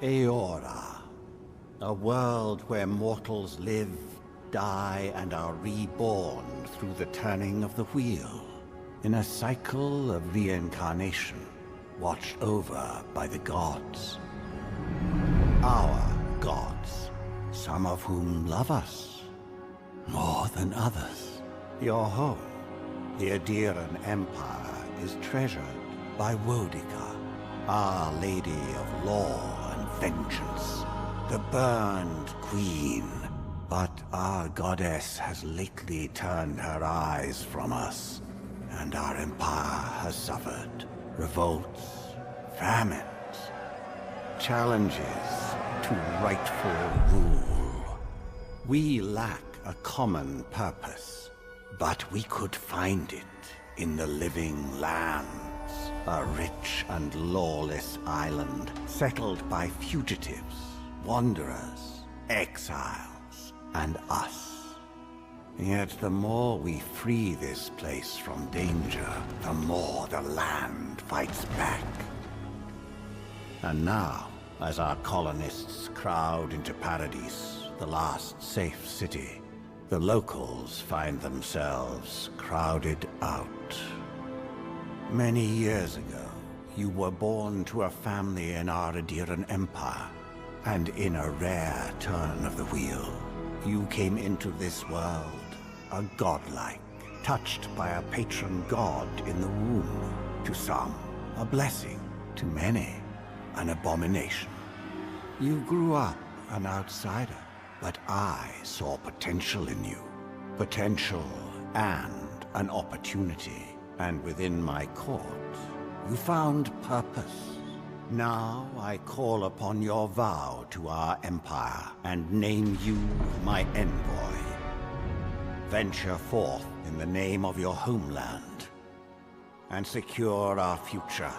Eora, a world where mortals live, die, and are reborn through the turning of the wheel, in a cycle of reincarnation, watched over by the gods. Our gods, some of whom love us more than others. Your home, the Adiran Empire, is treasured by Wodica, Our Lady of Law and Vengeance, the Burned Queen. But our goddess has lately turned her eyes from us, and our empire has suffered revolts, famines, challenges to rightful rule. We lack a common purpose, but we could find it in the living lands, a rich and lawless island settled by fugitives, wanderers, exiles, and us. Yet the more we free this place from danger, the more the land fights back. And now, as our colonists crowd into Paradise, the last safe city, the locals find themselves crowded out. Many years ago, you were born to a family in our Adiran Empire, and in a rare turn of the wheel, you came into this world a godlike, touched by a patron god in the womb. To some, a blessing. To many, an abomination. You grew up an outsider, but I saw potential in you. Potential and an opportunity. And within my court, you found purpose. Now I call upon your vow to our empire and name you my envoy. Venture forth in the name of your homeland and secure our future.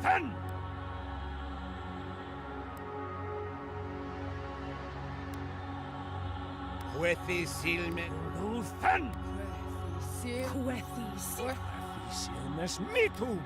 Luthen! Quethi silmen Luthen! Quethi Silmes mitu!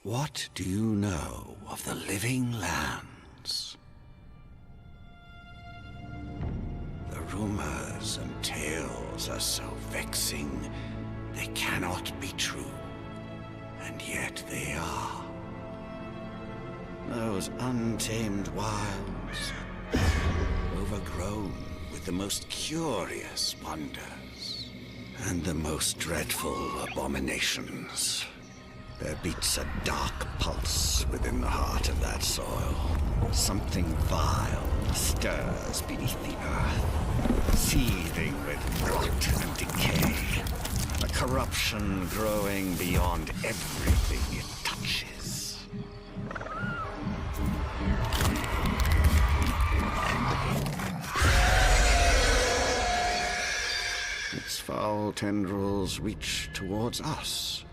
What do you know of the living lands? The rumors and tales are so vexing, they cannot be true. And yet they are. Those untamed wilds, overgrown with the most curious wonders, and the most dreadful abominations. There beats a dark pulse within the heart of that soil. Something vile stirs beneath the earth, seething with rot and decay. A corruption growing beyond everything it touches. Its foul tendrils reach towards us,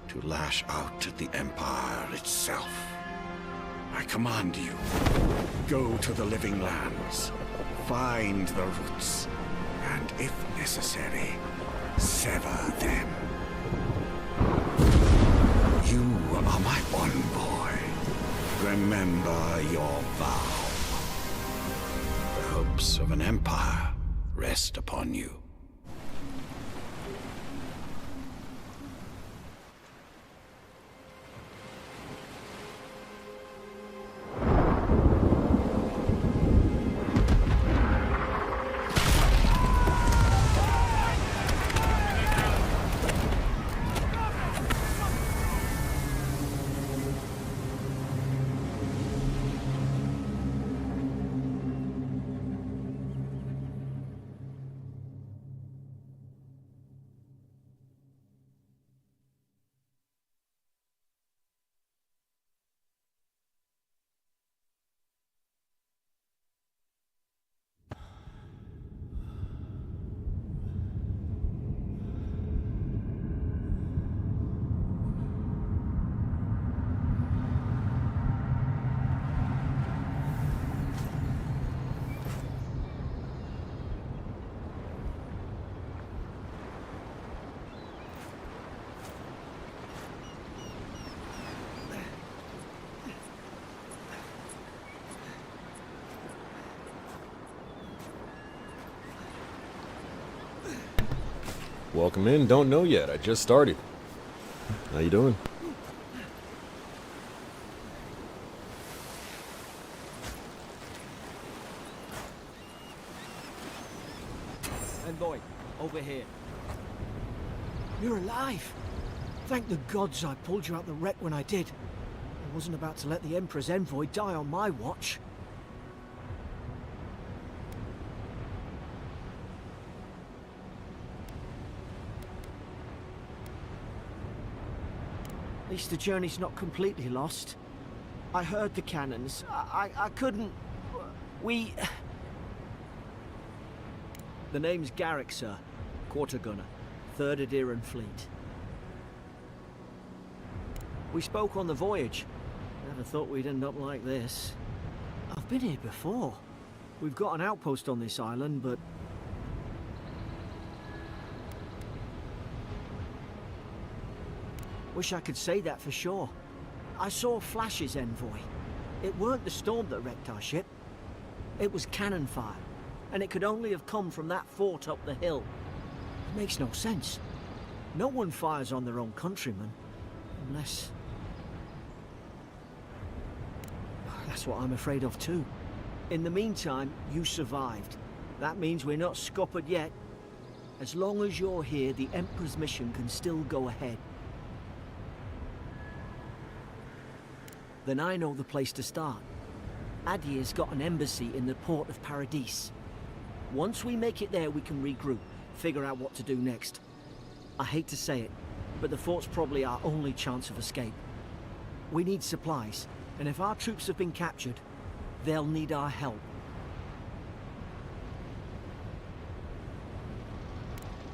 to lash out at the Empire itself. I command you, go to the living lands, find the roots, and if necessary, sever them. You are my envoy. Remember your vow. The hopes of an empire rest upon you. Welcome in. Don't know yet. I just started. How you doing? Envoy, over here. You're alive. Thank the gods I pulled you out the wreck when I did. I wasn't about to let the Emperor's envoy die on my watch. At least the journey's not completely lost. I heard the cannons. I couldn't... We... The name's Garrick, sir. Quarter gunner. Third Adheran Fleet. We spoke on the voyage. Never thought we'd end up like this. I've been here before. We've got an outpost on this island, but... Wish I could say that for sure. I saw flashes, Envoy. It weren't the storm that wrecked our ship. It was cannon fire, and it could only have come from that fort up the hill. It makes no sense. No one fires on their own countrymen, unless... That's what I'm afraid of too. In the meantime, you survived. That means we're not scuppered yet. As long as you're here, the Emperor's mission can still go ahead. Then I know the place to start. Adir's got an embassy in the port of Paradis. Once we make it there, we can regroup, figure out what to do next. I hate to say it, but the fort's probably our only chance of escape. We need supplies, and if our troops have been captured, they'll need our help.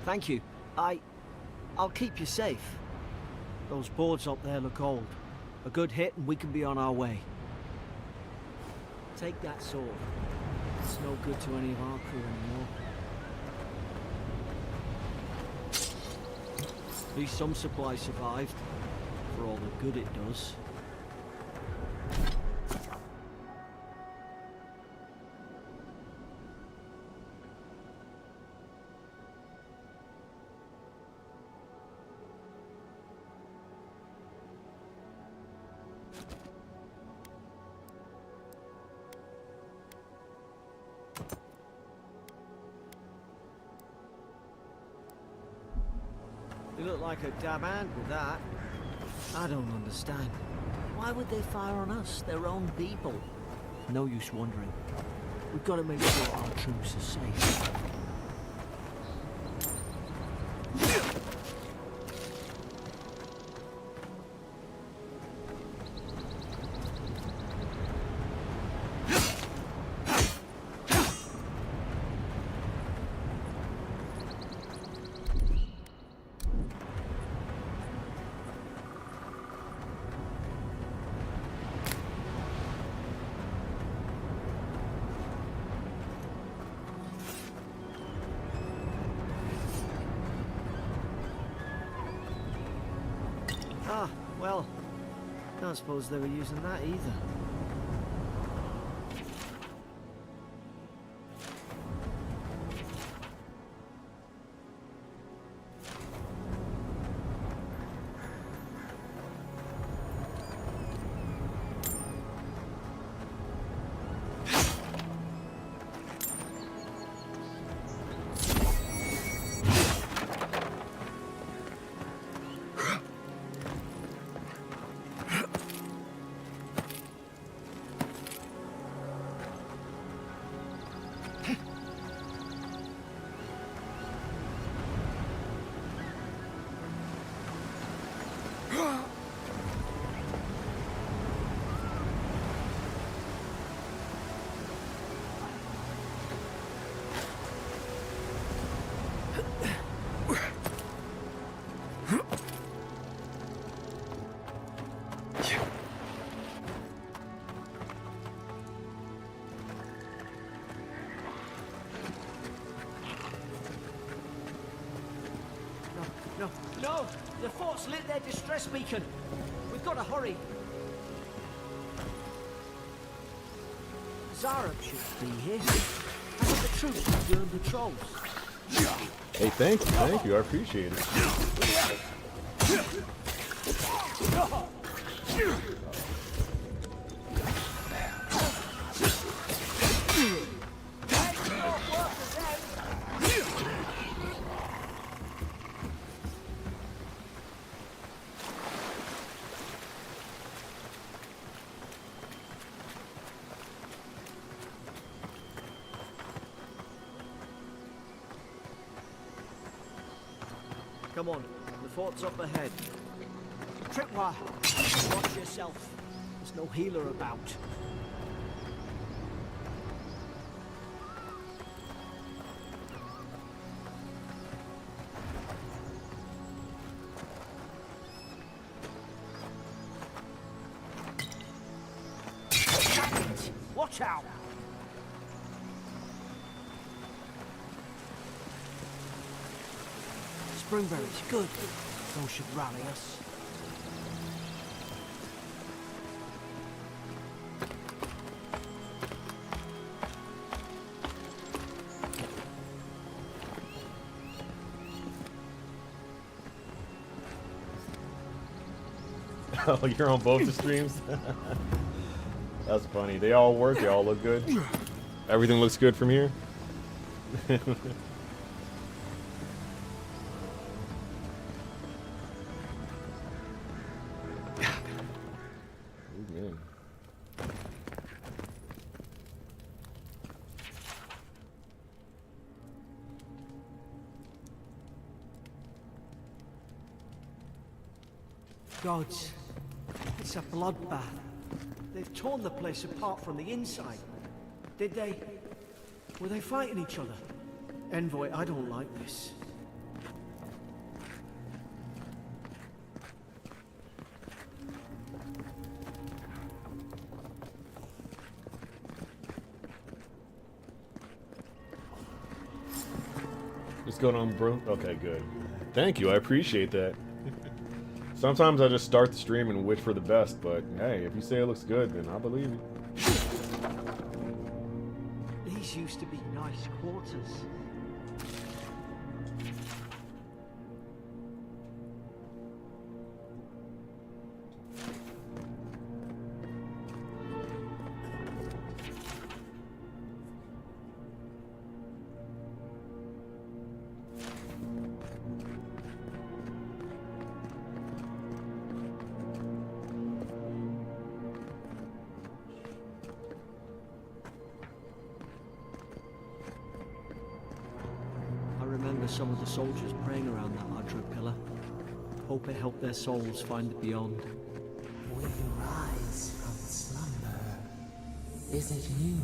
Thank you. I'll keep you safe. Those boards up there look old. A good hit and we can be on our way. Take that sword. It's no good to any of our crew anymore. At least some supplies survived, for all the good it does. You look like a dab hand with that. I don't understand. Why would they fire on us, their own people? No use wondering. We've got to make sure our troops are safe. Ah, well, can't suppose they were using that either. No! The fort's lit their distress beacon! We've got to hurry! Zara should be here. How about the troops doing patrols? Hey, thank you, I appreciate it. Come on, the fort's up ahead. Tripwire, watch yourself. There's no healer about. Watch out! Springberry's good. Those should rally us. Oh, you're on both the streams? That's funny. They all work. They all look good. Everything looks good from here. Oh, man. Gods, it's a bloodbath. They've torn the place apart from the inside. Did they? Were they fighting each other? Envoy, I don't like this. What's going on, bro? Okay, good. Thank you. I appreciate that. Sometimes I just start the stream and wish for the best, but hey, if you say it looks good, then I believe you. These used to be nice quarters. Some of the soldiers praying around that Adra pillar. Hope it helped their souls find the beyond. Will you rise from slumber? Is it you?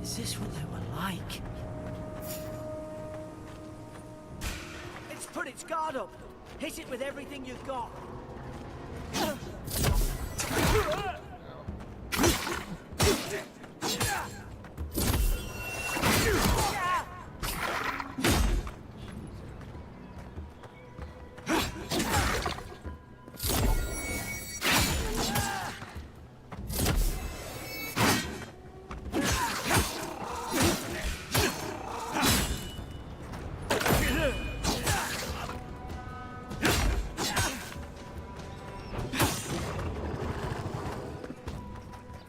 Is this what they were like? It's put its guard up. Hit it with everything you've got.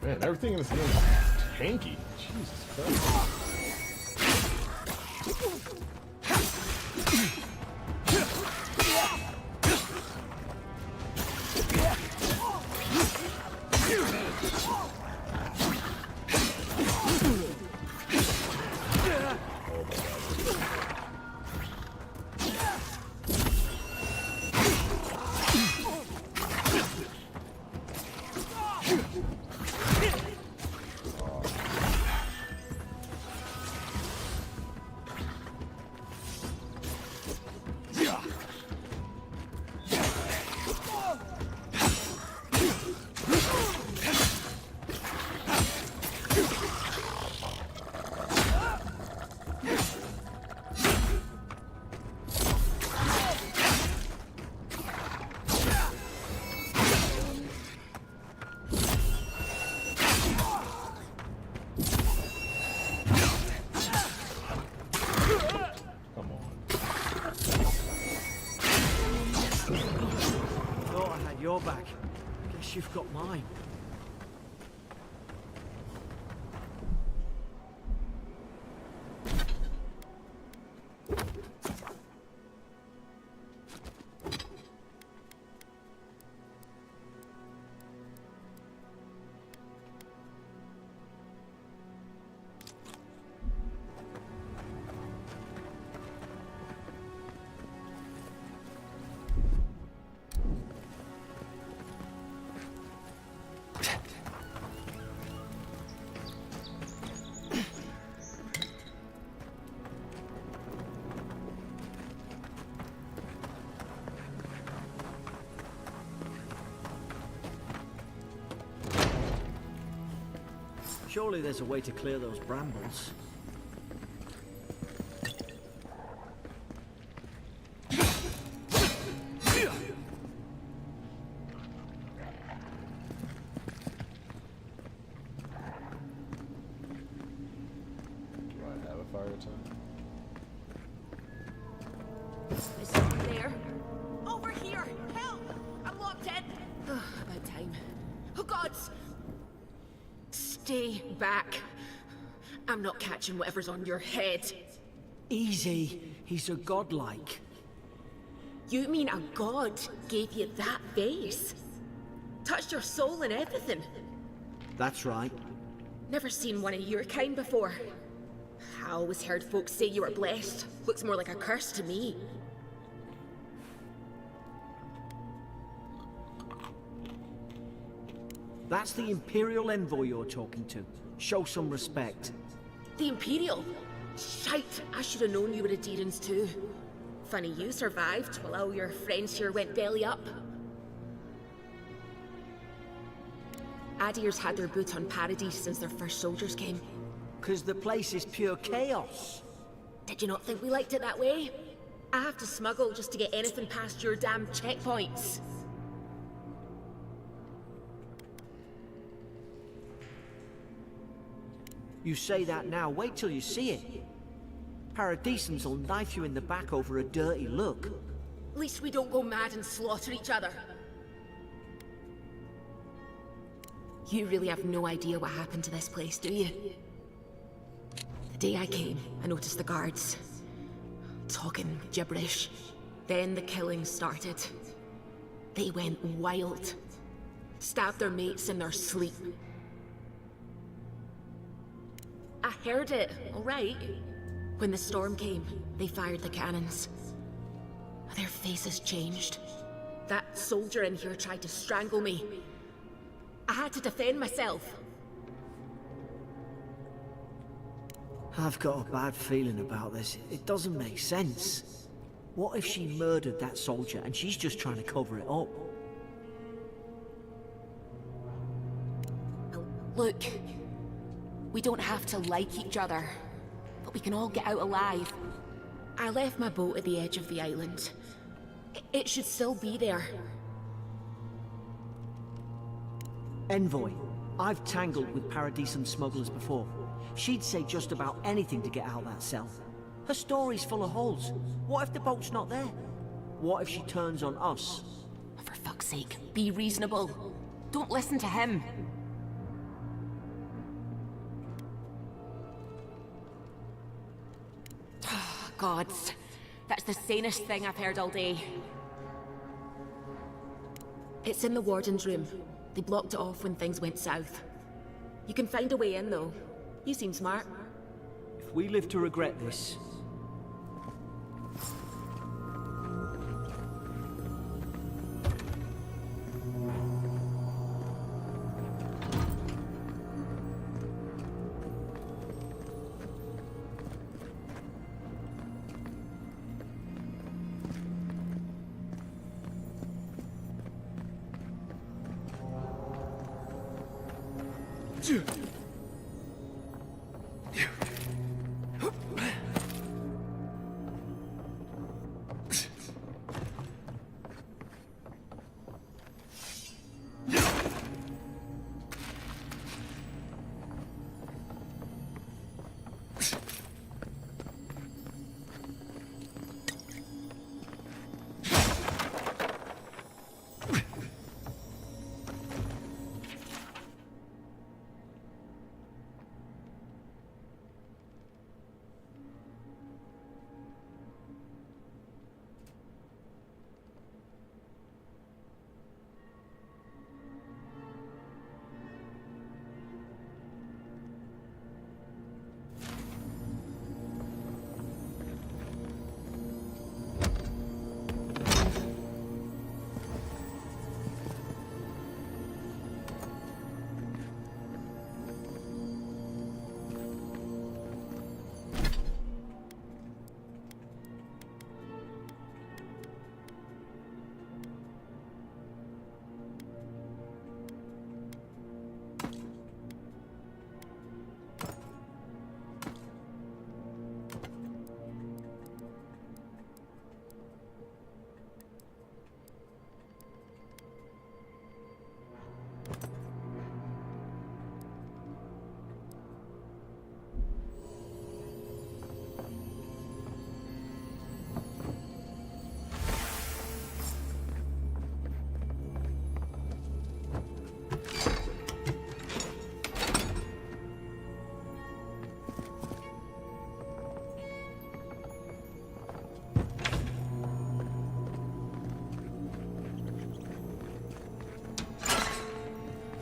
Man, everything in this game is tanky. Jesus Christ. Your back. Guess you've got mine. Surely there's a way to clear those brambles. Do I have a fire time? Is someone there? Over here! Help! I'm locked in! About time. Oh gods! Stay back. I'm not catching whatever's on your head. Easy. He's a godlike. You mean a god gave you that face? Touched your soul and everything? That's right. Never seen one of your kind before. I always heard folks say you were blessed. Looks more like a curse to me. That's the Imperial envoy you're talking to. Show some respect. The Imperial? Shite, I should have known you were Adherents too. Funny you survived while all your friends here went belly up. Adir's had their boot on Paradise since their first soldiers came. 'Cause the place is pure chaos. Did you not think we liked it that way? I have to smuggle just to get anything past your damn checkpoints. You say that now, wait till you see it. Paradisans will knife you in the back over a dirty look. At least we don't go mad and slaughter each other. You really have no idea what happened to this place, do you? The day I came, I noticed the guards talking gibberish. Then the killing started. They went wild. Stabbed their mates in their sleep. I heard it, all right. When the storm came, they fired the cannons. Their faces changed. That soldier in here tried to strangle me. I had to defend myself. I've got a bad feeling about this. It doesn't make sense. What if she murdered that soldier and she's just trying to cover it up? Look, we don't have to like each other, but we can all get out alive. I left my boat at the edge of the island. It should still be there. Envoy, I've tangled with Paradisan smugglers before. She'd say just about anything to get out that cell. Her story's full of holes. What if the boat's not there? What if she turns on us? For fuck's sake, be reasonable. Don't listen to him. Gods, that's the sanest thing I've heard all day. It's in the warden's room. They blocked it off when things went south. You can find a way in, though. You seem smart. If we live to regret this...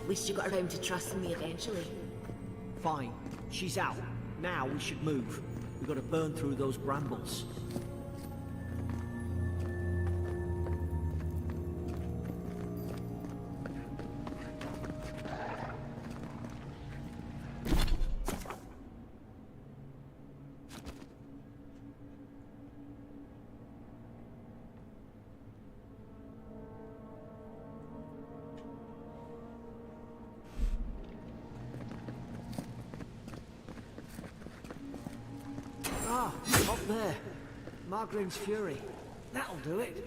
At least you got around to trusting me eventually. Fine. She's out. Now we should move. We've got to burn through those brambles. Ah, up there. Margrim's Fury. That'll do it.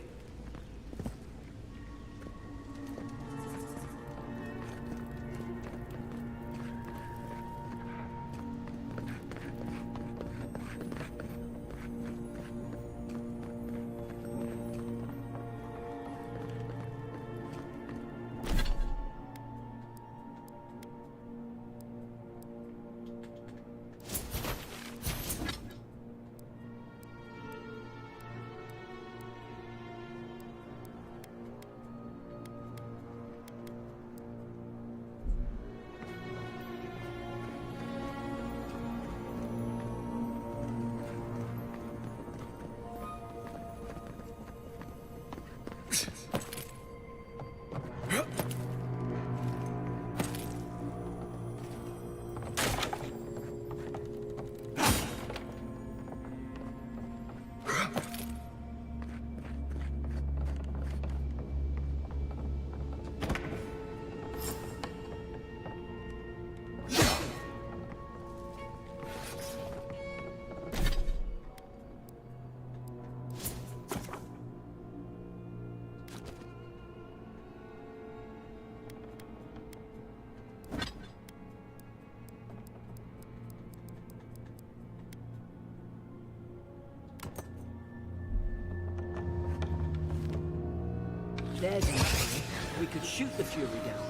There's an idea. We could shoot the Fury down.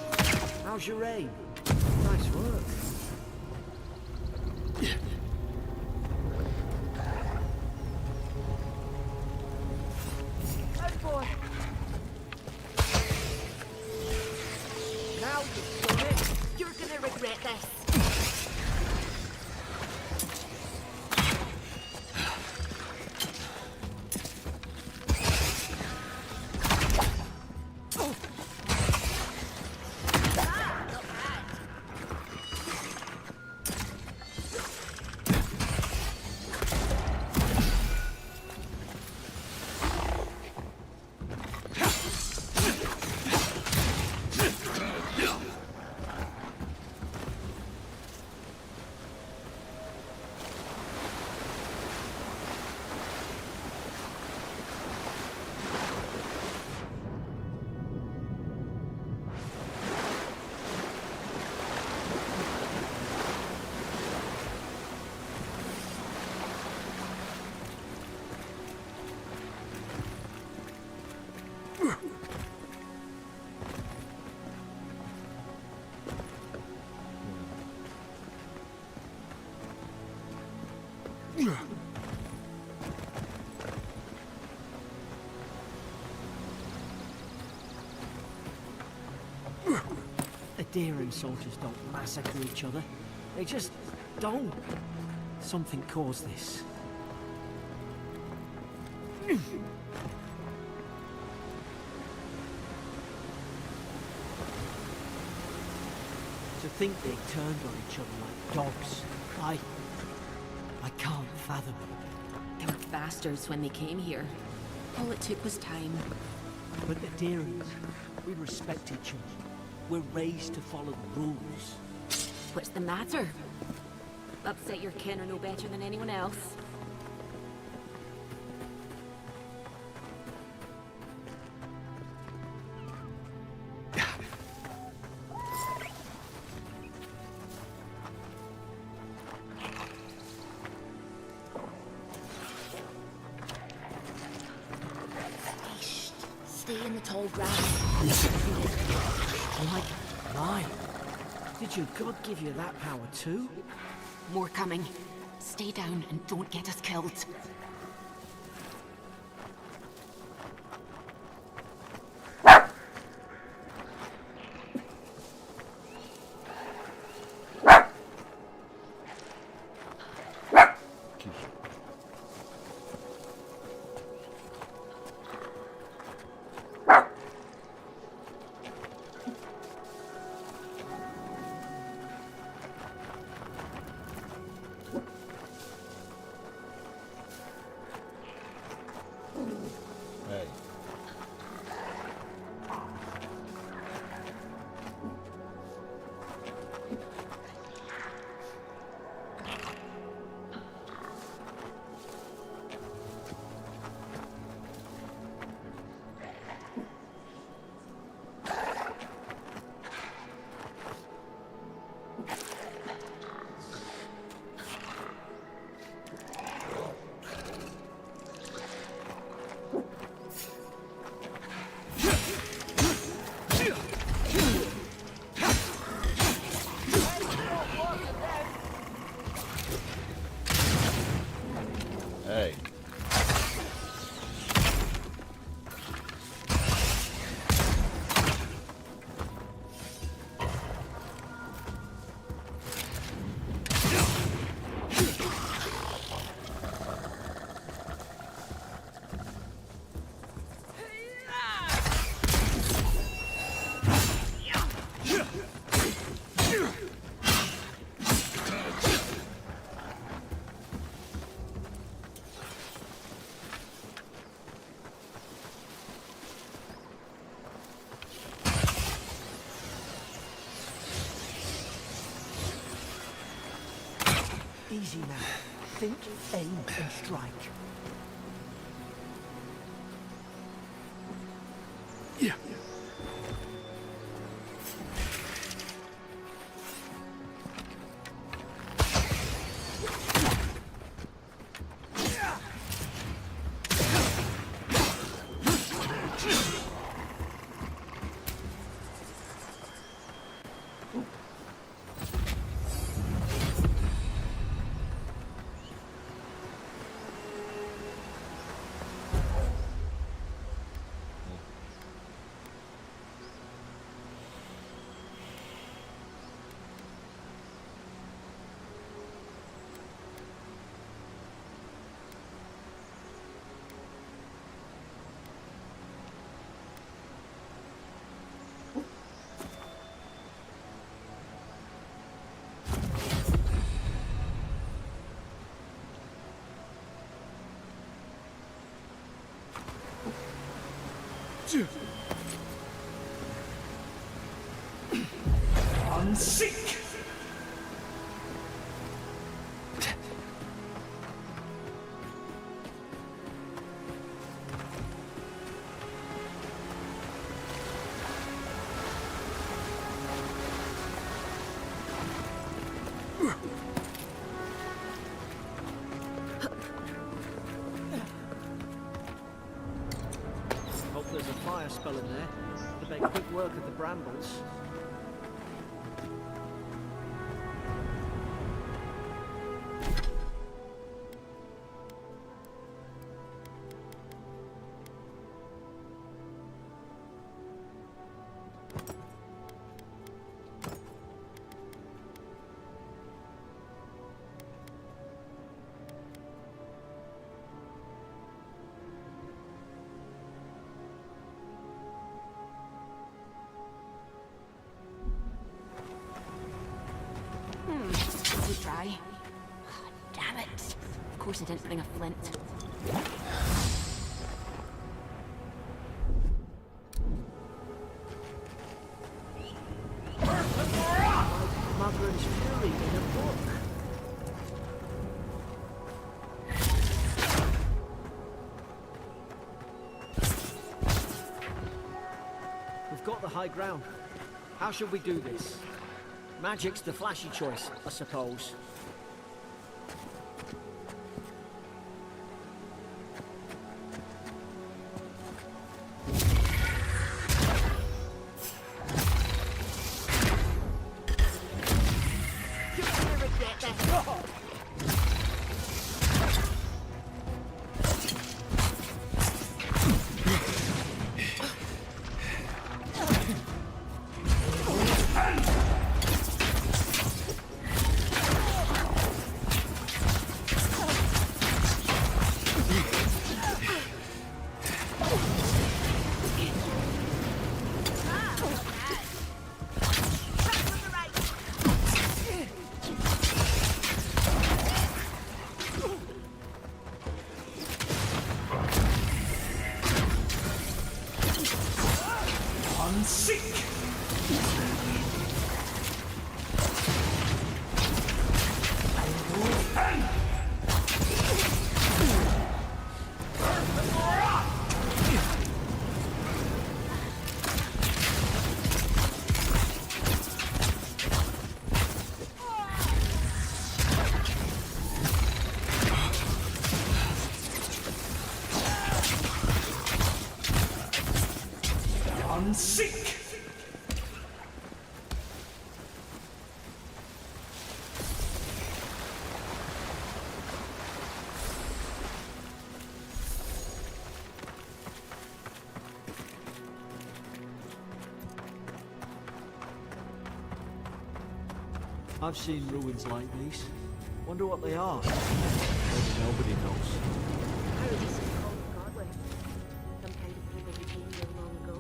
How's your aim? Nice work. Good boy. Now you've done it. You're gonna regret this. Aderan soldiers don't massacre each other. They just don't. Something caused this. To think they turned on each other like dogs. I can't fathom it. They were bastards when they came here. All it took was time. But the Aderans, we respect each other. We're raised to follow the rules. What's the matter? Upset your kin are no better than anyone else. Stay in the tall grass. Like mine. Did your god give you that power too? More coming. Stay down and don't get us killed. Easy now. Think, aim, and strike. Yeah. Unseek! Hope there's a fire spell in there to make quick work of the brambles. Good try. Ah, damn it. Of course I didn't bring a flint. Mother's Fury in a book. We've got the high ground. How should we do this? Magic's the flashy choice, I suppose. You're gonna regret this. Seek! I've seen ruins like these. Wonder what they are. Maybe nobody knows. How are these called godly? Some kind of evil who came here long ago.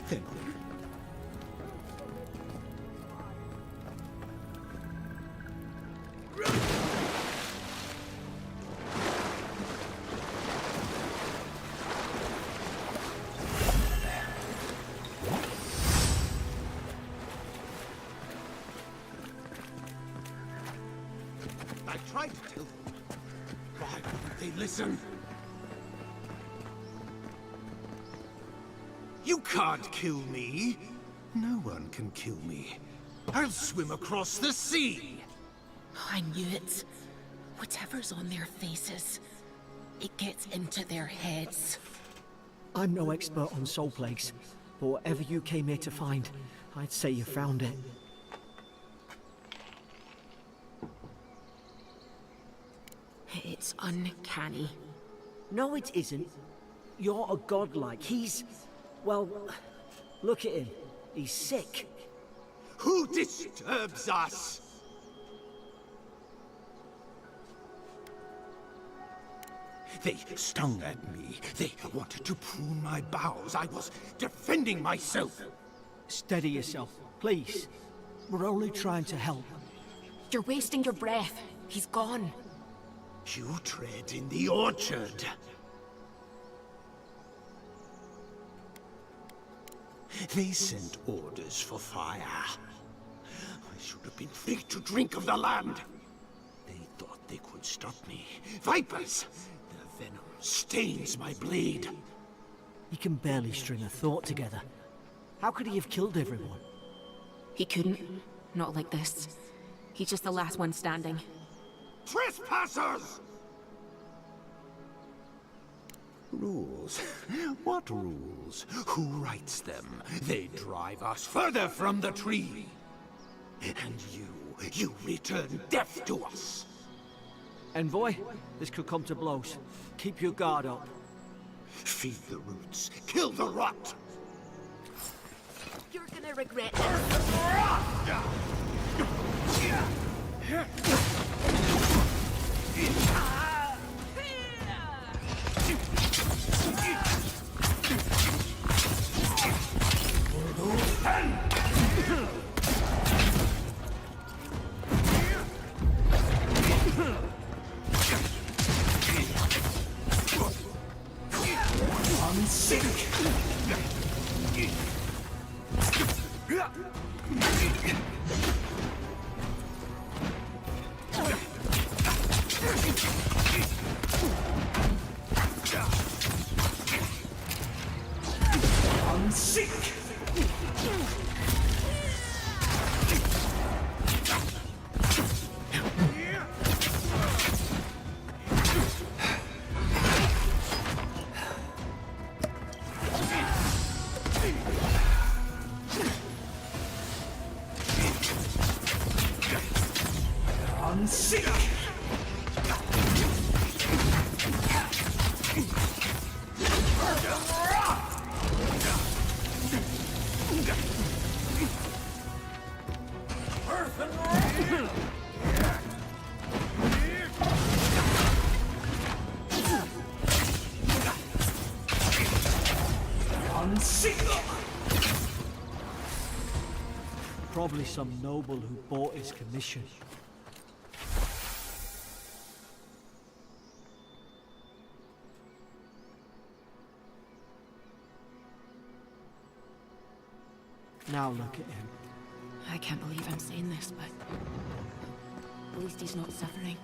Then I tried to tell them. Why wouldn't they listen? You can't kill me. No one can kill me. I'll swim across the sea. I knew it. Whatever's on their faces, it gets into their heads. I'm no expert on soul plagues, but whatever you came here to find, I'd say you found it. It's uncanny. No, it isn't. You're a godlike. He's... well, look at him. He's sick. Who disturbs us? They stung at me. They wanted to prune my bowels. I was defending myself. Steady yourself, please. We're only trying to help. You're wasting your breath. He's gone. You tread in the orchard. They sent orders for fire. I should have been free to drink of the land. They thought they could stop me. Vipers! Their venom stains my blade. He can barely string a thought together. How could he have killed everyone? He couldn't. Not like this. He's just the last one standing. Trespassers! Rules? What rules? Who writes them? They drive us further from the tree. And you return death to us. Envoy, this could come to blows. Keep your guard up. Feed the roots, kill the rot. You're gonna regret this. Probably some noble who bought his commission. Now look at him. I can't believe I'm saying this, but at least he's not suffering.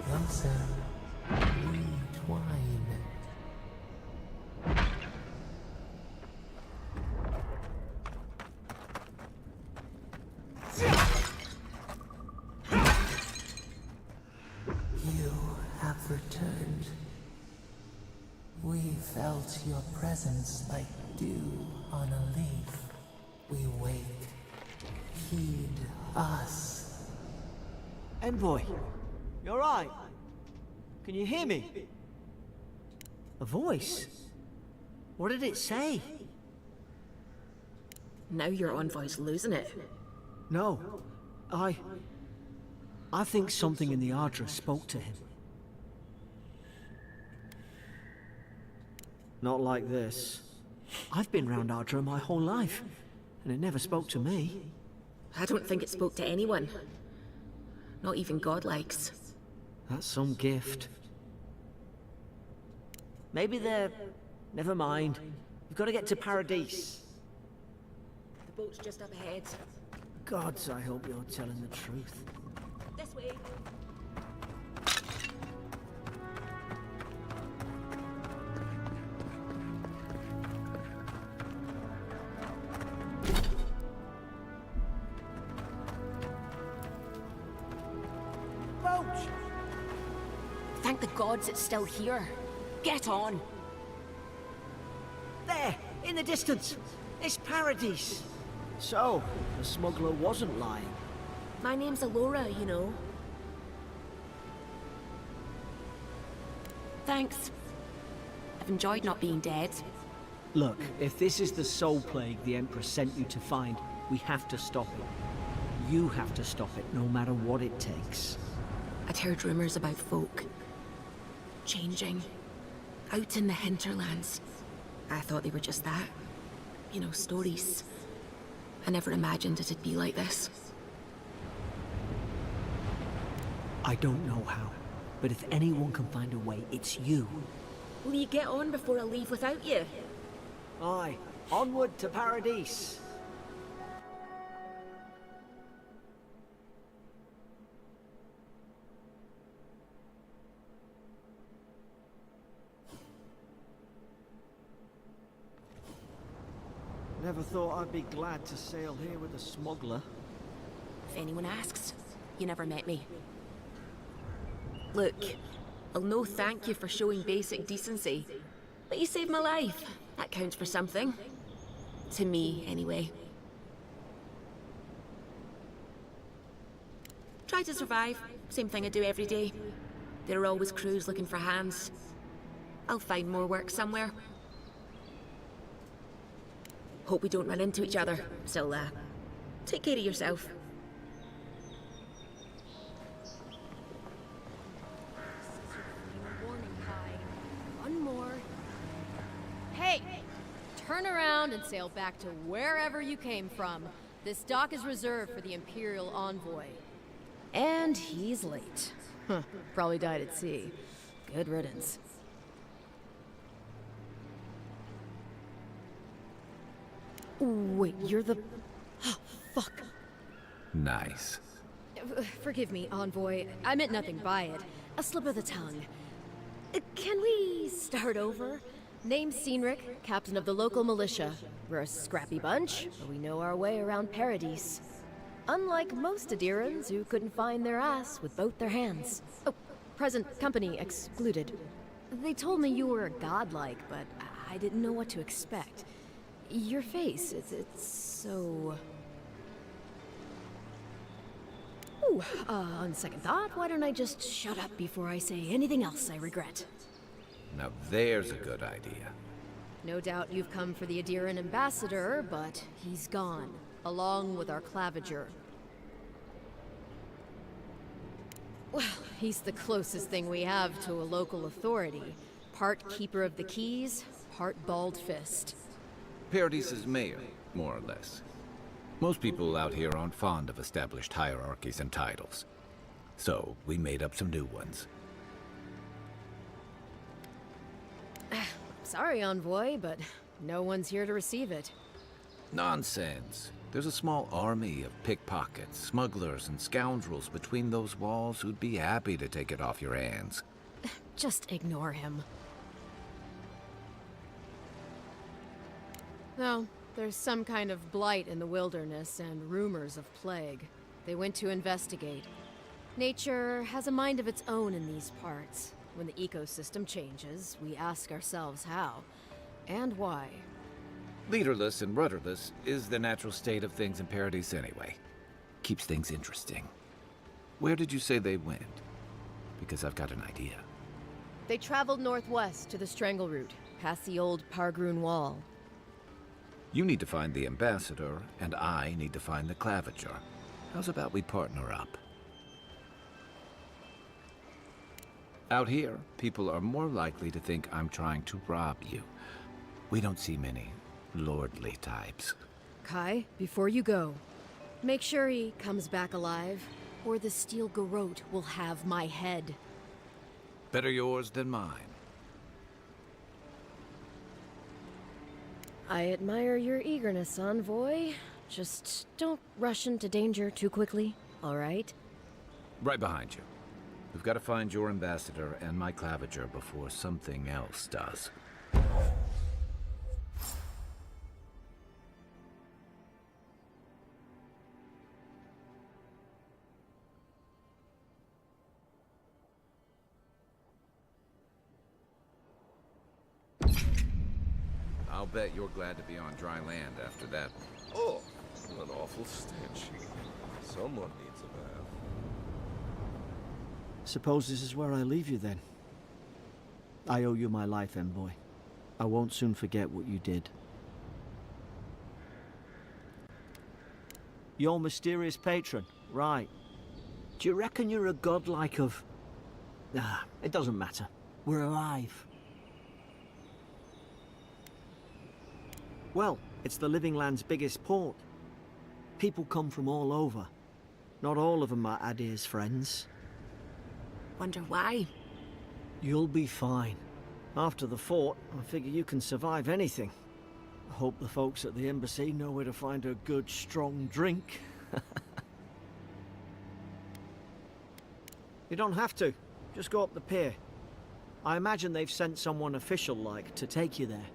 Closer. Retwine. You have returned. We felt your presence like dew on a leaf. We wait. Heed us. Envoy, you alright? Can you hear me? A voice? What did it say? Now your envoy's losing it. No, I think something in the Ardra spoke to him. Not like this. I've been round Ardra my whole life, and it never spoke to me. I don't think it spoke to anyone. Not even godlikes. That's some gift. Maybe they're... Never mind. We've got to get to Paradise. The boat's just up ahead. Gods, I hope you're telling the truth. This way. Boat! Thank the gods it's still here. Get on. There! In the distance! It's Paradise! So, the smuggler wasn't lying. My name's Eora, you know. Thanks. I've enjoyed not being dead. Look, if this is the soul plague the Empress sent you to find, we have to stop it. You have to stop it, no matter what it takes. I'd heard rumors about folk changing out in the hinterlands. I thought they were just that. You know, stories. I never imagined it'd be like this. I don't know how, but if anyone can find a way, it's you. Will you get on before I leave without you? Aye, onward to Paradise. Never thought I'd be glad to sail here with a smuggler. If anyone asks, you never met me. Look, I'll no thank you for showing basic decency, but you saved my life. That counts for something. To me, anyway. Try to survive. Same thing I do every day. There are always crews looking for hands. I'll find more work somewhere. Hope we don't run into each other. So, take care of yourself. Warning high. One more. Hey! Turn around and sail back to wherever you came from. This dock is reserved for the Imperial Envoy. And he's late. Huh, probably died at sea. Good riddance. Wait, you're the... Oh, fuck. Nice. Forgive me, Envoy. I meant nothing by it. A slip of the tongue. Can we start over? Name's Cynric, captain of the local militia. We're a scrappy bunch, but we know our way around Paradise. Unlike most Adirans who couldn't find their ass with both their hands. Oh, present company excluded. They told me you were godlike, but I didn't know what to expect. Your face, it's so... Ooh, on second thought, why don't I just shut up before I say anything else I regret? Now there's a good idea. No doubt you've come for the Adiran ambassador, but he's gone, along with our claviger. Well, he's the closest thing we have to a local authority. Part keeper of the keys, part bald fist. Paradise's mayor. more or less. Most people out here aren't fond of established hierarchies and titles. So, we made up some new ones. Sorry, Envoy, but no one's here to receive it. Nonsense. There's a small army of pickpockets, smugglers, and scoundrels between those walls who'd be happy to take it off your hands. Just ignore him. No, there's some kind of blight in the wilderness and rumors of plague. They went to investigate. Nature has a mind of its own in these parts. When the ecosystem changes, we ask ourselves how and why. Leaderless and rudderless is the natural state of things in Paradise anyway. Keeps things interesting. Where did you say they went? Because I've got an idea. They traveled northwest to the Strangle Route, past the old Pargroon Wall. You need to find the ambassador, and I need to find the claviger. How's about we partner up? Out here, people are more likely to think I'm trying to rob you. We don't see many lordly types. Kai, before you go, make sure he comes back alive, or the Steel Garrote will have my head. Better yours than mine. I admire your eagerness, Envoy. Just don't rush into danger too quickly, all right? Right behind you. We've got to find your ambassador and my claviger before something else does. I'll bet you're glad to be on dry land after that. Oh, what an awful stench. Someone needs a bath. Suppose this is where I leave you then. I owe you my life, Envoy. I won't soon forget what you did. Your mysterious patron, right. Do you reckon you're a godlike of... Ah, it doesn't matter. We're alive. Well, it's the Living Land's biggest port. People come from all over. Not all of them are Adir's friends. Wonder why? You'll be fine. After the fort, I figure you can survive anything. I hope the folks at the embassy know where to find a good, strong drink. You don't have to. Just go up the pier. I imagine they've sent someone official-like to take you there.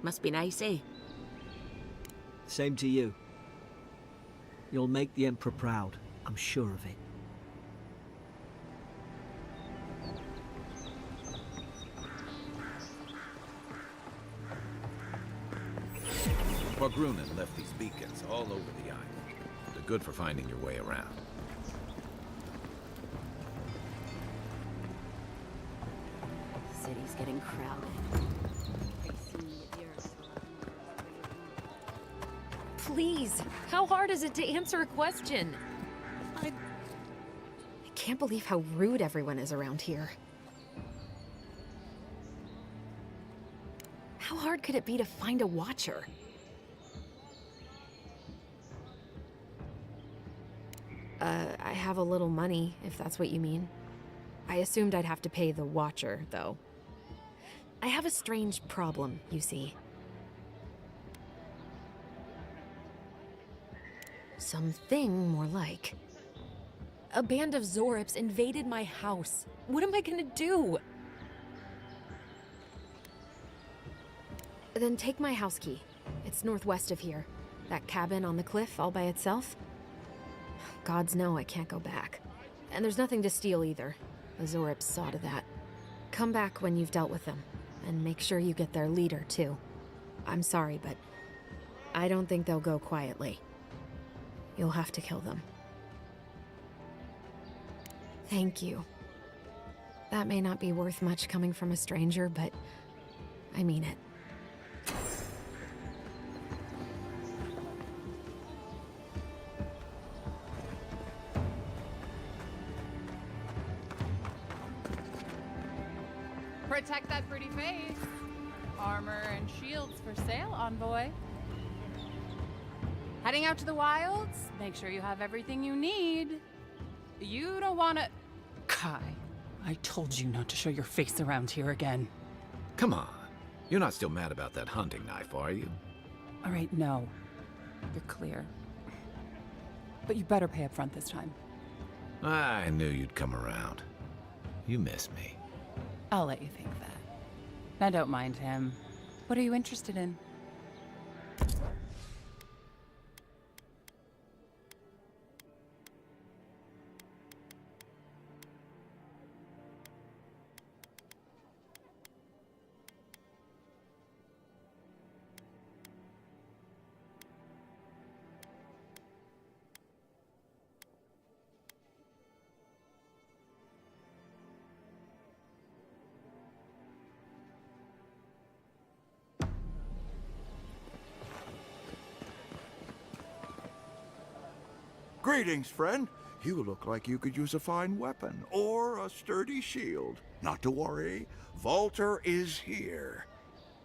Must be nice, eh? Same to you. You'll make the Emperor proud. I'm sure of it. Pargrunen left these beacons all over the island. They're good for finding your way around. City's getting crowded. Please, how hard is it to answer a question? I can't believe how rude everyone is around here. How hard could it be to find a watcher? I have a little money, if that's what you mean. I assumed I'd have to pay the watcher, though. I have a strange problem, you see. Something more like. A band of Zorips invaded my house. What am I gonna do? Then take my house key. It's northwest of here. That cabin on the cliff all by itself. Gods know I can't go back. And there's nothing to steal either. The Zorips saw to that. Come back when you've dealt with them. And make sure you get their leader, too. I'm sorry, but I don't think they'll go quietly. You'll have to kill them. Thank you. That may not be worth much coming from a stranger, but I mean it. Protect that pretty face. Armor and shields for sale, Envoy. Heading out to the wilds? Make sure you have everything you need. You don't wanna... Kai, I told you not to show your face around here again. Come on. You're not still mad about that hunting knife, are you? All right, no. You're clear. But you better pay up front this time. I knew you'd come around. You miss me. I'll let you think that. Now don't mind him. What are you interested in? Greetings, friend. You look like you could use a fine weapon or a sturdy shield. Not to worry, Volter is here.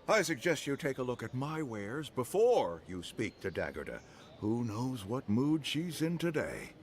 I suggest you take a look at my wares before you speak to Daggerda. Who knows what mood she's in today?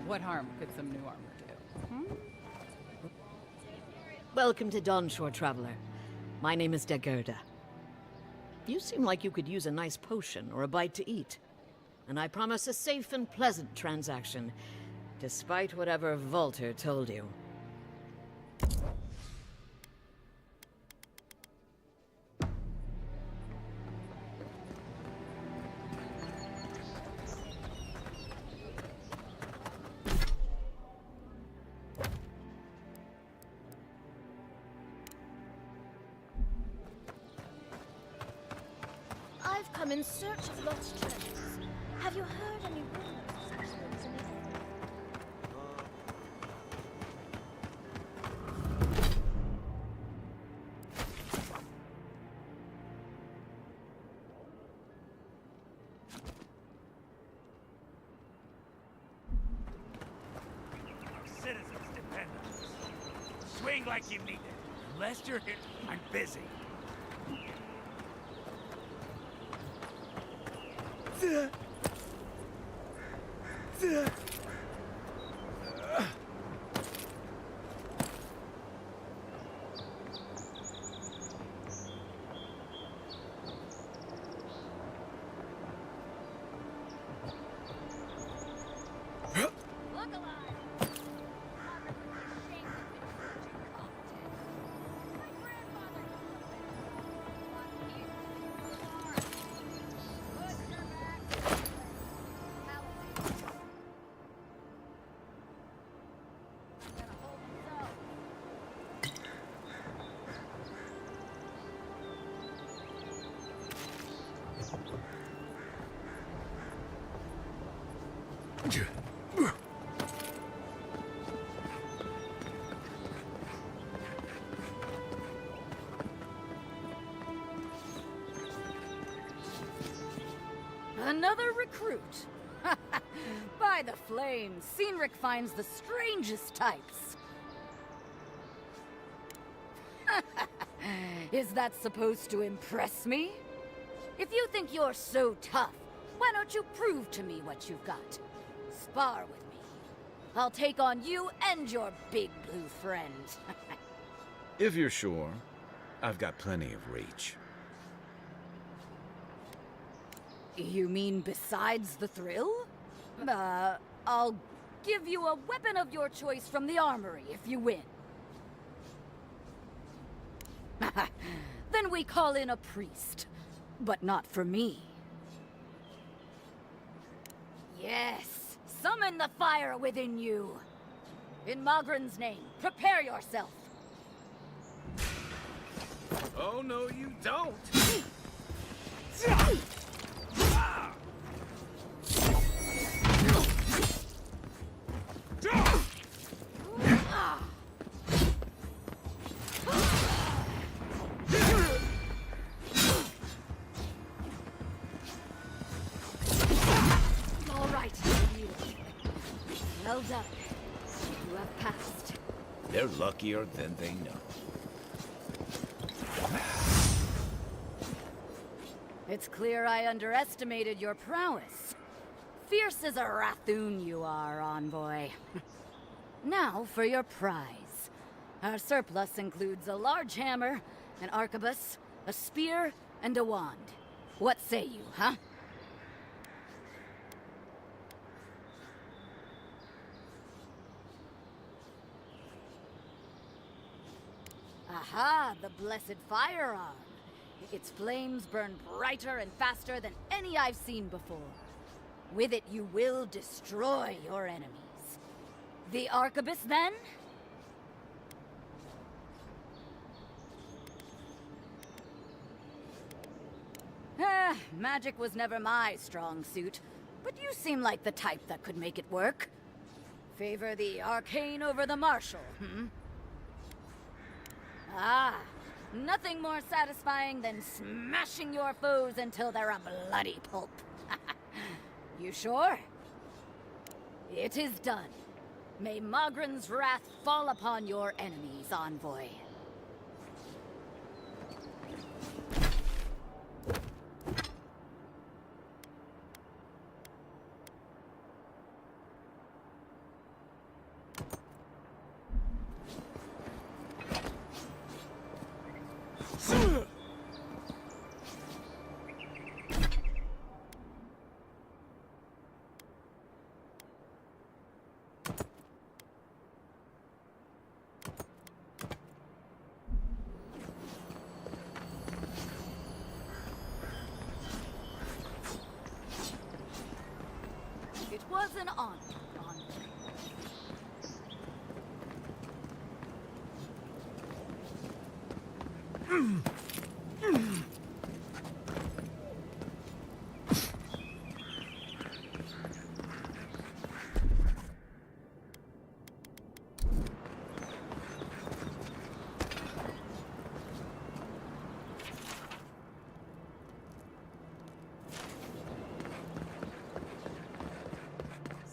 What harm could some new armor do? Welcome to Dawnshore, Traveler. My name is Daggerda. You seem like you could use a nice potion or a bite to eat. And I promise a safe and pleasant transaction, despite whatever Volter told you. I've come in search of lost treasures. Have you heard any rumors of such things in the area? Citizens depend on us. Swing like you need it. Unless you're here, I'm busy. Another recruit. By the flames, Cynric finds the strangest types. Is that supposed to impress me? If you think you're so tough, why don't you prove to me what you've got? Spar with me. I'll take on you and your big blue friend. If you're sure, I've got plenty of reach. You mean besides the thrill? I'll give you a weapon of your choice from the armory if you win. Then we call in a priest. But not for me. Yes, summon the fire within you. In Magrin's name, prepare yourself. Oh, no, you don't. All right, you. Well done. You have passed. They're luckier than they know. It's clear I underestimated your prowess. Fierce as a Rathoon you are, Envoy. Now for your prize. Our surplus includes a large hammer, an arquebus, a spear, and a wand. What say you, huh? Aha, the blessed firearm. Its flames burn brighter and faster than any I've seen before. With it, you will destroy your enemies. The arquebus, then? Magic was never my strong suit, but you seem like the type that could make it work. Favor the arcane over the martial, hmm? Ah, nothing more satisfying than smashing your foes until they're a bloody pulp. You sure? It is done. May Magrin's wrath fall upon your enemies, Envoy. It was an honor, Envoy.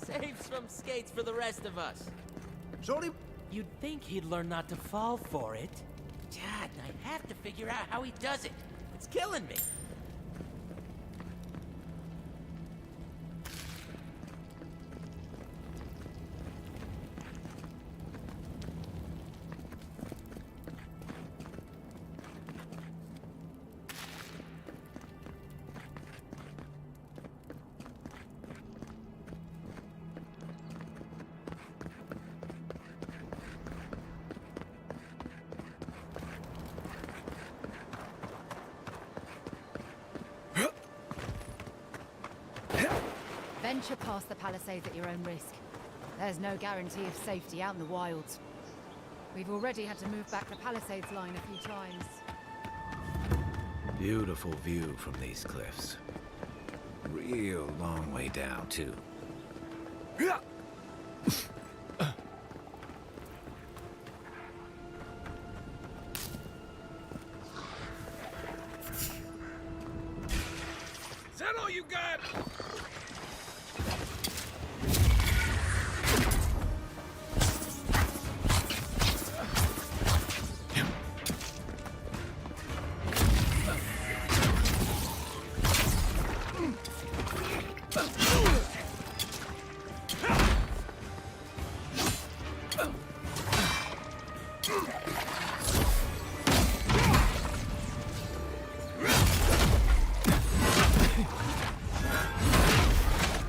Saves from skates for the rest of us. Surely you'd think he'd learn not to fall for it. Dad, I have to figure out how he does it. It's killing me. Venture past the palisades at your own risk. There's no guarantee of safety out in the wilds. We've already had to move back the palisades line a few times. Beautiful view from these cliffs. Real long way down, too. Is that all you got?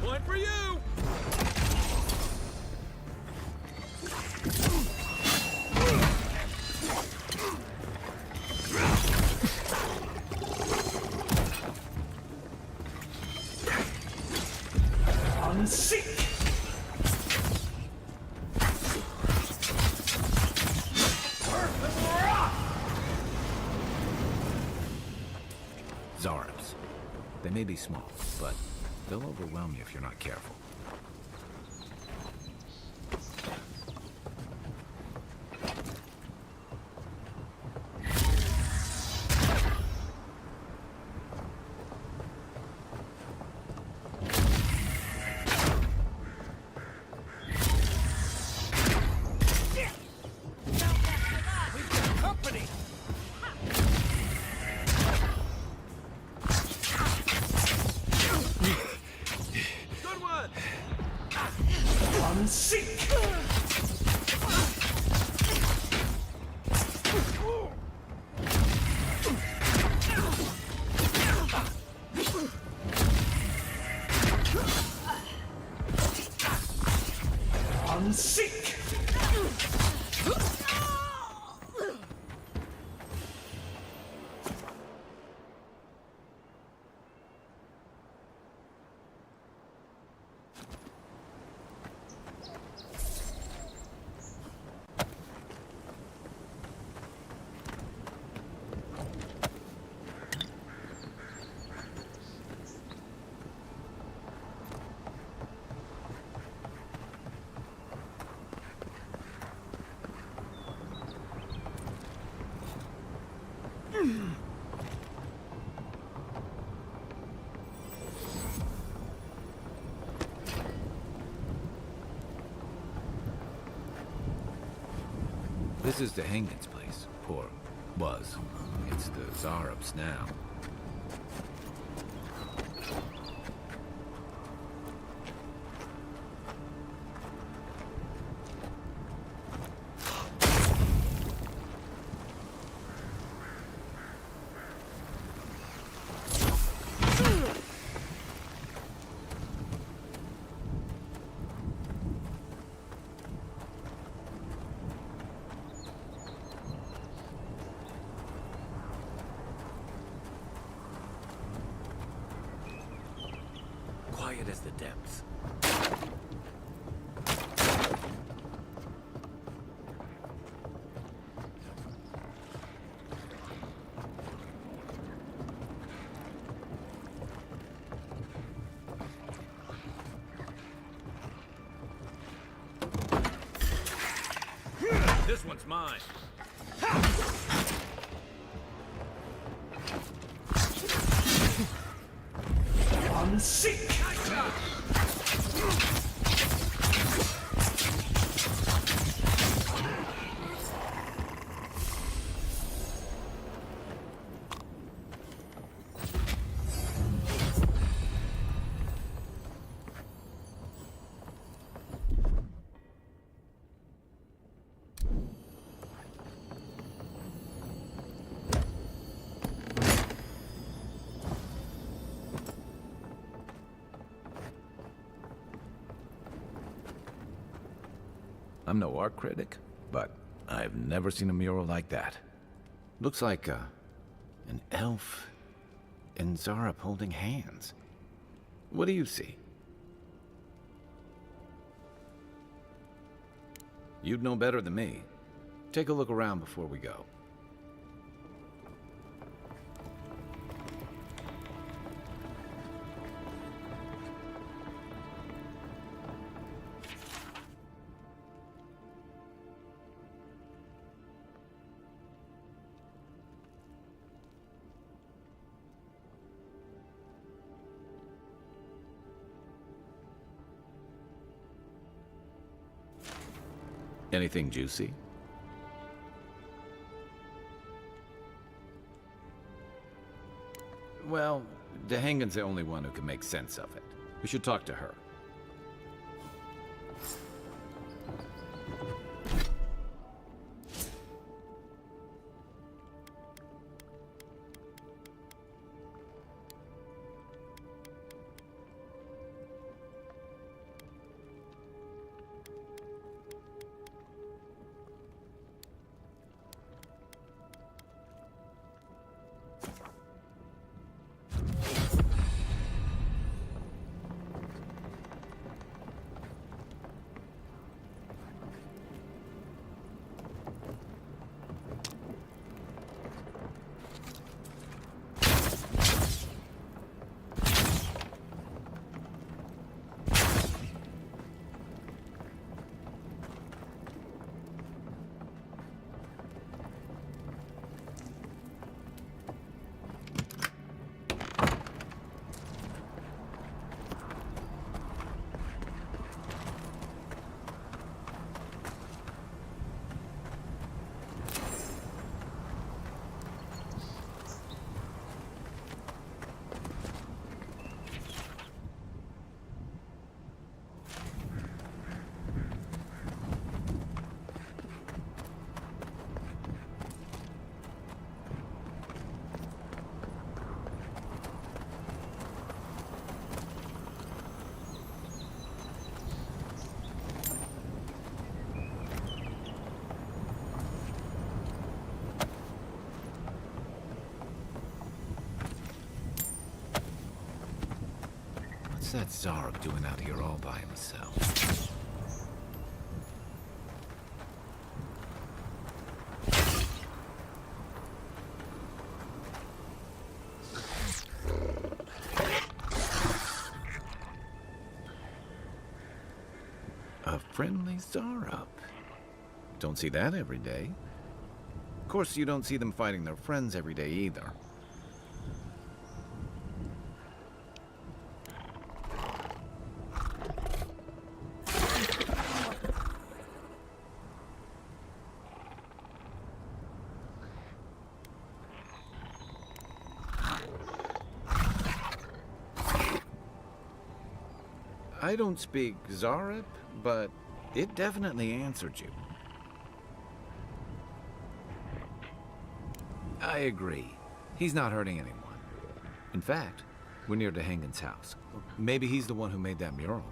One for you! Unseek! Zarabs. They may be small, but they'll overwhelm you if you're not careful. Unseek! This is the Hengen's place, or was. It's the Zarabs now. Quiet as the depths. This one's mine. Unseek! I'm no art critic, but I've never seen a mural like that. Looks like an elf and Zarab holding hands. What do you see? You'd know better than me. Take a look around before we go. Anything juicy? Well, Dehangan's the only one who can make sense of it. We should talk to her. What's that Zarg doing out here all by himself? A friendly Zarup. Don't see that every day. Of course, you don't see them fighting their friends every day either. I don't speak Zarup, but it definitely answered you. I agree. He's not hurting anyone. In fact, we're near DeHangen's house. Maybe he's the one who made that mural.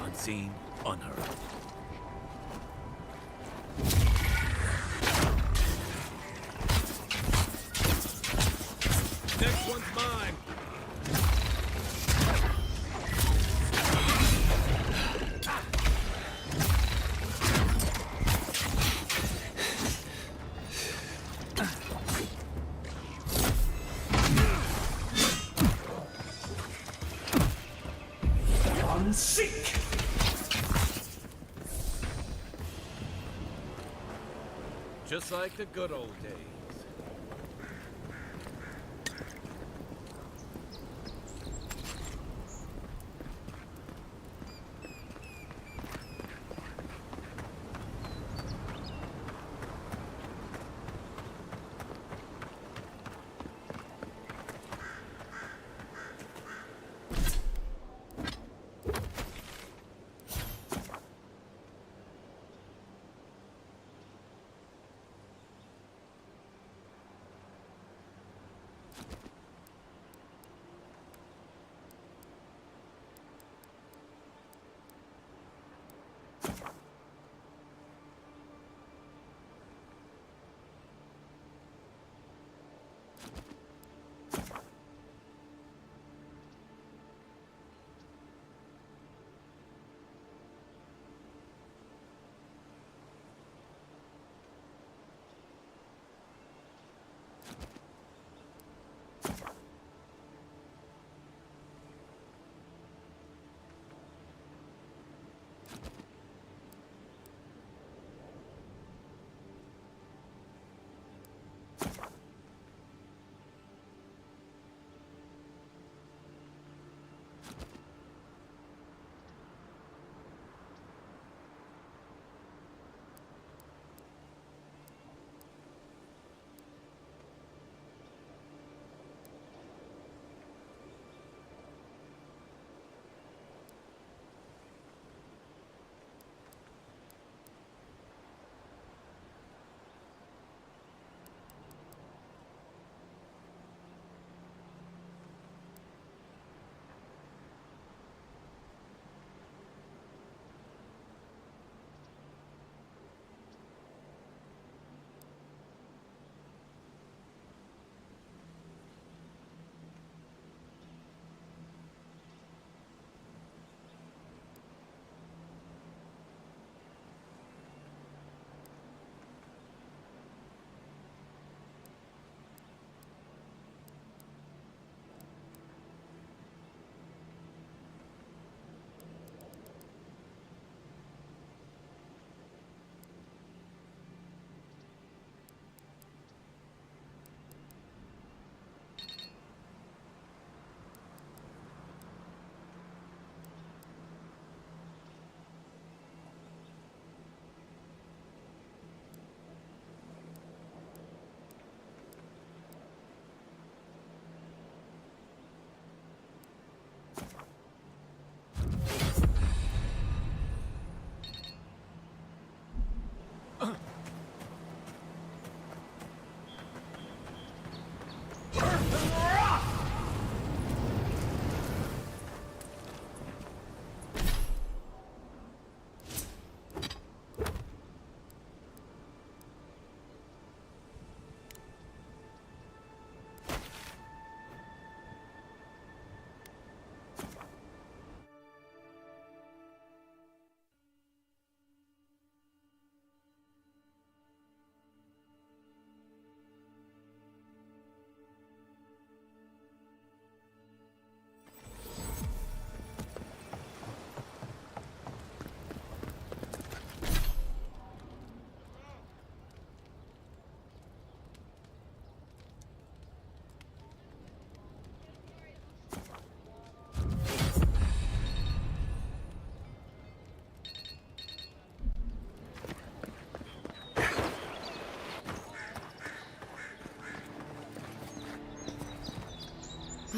Unseen, unheard. Next one's mine. Seek. Just like the good old days.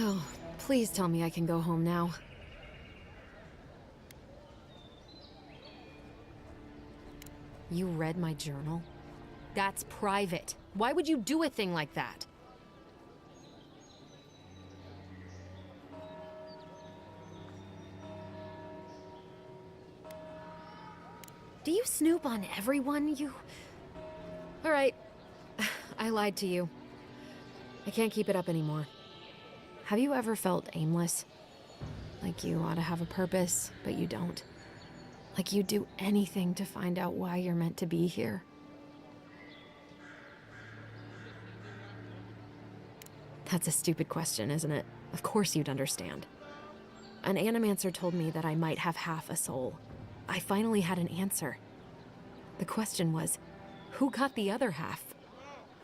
Oh, please tell me I can go home now. You read my journal? That's private. Why would you do a thing like that? Do you snoop on everyone? All right. I lied to you. I can't keep it up anymore. Have you ever felt aimless? Like you ought to have a purpose, but you don't? Like you'd do anything to find out why you're meant to be here? That's a stupid question, isn't it? Of course you'd understand. An animancer told me that I might have half a soul. I finally had an answer. The question was, who got the other half?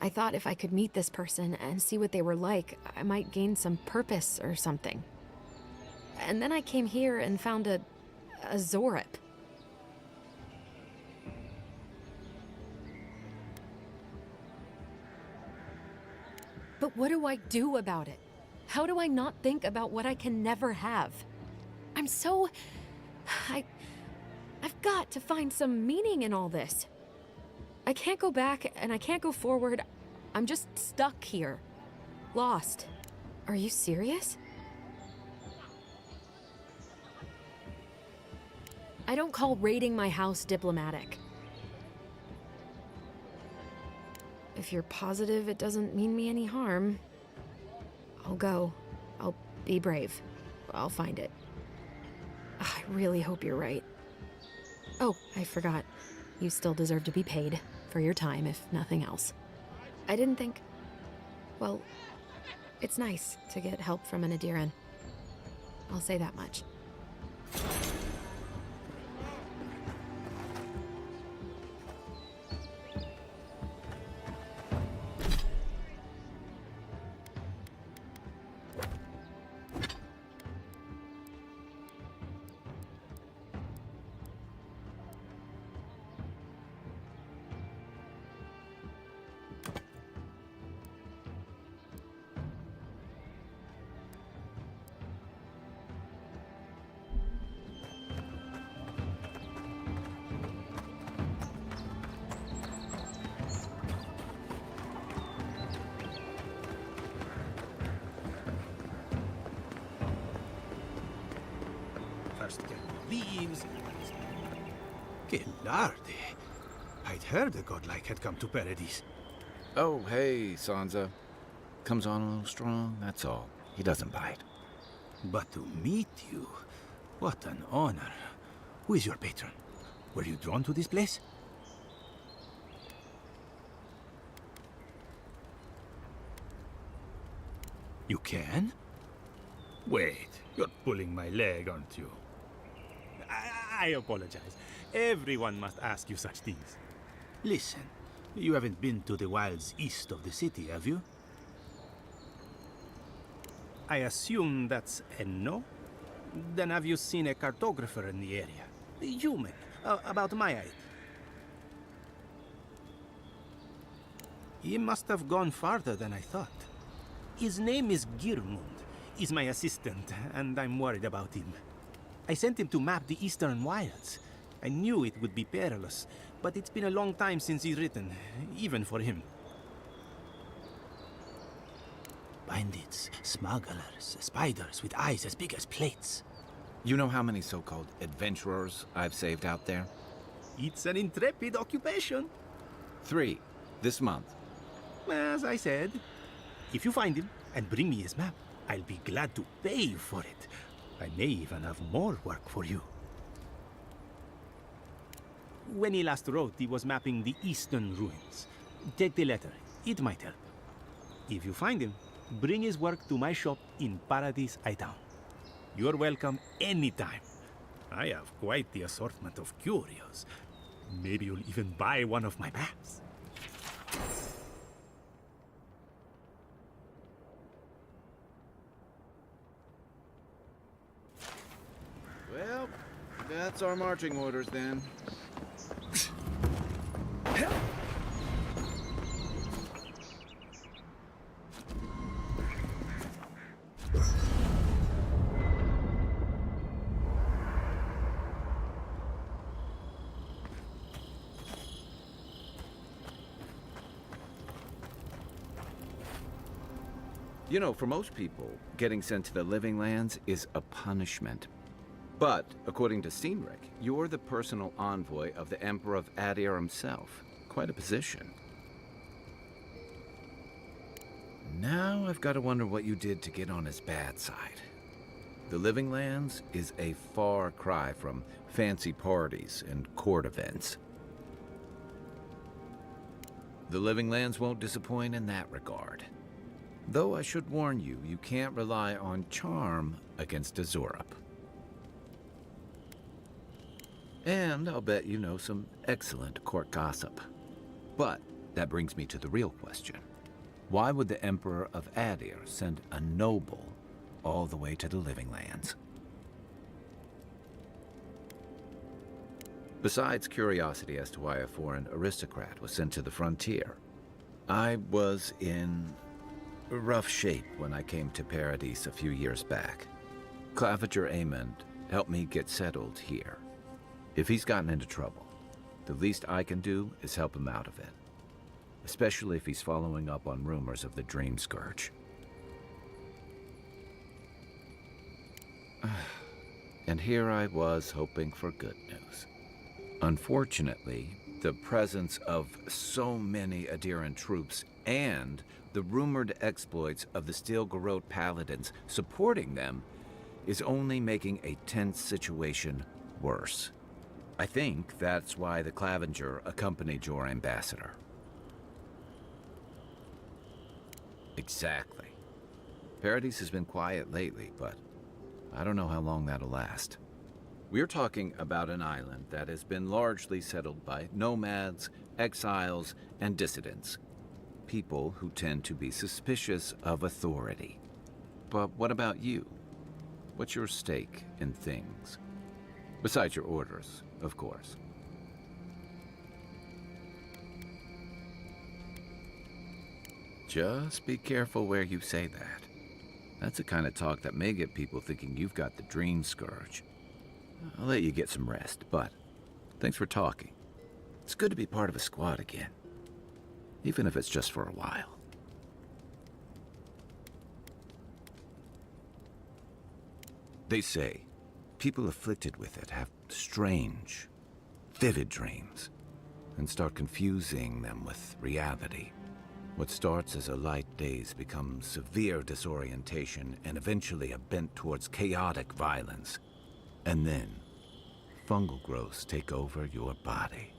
I thought if I could meet this person and see what they were like, I might gain some purpose or something. And then I came here and found a Zorip. But what do I do about it? How do I not think about what I can never have? I'm so... I've got to find some meaning in all this. I can't go back and I can't go forward. I'm just stuck here. Lost. Are you serious? I don't call raiding my house diplomatic. If you're positive it doesn't mean me any harm, I'll go. I'll be brave. I'll find it. I really hope you're right. Oh, I forgot. You still deserve to be paid for your time, if nothing else. I didn't think... Well, it's nice to get help from an Adiran. I'll say that much. First get leaves. Que larde. I'd heard a godlike had come to Paradise. Oh, hey, Sansa. Comes on a little strong, that's all. He doesn't bite. But to meet you, what an honor. Who is your patron? Were you drawn to this place? You can? Wait, you're pulling my leg, aren't you? I apologize. Everyone must ask you such things. Listen, you haven't been to the wilds east of the city, have you? I assume that's a no? Then have you seen a cartographer in the area? A human, about my height. He must have gone farther than I thought. His name is Girmund. He's my assistant, and I'm worried about him. I sent him to map the eastern wilds. I knew it would be perilous, but it's been a long time since he's written, even for him. Bandits, smugglers, spiders with eyes as big as plates. You know how many so-called adventurers I've saved out there? It's an intrepid occupation. 3, this month. As I said, if you find him and bring me his map, I'll be glad to pay you for it. I may even have more work for you. When he last wrote, he was mapping the eastern ruins. Take the letter. It might help. If you find him, bring his work to my shop in Paradise Town. You're welcome anytime. I have quite the assortment of curios. Maybe you'll even buy one of my maps. Well, that's our marching orders then. You know, for most people, getting sent to the Living Lands is a punishment. But, according to Steenrick, you're the personal envoy of the Emperor of Adir himself. Quite a position. Now I've got to wonder what you did to get on his bad side. The Living Lands is a far cry from fancy parties and court events. The Living Lands won't disappoint in that regard. Though I should warn you, you can't rely on charm against Azorup. And I'll bet you know some excellent court gossip. But that brings me to the real question. Why would the Emperor of Adir send a noble all the way to the Living Lands? Besides curiosity as to why a foreign aristocrat was sent to the frontier, I was in rough shape when I came to Paradise a few years back. Claviger Amond helped me get settled here. If he's gotten into trouble, the least I can do is help him out of it. Especially if he's following up on rumors of the Dream Scourge. And here I was hoping for good news. Unfortunately, the presence of so many Adiran troops and the rumored exploits of the Steel Garrote Paladins supporting them is only making a tense situation worse. I think that's why the Claviger accompanied your ambassador. Exactly. Paradise has been quiet lately, but I don't know how long that'll last. We're talking about an island that has been largely settled by nomads, exiles, and dissidents. People who tend to be suspicious of authority. But what about you? What's your stake in things? Besides your orders, of course. Just be careful where you say that. That's the kind of talk that may get people thinking you've got the Dream Scourge. I'll let you get some rest, but thanks for talking. It's good to be part of a squad again. Even if it's just for a while. They say people afflicted with it have strange, vivid dreams and start confusing them with reality. What starts as a light daze becomes severe disorientation and eventually a bent towards chaotic violence. And then, fungal growths take over your body.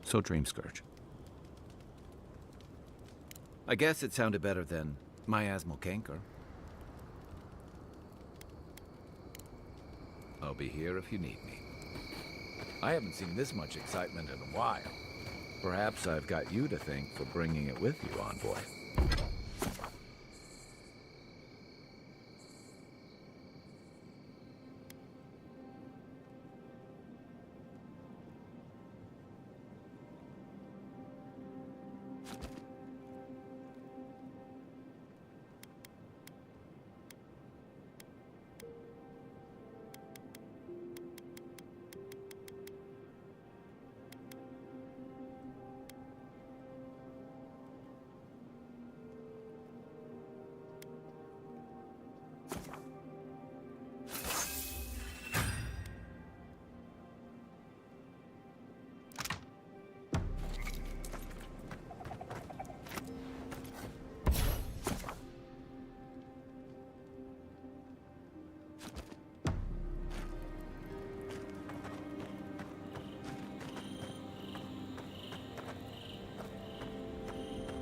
So Dream Scourge. I guess it sounded better than miasmal canker. I'll be here if you need me. I haven't seen this much excitement in a while. Perhaps I've got you to thank for bringing it with you, Envoy.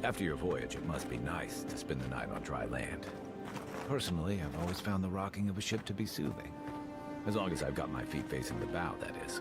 After your voyage, it must be nice to spend the night on dry land. Personally, I've always found the rocking of a ship to be soothing. As long as I've got my feet facing the bow, that is.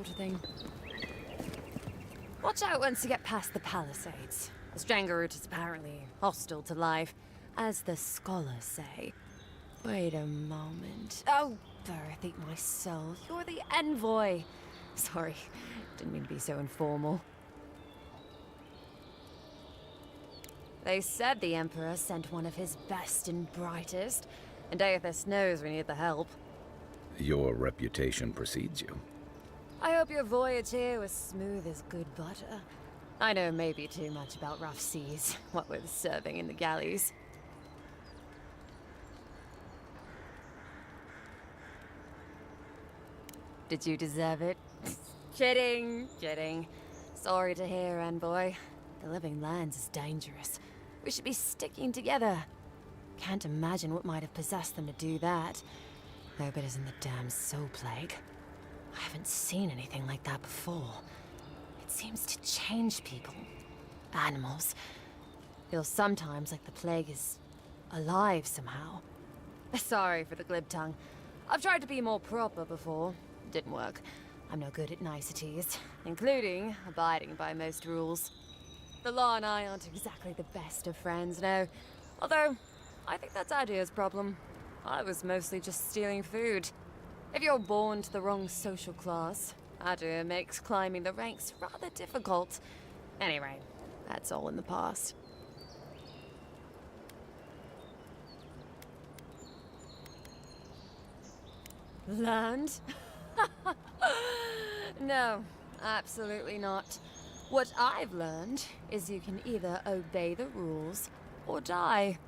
sort of thing. Watch out once you get past the palisades. The Stranger route is apparently hostile to life, as the scholars say. Wait a moment. Oh, Birth, eat my soul. You're the envoy. Sorry, didn't mean to be so informal. They said the Emperor sent one of his best and brightest, and Aethys knows we need the help. Your reputation precedes you. I hope your voyage here was smooth as good butter. I know maybe too much about rough seas, what with serving in the galleys. Did you deserve it? Kidding, kidding. Sorry to hear, envoy. The living lands is dangerous. We should be sticking together. Can't imagine what might have possessed them to do that. Hope it isn't the damn soul plague. I haven't seen anything like that before. It seems to change people. Animals. Feels sometimes like the plague is alive somehow. Sorry for the glib tongue. I've tried to be more proper before. Didn't work. I'm no good at niceties, including abiding by most rules. The law and I aren't exactly the best of friends, no. Although, I think that's Adia's problem. I was mostly just stealing food. If you're born to the wrong social class, Adia makes climbing the ranks rather difficult. Anyway, that's all in the past. Learned? No, absolutely not. What I've learned is you can either obey the rules or die.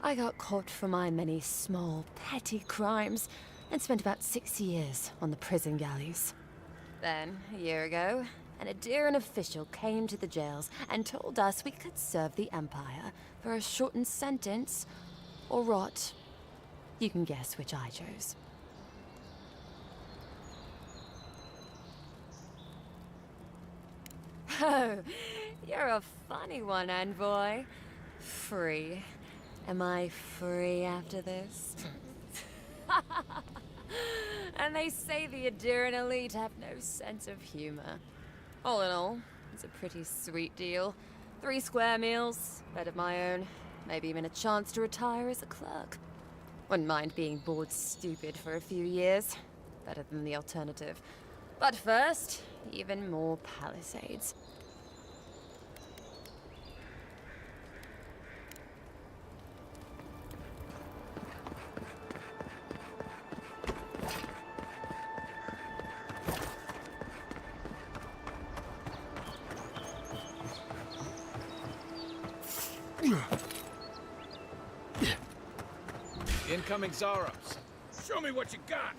I got caught for my many small, petty crimes and spent about 6 years on the prison galleys. Then, a year ago, an Adiran official came to the jails and told us we could serve the Empire for a shortened sentence or rot. You can guess which I chose. Oh, you're a funny one, envoy. Free. Am I free after this? And they say the Adiran elite have no sense of humor. All in all, it's a pretty sweet deal. 3 square meals, bed of my own, maybe even a chance to retire as a clerk. Wouldn't mind being bored stupid for a few years. Better than the alternative. But first, even more palisades. Incoming Zarops. Show me what you got.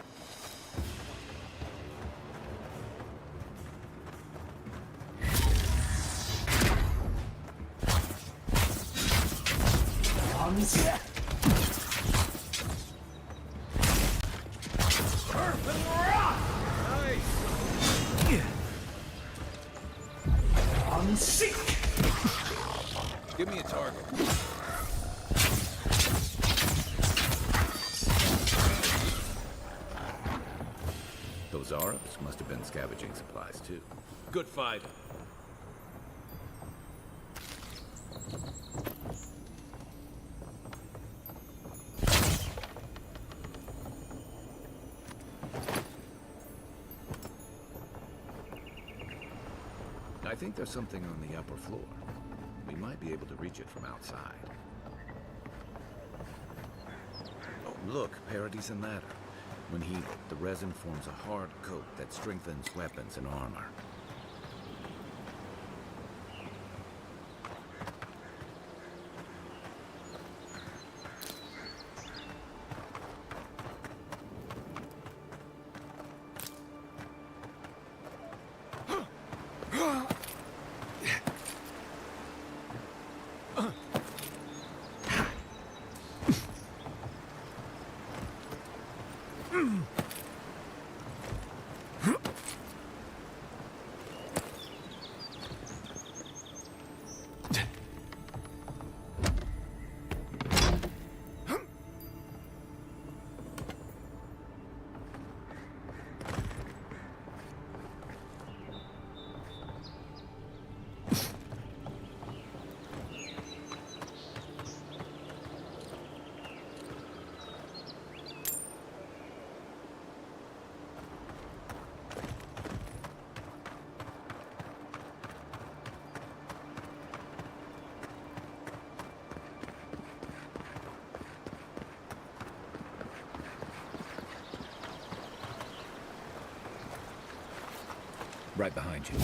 Perfect rock! Nice. I'm sick! Give me a target. Those Zarops must have been scavenging supplies too. Good fight. I think there's something on the upper floor. We might be able to reach it from outside. Oh, look, Paradise ladder. When heated, the resin forms a hard coat that strengthens weapons and armor. Right behind you.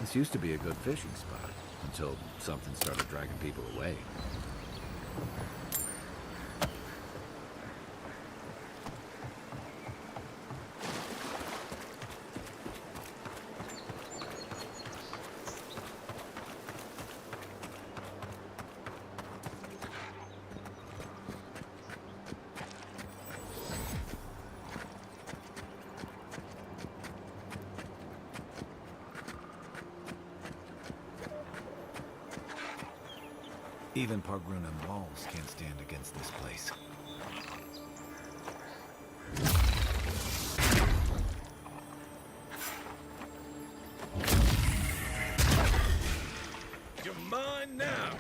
This used to be a good fishing spot, until something started dragging people away. Even Pargrunan walls can't stand against this place. You're mine now!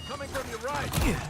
Coming from your right!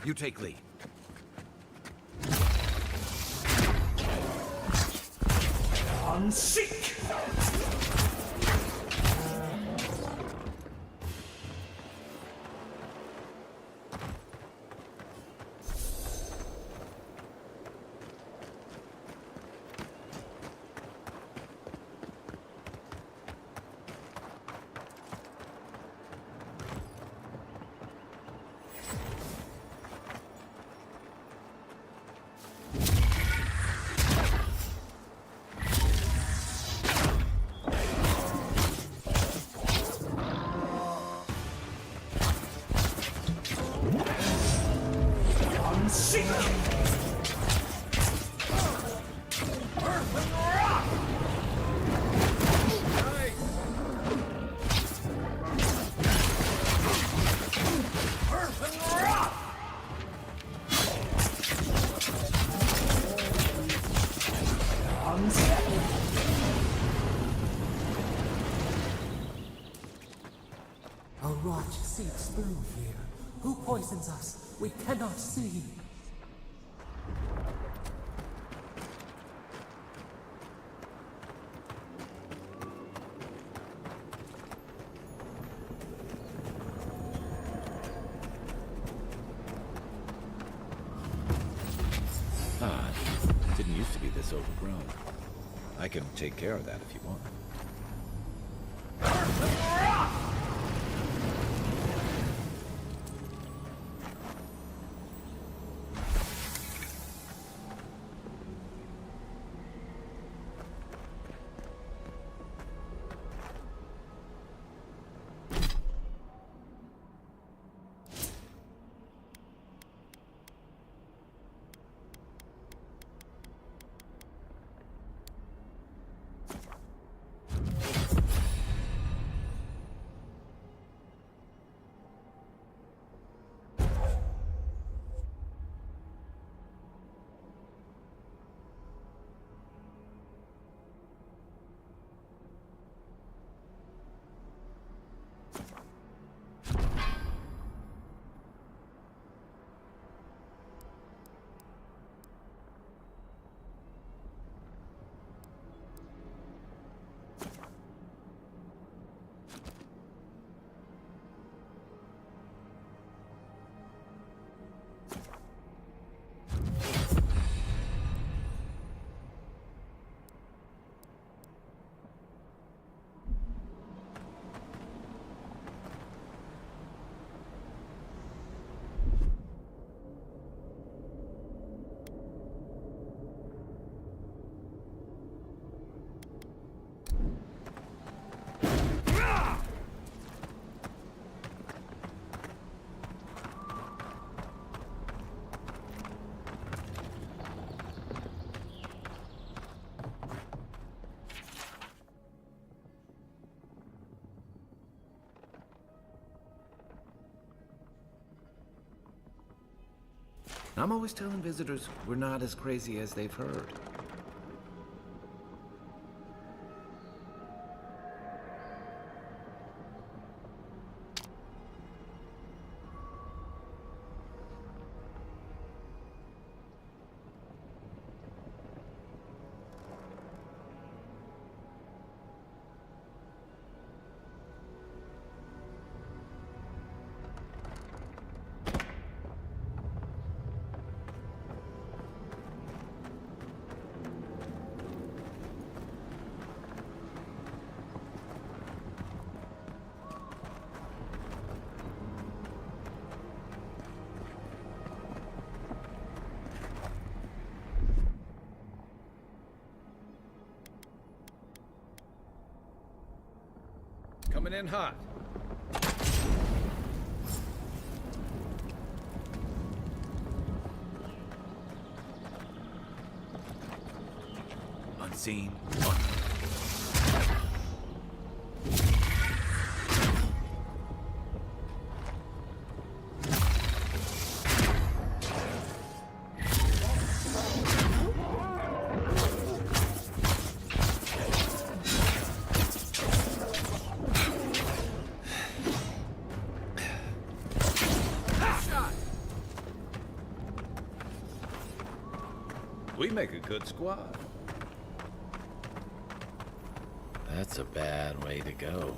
You take lead. Unseek! A rot seeps through here. Who poisons us? We cannot see. Didn't used to be this overgrown. I can take care of that if you want. I'm always telling visitors we're not as crazy as they've heard. Coming in hot. Unseen. Make a good squad. That's a bad way to go.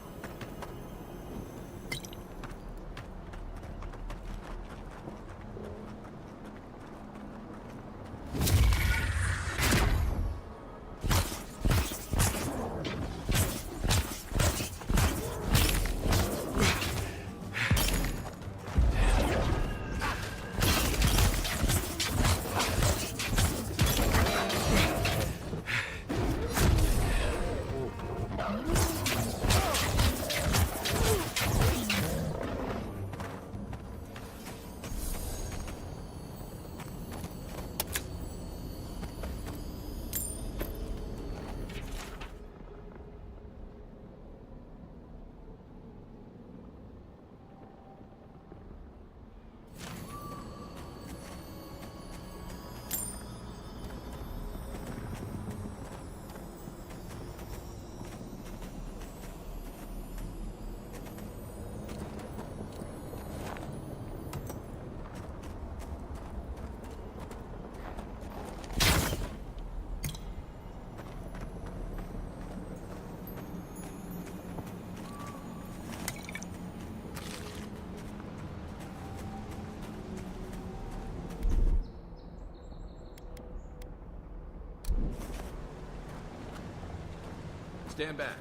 Stand back.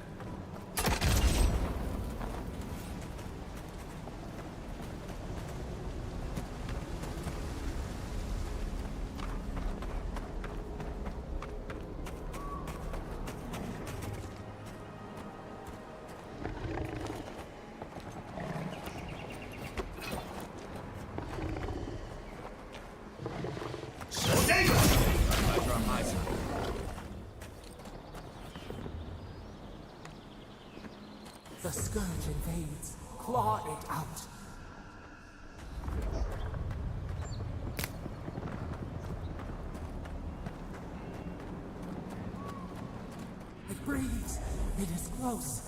The scourge invades. Claw it out. It breathes. It is close.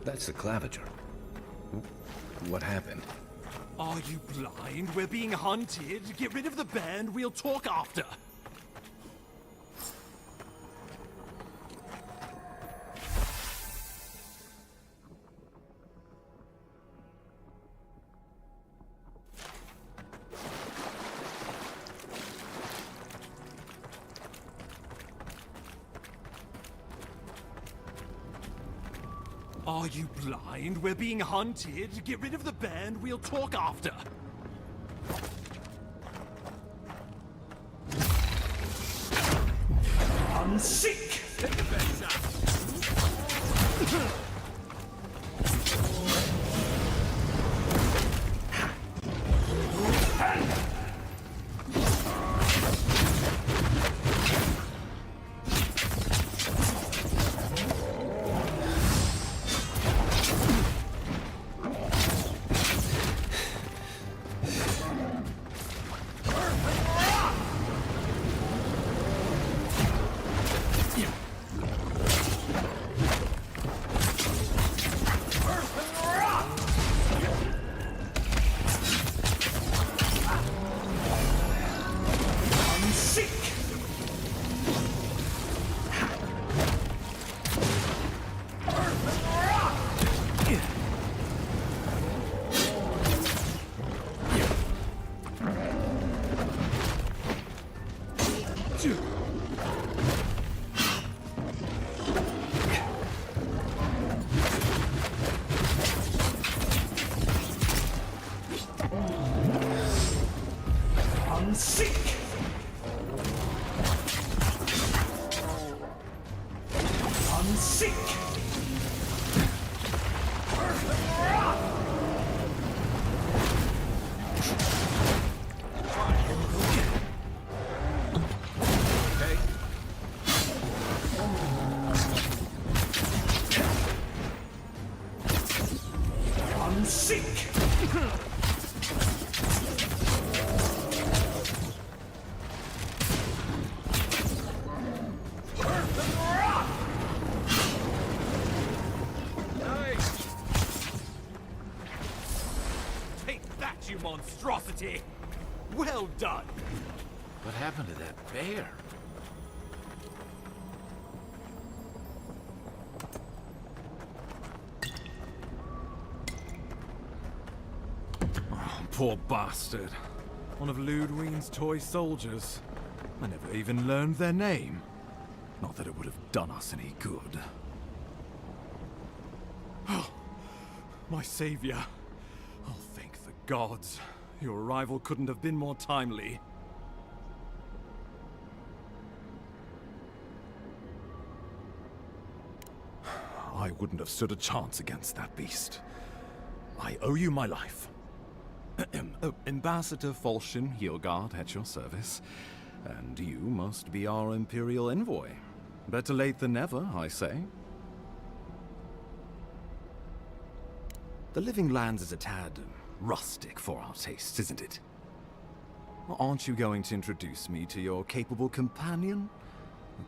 That's the claviger. What happened? Are you blind? We're being hunted. Get rid of the band. We'll talk after. Are you blind? We're being hunted. Get rid of the band. We'll talk after. I'm sick! Take the beds out. I'm sick! I'm sick! I'm sick! monstrosity! Well done! What happened to that bear? Oh, poor bastard. One of Ludwine's toy soldiers. I never even learned their name. Not that it would have done us any good. Oh, my savior. Oh, thank the gods. Your arrival couldn't have been more timely. I wouldn't have stood a chance against that beast. I owe you my life. Ambassador Falchion Hildegard at your service. And you must be our Imperial envoy. Better late than never, I say. The Living Lands is a tad rustic for our tastes, isn't it? Aren't you going to introduce me to your capable companion?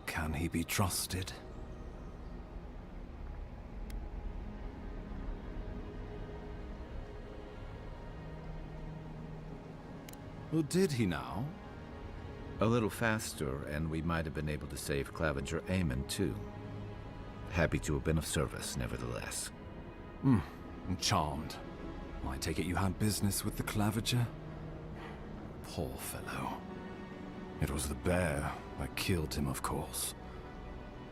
Can he be trusted? Or did he now? A little faster, and we might have been able to save Clavenger Aemon, too. Happy to have been of service, nevertheless. I'm charmed. I take it you had business with the Clavenger? Poor fellow. It was the bear that killed him, of course.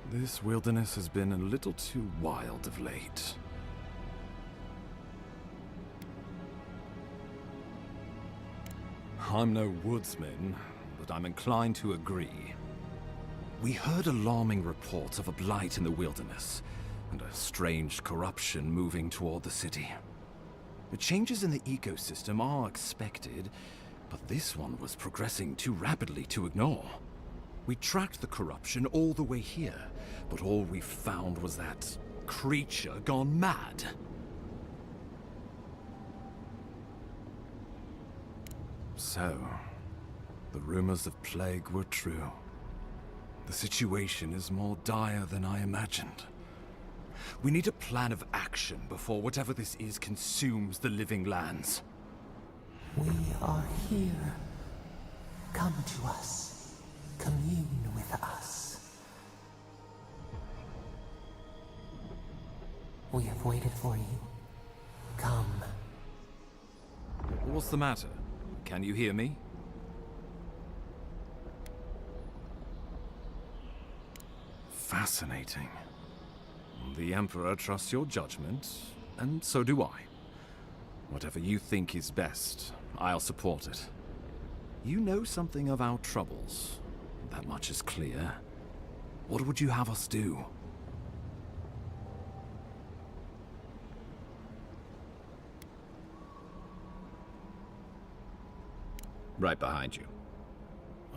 This wilderness has been a little too wild of late. I'm no woodsman, but I'm inclined to agree. We heard alarming reports of a blight in the wilderness, and a strange corruption moving toward the city. The changes in the ecosystem are expected, but this one was progressing too rapidly to ignore. We tracked the corruption all the way here, but all we found was that creature gone mad. So, the rumors of plague were true. The situation is more dire than I imagined. We need a plan of action before whatever this is consumes the Living Lands. We are here. Come to us. Commune with us. We have waited for you. Come. What's the matter? Can you hear me? Fascinating. The Emperor trusts your judgment, and so do I. Whatever you think is best, I'll support it. You know something of our troubles. That much is clear. What would you have us do? Right behind you.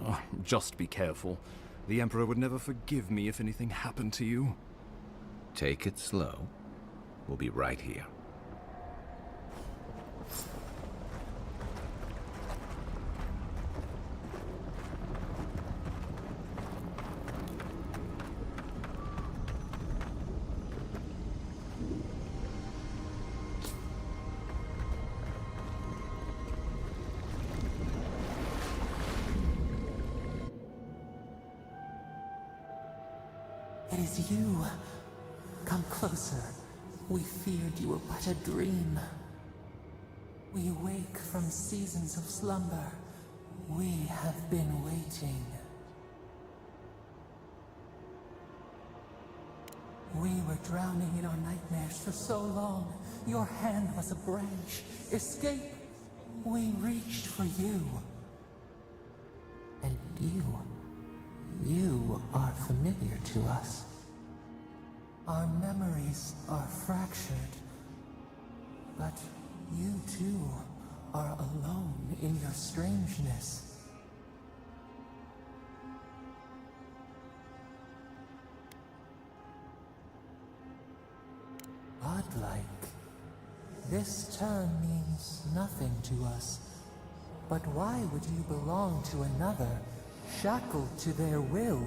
Oh, just be careful. The Emperor would never forgive me if anything happened to you. Take it slow. We'll be right here. It is you. Come closer. We feared you were but a dream. We awake from seasons of slumber. We have been waiting. We were drowning in our nightmares for so long. Your hand was a branch. Escape! We reached for you. And you are familiar to us. Our memories are fractured, but you too are alone in your strangeness. Godlike. This term means nothing to us. But why would you belong to another, shackled to their will?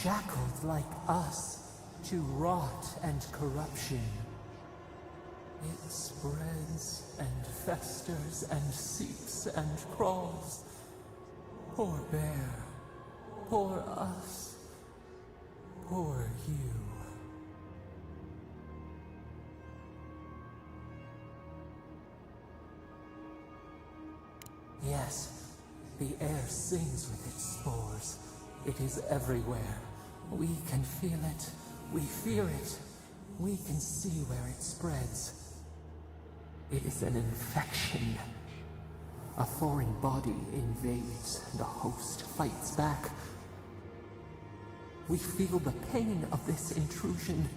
Shackled like us to rot and corruption. It spreads and festers and seeps and crawls. Poor bear. Poor us. Poor you. Yes, the air sings with its spores. It is everywhere. We can feel it. We fear it. We can see where it spreads. It is an infection. A foreign body invades, and a host fights back. We feel the pain of this intrusion.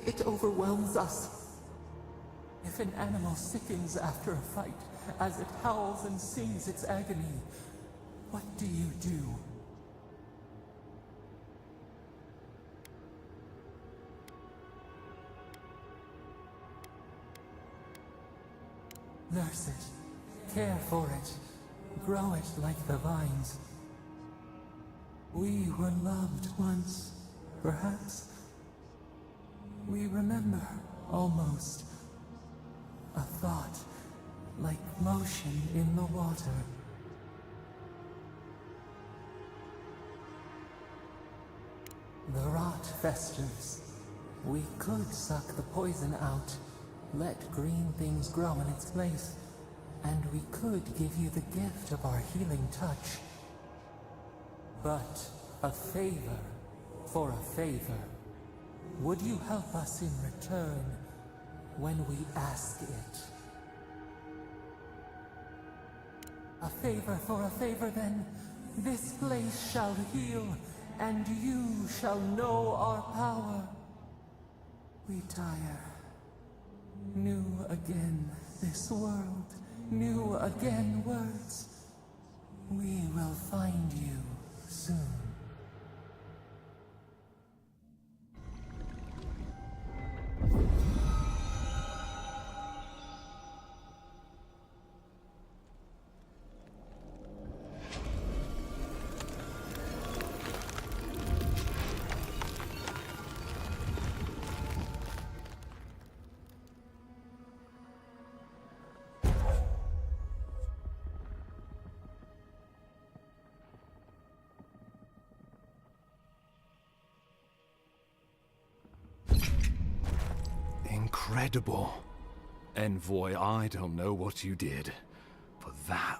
It overwhelms us. If an animal sickens after a fight, as it howls and sings its agony, what do you do? Nurse it, care for it, grow it like the vines. We were loved once, perhaps. We remember, almost. A thought, like motion in the water. The rot festers. We could suck the poison out, let green things grow in its place, and we could give you the gift of our healing touch. But a favor for a favor. Would you help us in return when we ask it? A favor for a favor, then. This place shall heal, and you shall know our power. We tire. New again this world, new again words. We will find you soon. Incredible. Envoy, I don't know what you did, but that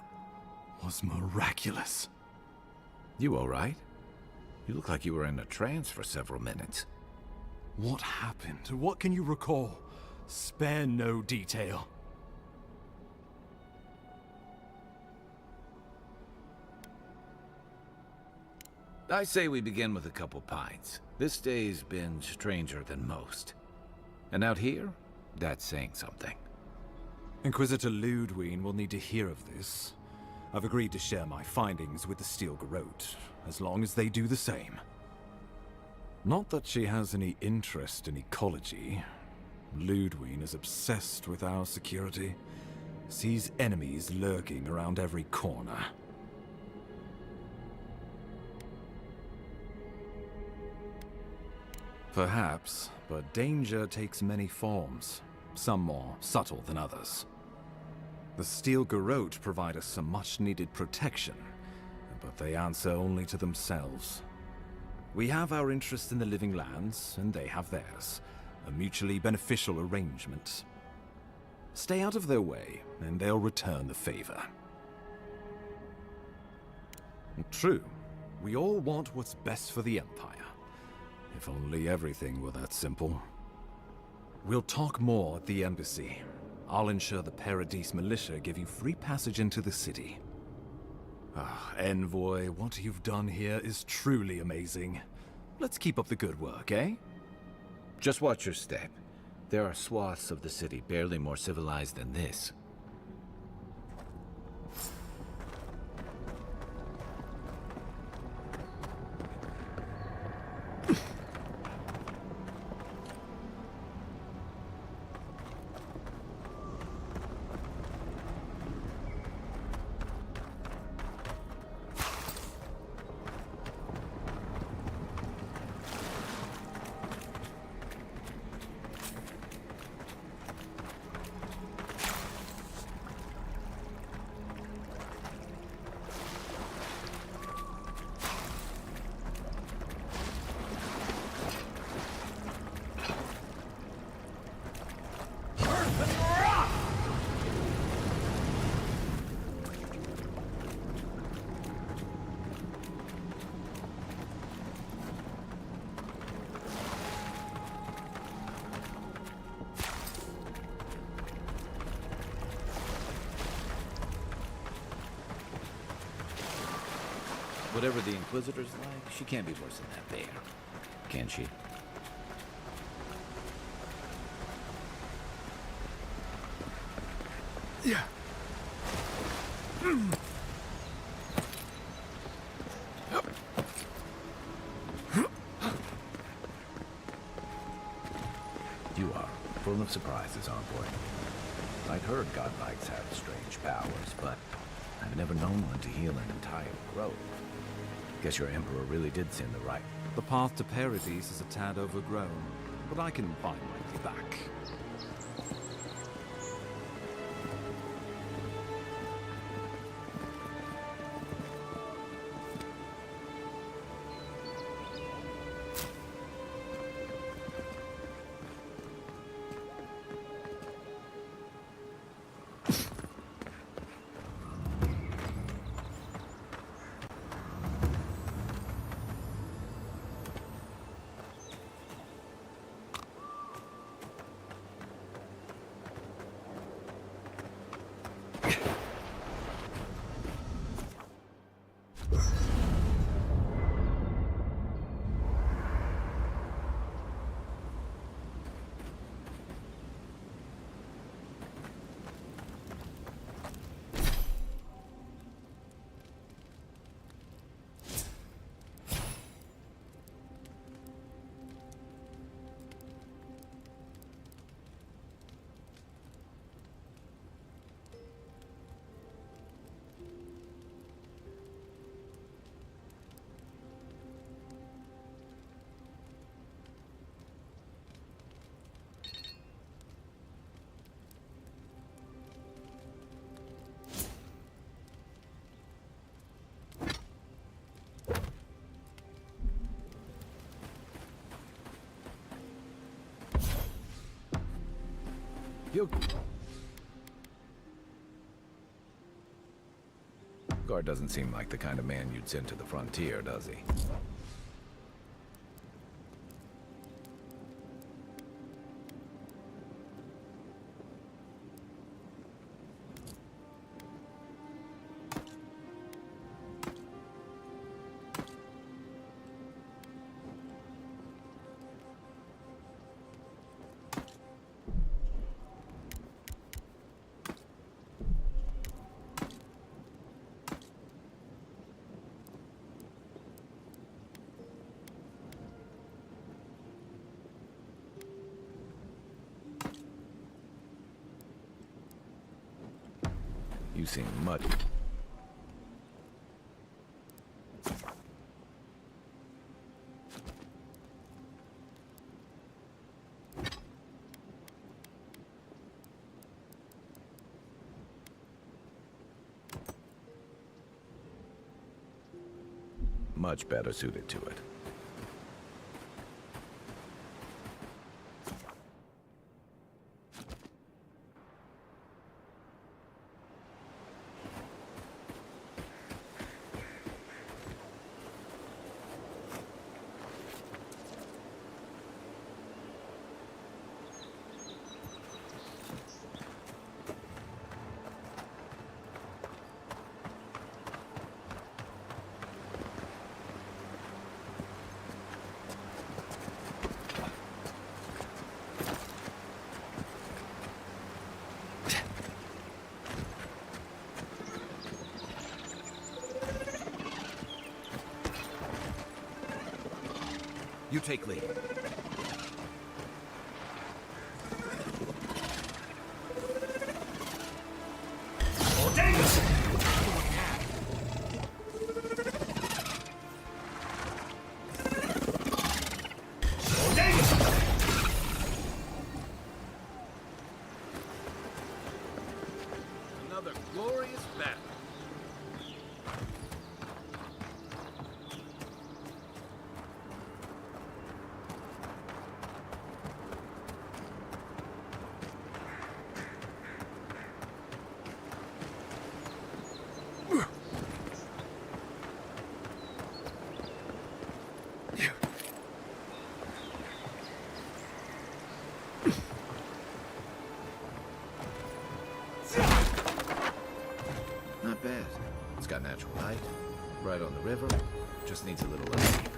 was miraculous. You all right? You look like you were in a trance for several minutes. What happened? What can you recall? Spare no detail. I say we begin with a couple pints. This day's been stranger than most. And out here, that's saying something. Inquisitor Ludwig will need to hear of this. I've agreed to share my findings with the Steel Garrote, as long as they do the same. Not that she has any interest in ecology. Ludwig is obsessed with our security. Sees enemies lurking around every corner. Perhaps, but danger takes many forms, some more subtle than others. The Steel Garrote provide us some much-needed protection, but they answer only to themselves. We have our interest in the living lands, and they have theirs, a mutually beneficial arrangement. Stay out of their way, and they'll return the favor. True, we all want what's best for the Empire. If only everything were that simple. We'll talk more at the embassy. I'll ensure the Paradise militia give you free passage into the city. Envoy, what you've done here is truly amazing. Let's keep up the good work, eh? Just watch your step. There are swaths of the city barely more civilized than this. Whatever the Inquisitor's like, she can't be worse than that bear. Can she? Yeah. You are full of surprises, Envoy. I'd heard godlikes have strange powers, but I've never known one to heal an entire grove. Guess your Emperor really did send the right. The path to Paradise is a tad overgrown, but I can find my way back. Guard doesn't seem like the kind of man you'd send to the frontier, does he? You seem muddy. Much better suited to it. You take lead. Another glorious battle. Not bad. It's got natural light, Right on the river. Just needs a little upkeep.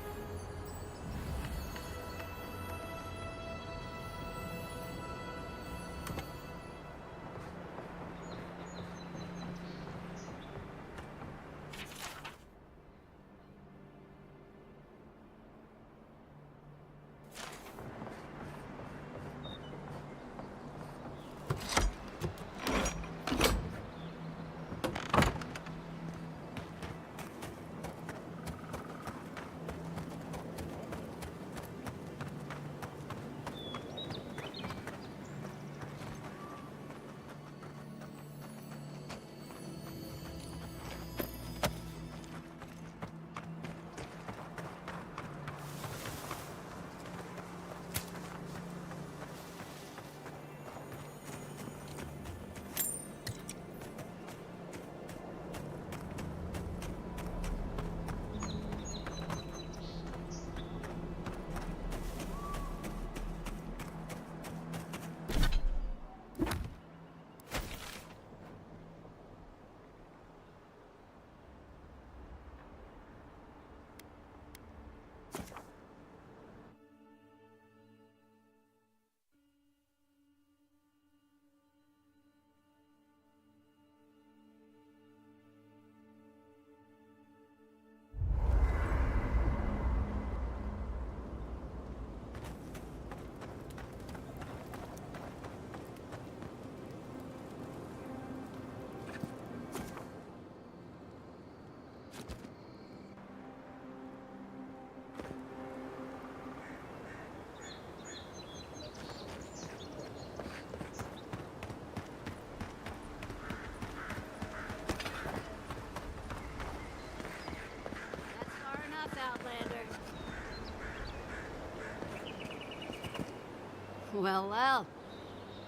Well, well.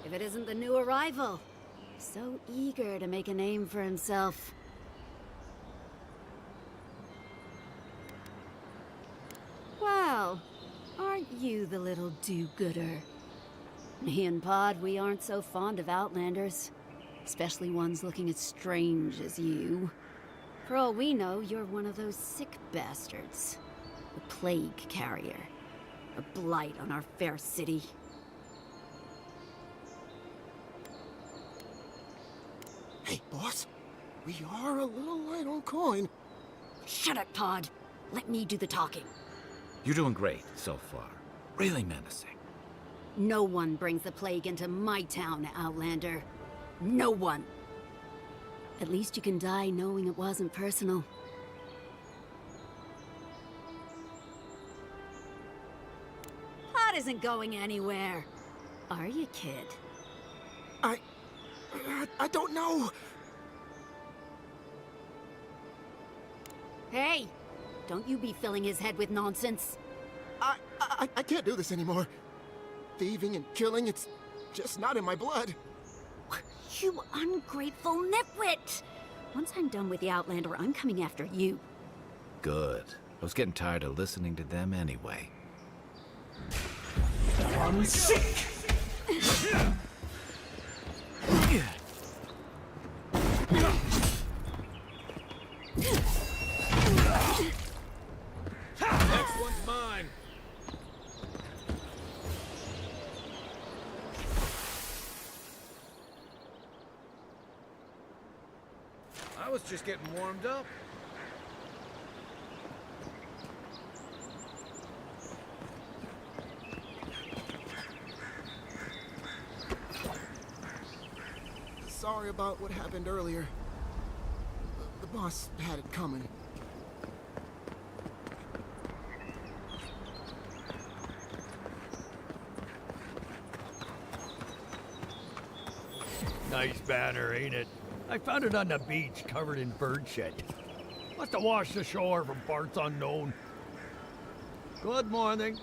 If it isn't the new arrival. So eager to make a name for himself. Well, aren't you the little do-gooder? Me and Pod, we aren't so fond of Outlanders. Especially ones looking as strange as you. For all we know, you're one of those sick bastards. A plague carrier. A blight on our fair city. Hey, boss. We are a little light on coin. Shut it, Pod. Let me do the talking. You're doing great so far. Really menacing. No one brings the plague into my town, Outlander. No one. At least you can die knowing it wasn't personal. Pod isn't going anywhere. Are you, kid? I don't know. Hey! Don't you be filling his head with nonsense. I can't do this anymore. Thieving and killing, it's just not in my blood. You ungrateful nitwit! Once I'm done with the Outlander, I'm coming after you. Good. I was getting tired of listening to them anyway. I'm sick! Next one's mine. I was just getting warmed up. Sorry about what happened earlier. The boss had it coming. Nice banner, ain't it? I found it on the beach, covered in bird shit. Must have washed ashore from parts unknown. Good morning.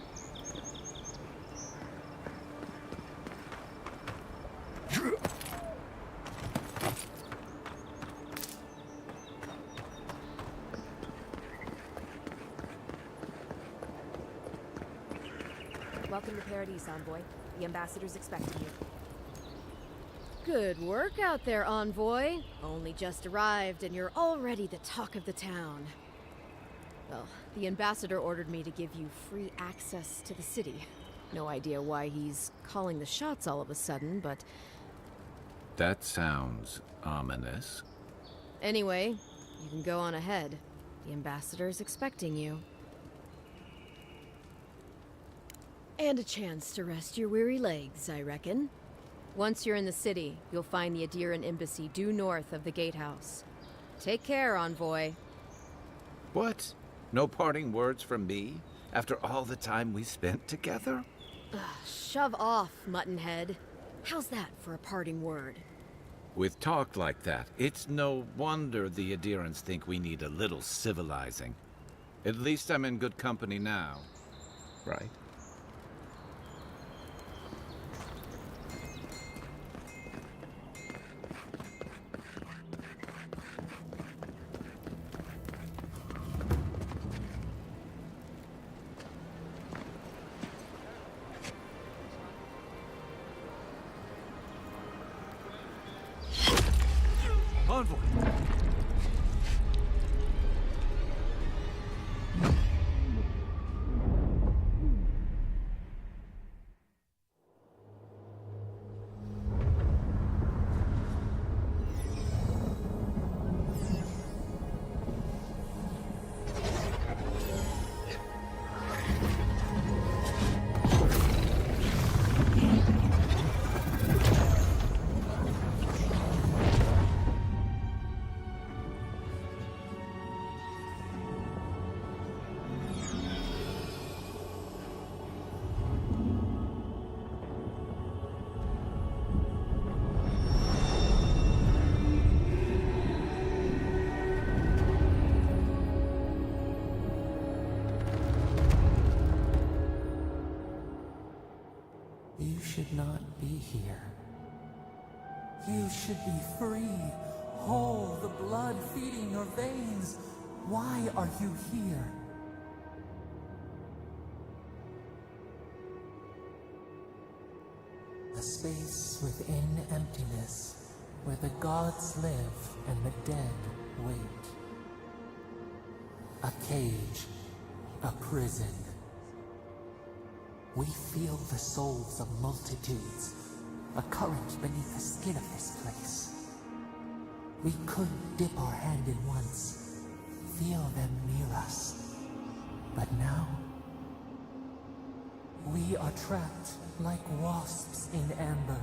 Welcome to Paradise, Envoy. The ambassador's expecting you. Good work out there, Envoy. Only just arrived and you're already the talk of the town. Well, the ambassador ordered me to give you free access to the city. No idea why he's calling the shots all of a sudden, but... That sounds ominous. Anyway, you can go on ahead. The ambassador's expecting you. And a chance to rest your weary legs, I reckon. Once you're in the city, you'll find the Adiran embassy due north of the gatehouse. Take care, envoy. What? No parting words from me? After all the time we spent together? Ugh, shove off, muttonhead. How's that for a parting word? With talk like that, it's no wonder the Adirans think we need a little civilizing. At least I'm in good company now, right? Envoy! You should not be here. You should be free, whole, the blood feeding your veins. Why are you here? A space within emptiness, where the gods live and the dead wait. A cage, a prison. We feel the souls of multitudes, a current beneath the skin of this place. We could dip our hand in once, feel them near us. But now, we are trapped like wasps in amber.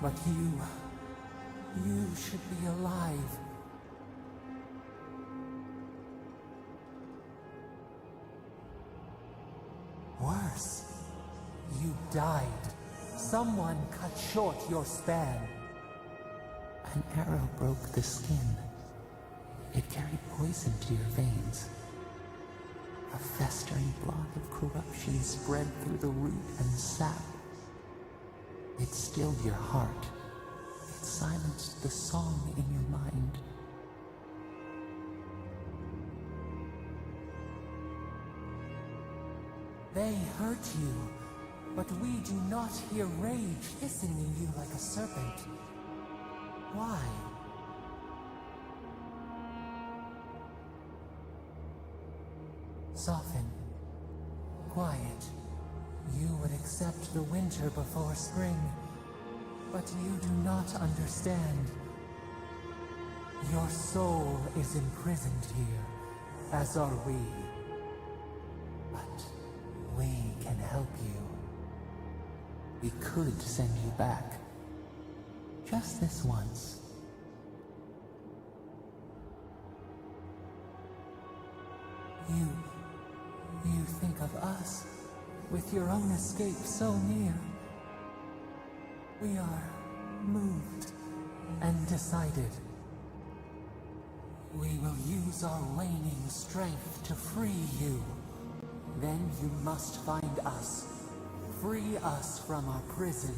But you should be alive. Worse. You died. Someone cut short your span. An arrow broke the skin. It carried poison to your veins. A festering blot of corruption spread through the root and sap. It stilled your heart. It silenced the song in your mind. They hurt you. But we do not hear rage hissing in you like a serpent. Why? Soften. Quiet. You would accept the winter before spring. But you do not understand. Your soul is imprisoned here, as are we. But we can help you. We could send you back. Just this once. You think of us, with your own escape so near. We are moved and decided. We will use our waning strength to free you. Then you must find us. Free us from our prison.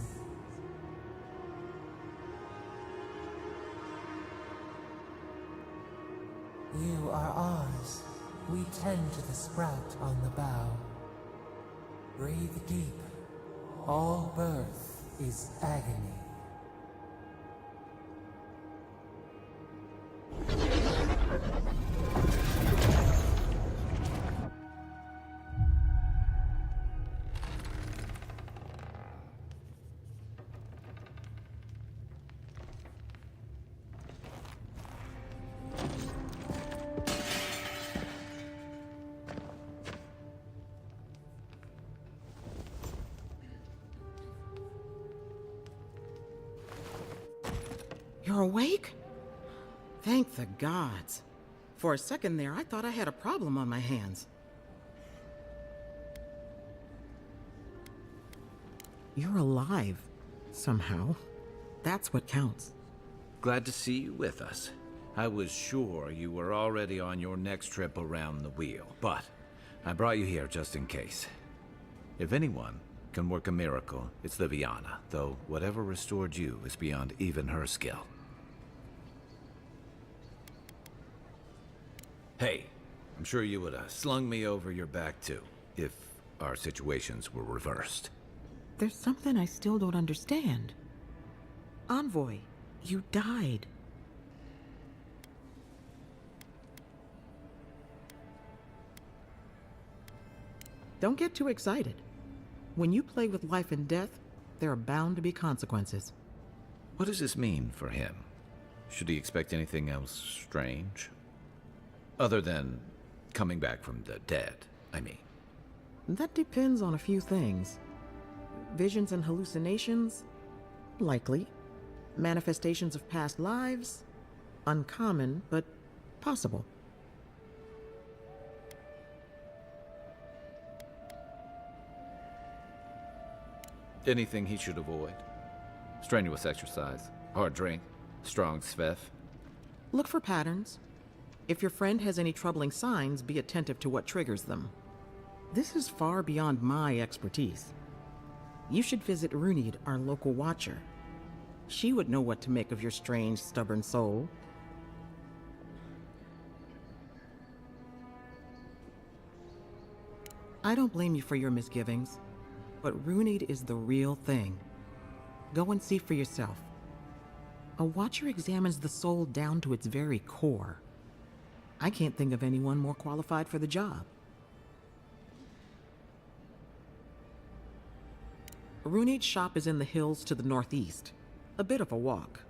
You are ours. We tend to the sprout on the bough. Breathe deep. All birth is agony. You're awake? Thank the gods. For a second there, I thought I had a problem on my hands. You're alive, somehow. That's what counts. Glad to see you with us. I was sure you were already on your next trip around the wheel, but I brought you here just in case. If anyone can work a miracle, it's Liviana, though whatever restored you is beyond even her skill. Hey, I'm sure you would have slung me over your back too, if our situations were reversed. There's something I still don't understand. Envoy, you died. Don't get too excited. When you play with life and death, there are bound to be consequences. What does this mean for him? Should he expect anything else strange? Other than coming back from the dead, I mean. That depends on a few things. Visions and hallucinations? Likely. Manifestations of past lives? Uncommon, but possible. Anything he should avoid? Strenuous exercise, hard drink, strong sveff? Look for patterns. If your friend has any troubling signs, be attentive to what triggers them. This is far beyond my expertise. You should visit Runid, our local watcher. She would know what to make of your strange, stubborn soul. I don't blame you for your misgivings, but Runid is the real thing. Go and see for yourself. A watcher examines the soul down to its very core. I can't think of anyone more qualified for the job. Runid's shop is in the hills to the northeast. A bit of a walk.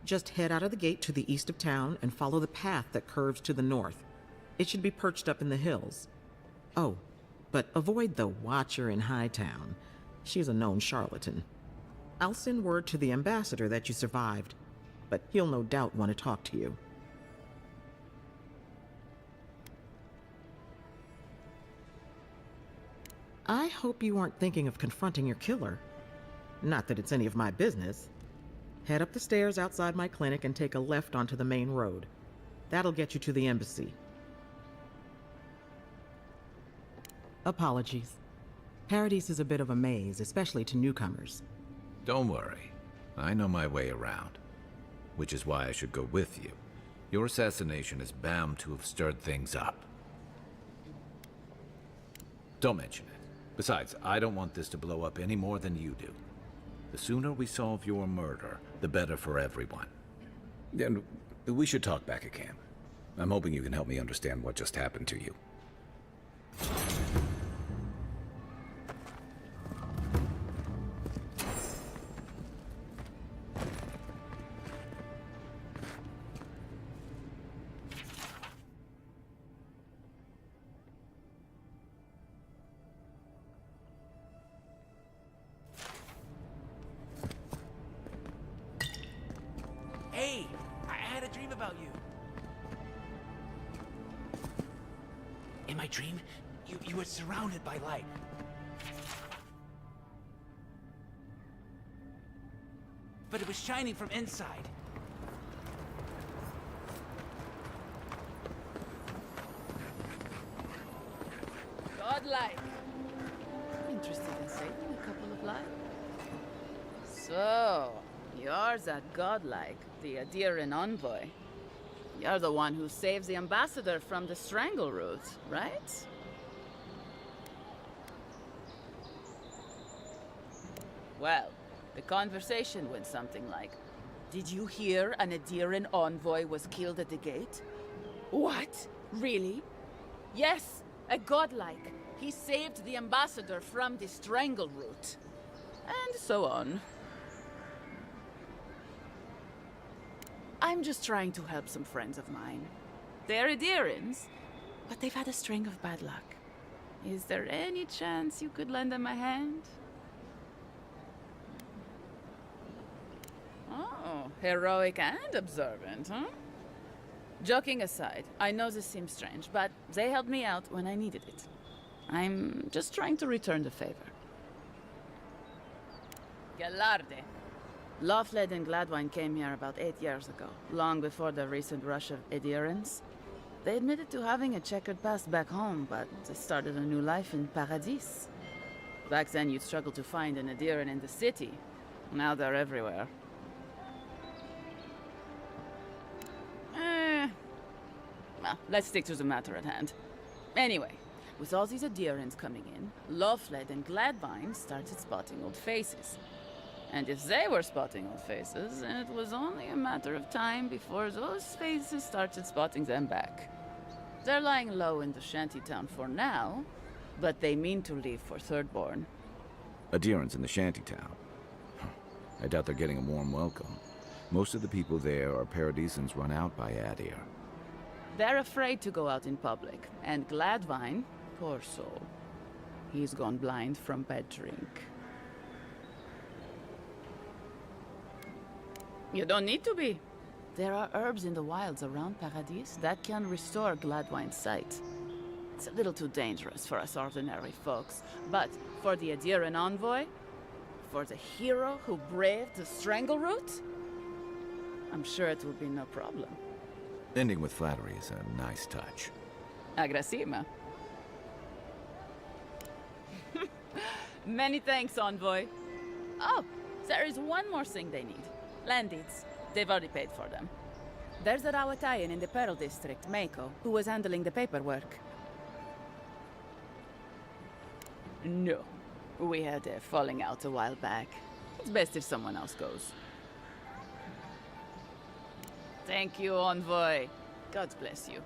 Just head out of the gate to the east of town and follow the path that curves to the north. It should be perched up in the hills. Oh, but avoid the Watcher in Hightown. She's a known charlatan. I'll send word to the ambassador that you survived, but he'll no doubt want to talk to you. I hope you aren't thinking of confronting your killer. Not that it's any of my business. Head up the stairs outside my clinic and take a left onto the main road. That'll get you to the embassy. Apologies. Paradise is a bit of a maze, especially to newcomers. Don't worry. I know my way around. Which is why I should go with you. Your assassination is bound to have stirred things up. Don't mention it. Besides, I don't want this to blow up any more than you do. The sooner we solve your murder, the better for everyone. And we should talk back at camp. I'm hoping you can help me understand what just happened to you. Hey, I had a dream about you. In my dream, you were surrounded by light. But it was shining from inside. Godlike. Interested in saving a couple of lives. So, you're that godlike, the Adiran envoy. You're the one who saves the ambassador from the strangle root, right? Well, the conversation went something like, did you hear an Adiran envoy was killed at the gate? What? Really? Yes, a godlike. He saved the ambassador from the strangle root. And so on. I'm just trying to help some friends of mine. They're Adirans, but they've had a string of bad luck. Is there any chance you could lend them a hand? Oh, Heroic and observant, huh? Joking aside, I know this seems strange, but they helped me out when I needed it. I'm just trying to return the favor. Galarde. Lawfled and Gladwine came here about 8 years ago, long before the recent rush of adherents. They admitted to having a checkered past back home, but they started a new life in Paradis. Back then, you'd struggle to find an adherent in the city. Now they're everywhere. Well, let's stick to the matter at hand. Anyway, with all these adherents coming in, Lawfled and Gladwine started spotting old faces. And if they were spotting old faces, it was only a matter of time before those faces started spotting them back. They're lying low in the shantytown for now, but they mean to leave for Thirdborn. Adherents in the shantytown. I doubt they're getting a warm welcome. Most of the people there are Paradisans run out by Adir. They're afraid to go out in public, and Gladwine, poor soul, he's gone blind from bad drink. You don't need to be. There are herbs in the wilds around Paradis that can restore Gladwine's sight. It's a little too dangerous for us ordinary folks, but for the Adhiran envoy, for the hero who braved the strangle route, I'm sure it will be no problem. Ending with flattery is a nice touch. Agrasima. Many thanks, envoy. Oh, there is one more thing they need. Land deeds. They've already paid for them. There's a Rawatayan in the Pearl District, Mako, who was handling the paperwork. No. We had a falling out a while back. It's best if someone else goes. Thank you, envoy. God bless you.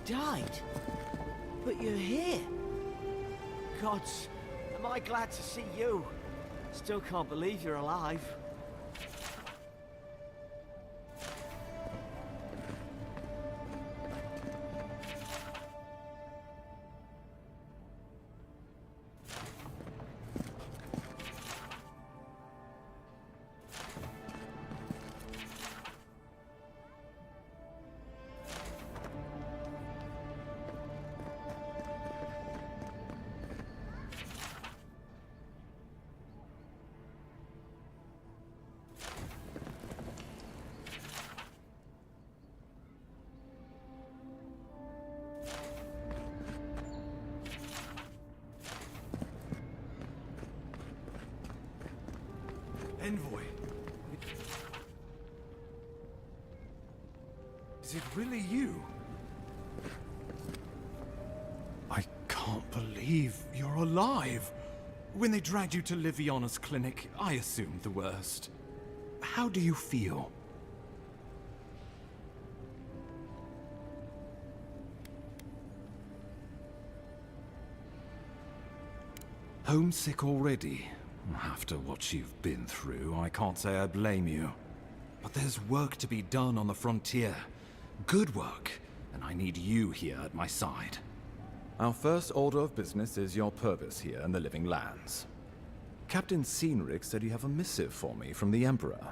Died? But you're here. Gods, am I glad to see you. Still can't believe you're alive. Envoy. Is it really you? I can't believe you're alive. When they dragged you to Liviana's clinic, I assumed the worst. How do you feel? Homesick already? After what you've been through, I can't say I blame you. But there's work to be done on the frontier. Good work, and I need you here at my side. Our first order of business is your purpose here in the Living Lands. Captain Cynric said you have a missive for me from the Emperor.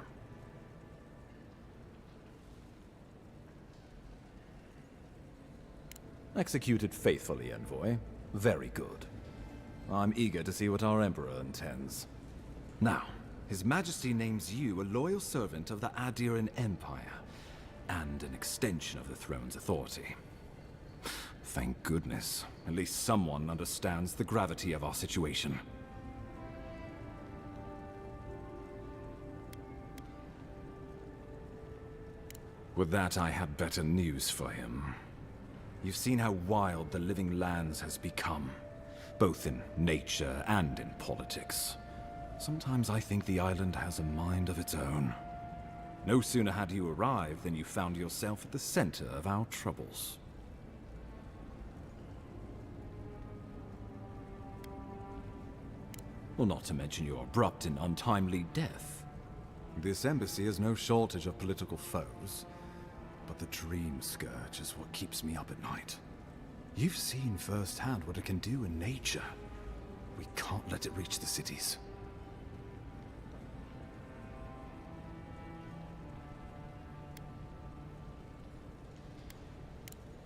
Executed faithfully, Envoy. Very good. I'm eager to see what our Emperor intends. Now, His Majesty names you a loyal servant of the Adiran Empire, and an extension of the throne's authority. Thank goodness. At least someone understands the gravity of our situation. With that, I have better news for him. You've seen how wild the Living Lands has become, both in nature and in politics. Sometimes I think the island has a mind of its own. No sooner had you arrived than you found yourself at the center of our troubles. Well, not to mention your abrupt and untimely death. This embassy has no shortage of political foes, but the Dream Scourge is what keeps me up at night. You've seen firsthand what it can do in nature. We can't let it reach the cities.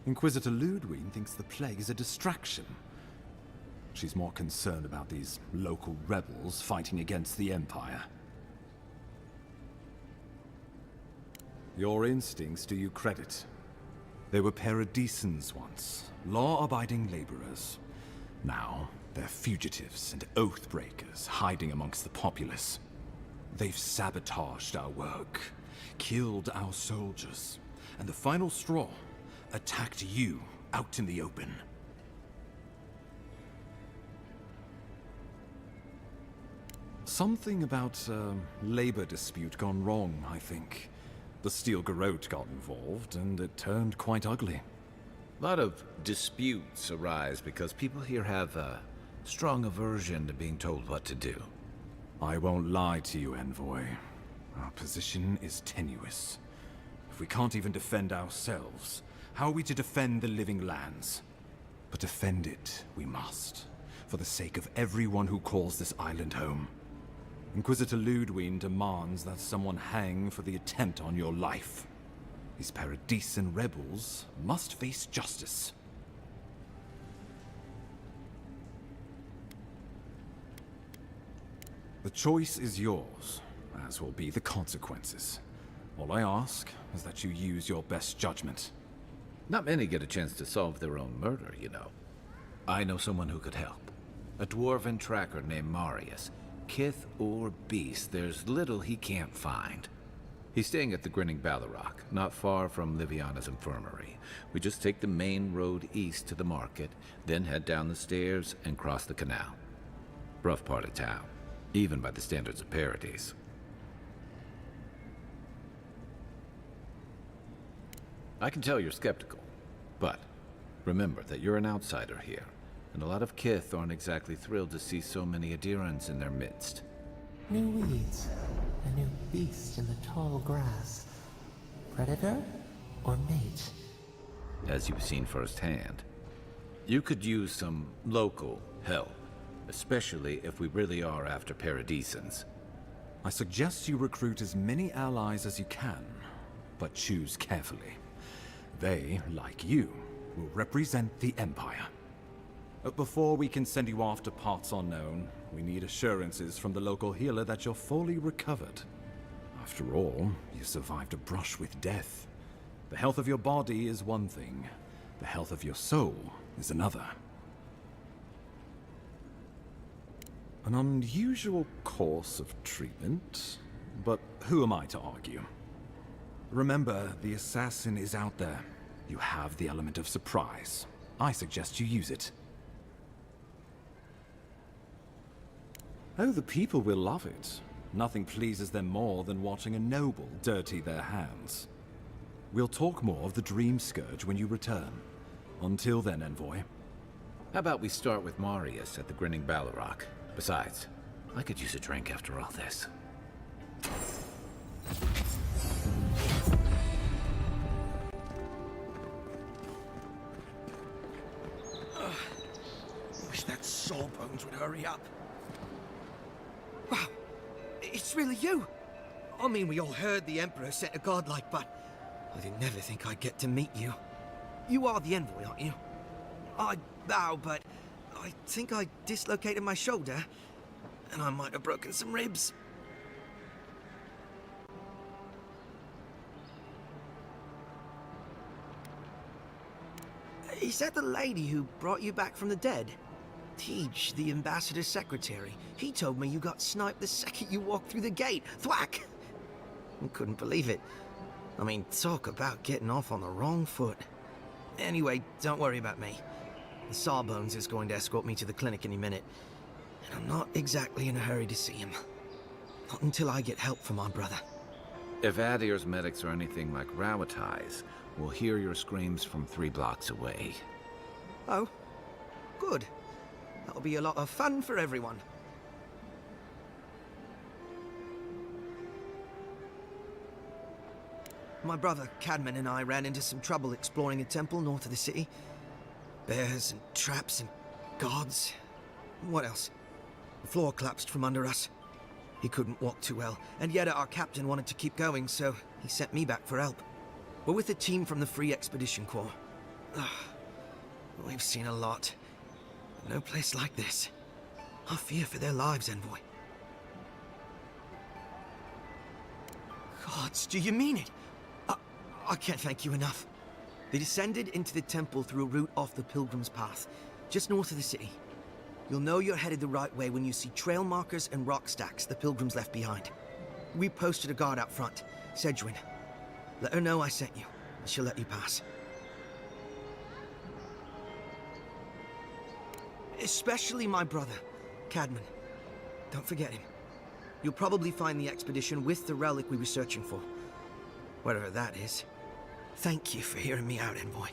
Inquisitor Ludwig thinks the plague is a distraction. She's more concerned about these local rebels fighting against the Empire. Your instincts do you credit. They were paradisans once, law-abiding laborers. Now, they're fugitives and oath-breakers hiding amongst the populace. They've sabotaged our work, killed our soldiers, and the final straw, attacked you out in the open. Something about a labor dispute gone wrong, I think. The Steel Garrote got involved, and it turned quite ugly. A lot of disputes arise because people here have a strong aversion to being told what to do. I won't lie to you, Envoy. Our position is tenuous. If we can't even defend ourselves, how are we to defend the Living Lands? But defend it we must, for the sake of everyone who calls this island home. Inquisitor Ludwig demands that someone hang for the attempt on your life. These Paradisan rebels must face justice. The choice is yours, as will be the consequences. All I ask is that you use your best judgment. Not many get a chance to solve their own murder, you know. I know someone who could help. A dwarven tracker named Marius. Kith or beast, there's little he can't find. He's staying at the Grinning Ballarrock, not far from Liviana's infirmary. We just take the main road east to the market, then head down the stairs and cross the canal. Rough part of town, even by the standards of Paradise. I can tell you're skeptical, but remember that you're an outsider here. And a lot of Kith aren't exactly thrilled to see so many Adirans in their midst. New weeds, a new beast in the tall grass. Predator or mate? As you've seen firsthand. You could use some local help, especially if we really are after Paradisans. I suggest you recruit as many allies as you can, but choose carefully. They, like you, will represent the Empire. Before we can send you off to parts unknown, we need assurances from the local healer that you're fully recovered. After all, you survived a brush with death. The health of your body is one thing. The health of your soul is another. An unusual course of treatment, but who am I to argue? Remember, the assassin is out there. You have the element of surprise. I suggest you use it. Oh, the people will love it. Nothing pleases them more than watching a noble dirty their hands. We'll talk more of the Dream Scourge when you return. Until then, Envoy. How about we start with Marius at the Grinning Ballarrock? Besides, I could use a drink after all this. Wish that Sawbones would hurry up. Wow, it's really you. I mean, we all heard the Emperor sent a godlike, but I didn't never think I'd get to meet you. You are the Envoy, aren't you? I bow, but I think I dislocated my shoulder, and I might have broken some ribs. Is that the lady who brought you back from the dead? Tej, the ambassador's secretary. He told me you got sniped the second you walked through the gate. Thwack! I couldn't believe it. I mean, talk about getting off on the wrong foot. Anyway, don't worry about me. The Sawbones is going to escort me to the clinic any minute, and I'm not exactly in a hurry to see him. Not until I get help from my brother. If Adir's medics are anything like Rawatai's, we'll hear your screams from 3 blocks away. Oh, good. That'll be a lot of fun for everyone. My brother, Cadman, and I ran into some trouble exploring a temple north of the city. Bears and traps and gods. What else? The floor collapsed from under us. He couldn't walk too well, and yet our captain wanted to keep going, so he sent me back for help. We're with a team from the Free Expedition Corps. We've seen a lot. No place like this. I fear for their lives, Envoy. Gods, do you mean it? I can't thank you enough. They descended into the temple through a route off the Pilgrim's Path, just north of the city. You'll know you're headed the right way when you see trail markers and rock stacks the Pilgrims left behind. We posted a guard out front, Sedgwin. Let her know I sent you, and she'll let you pass. Especially my brother, Cadman. Don't forget him. You'll probably find the expedition with the relic we were searching for. Whatever that is. Thank you for hearing me out, Envoy.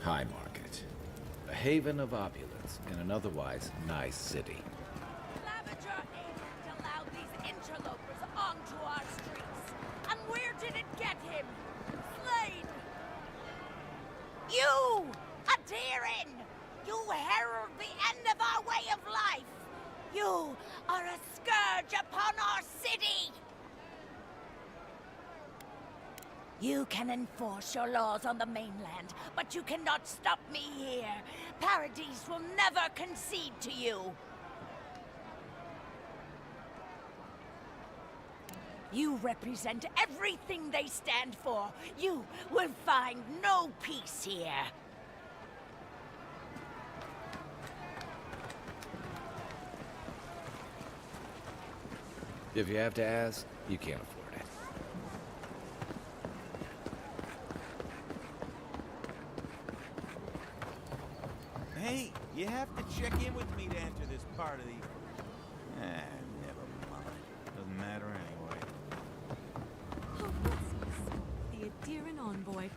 High Market. A haven of opulence in an otherwise nice city. Lavager Agent allowed these interlopers onto our streets. And where did it get him? You, Adirin! You herald the end of our way of life! You are a scourge upon our city! You can enforce your laws on the mainland, but you cannot stop me here. Paradise will never concede to you. You represent everything they stand for. You will find no peace here. If you have to ask, you can't afford it. Hey, you have to check in with me to enter this part of the... never mind. Doesn't matter anyway. The Adiran envoy.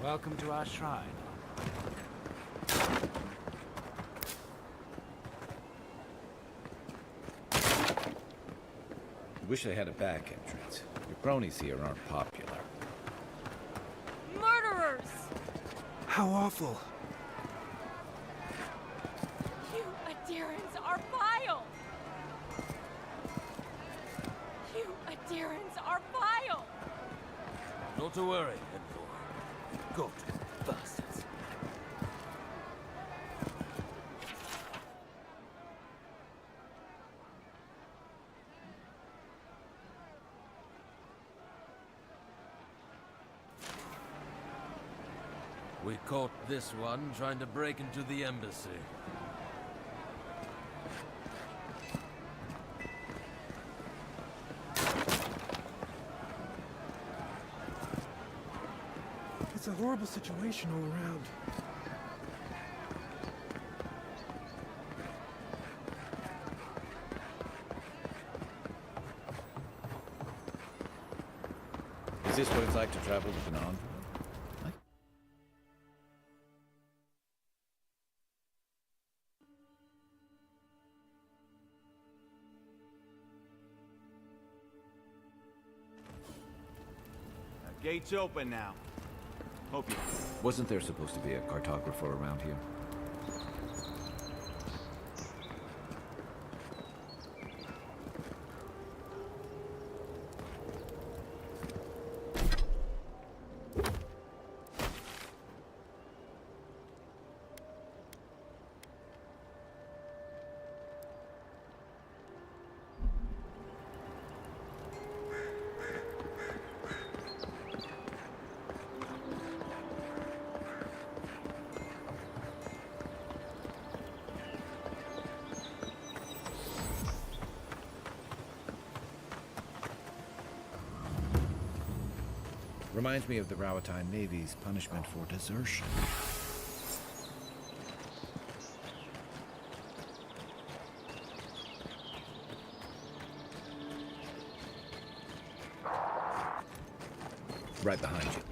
Welcome to our shrine. Wish I had a back entrance. Your cronies here aren't popular. Murderers! How awful. You Adirans are vile! You Adirans are vile! Not to worry, Envoy. Good bastards. We caught this one trying to break into the embassy. It's a horrible situation all around. Is this what it's like to travel with an envoy? Gate's open now. Hope you... Wasn't there supposed to be a cartographer around here? Reminds me of the Rawatine Navy's punishment for desertion. Right behind you.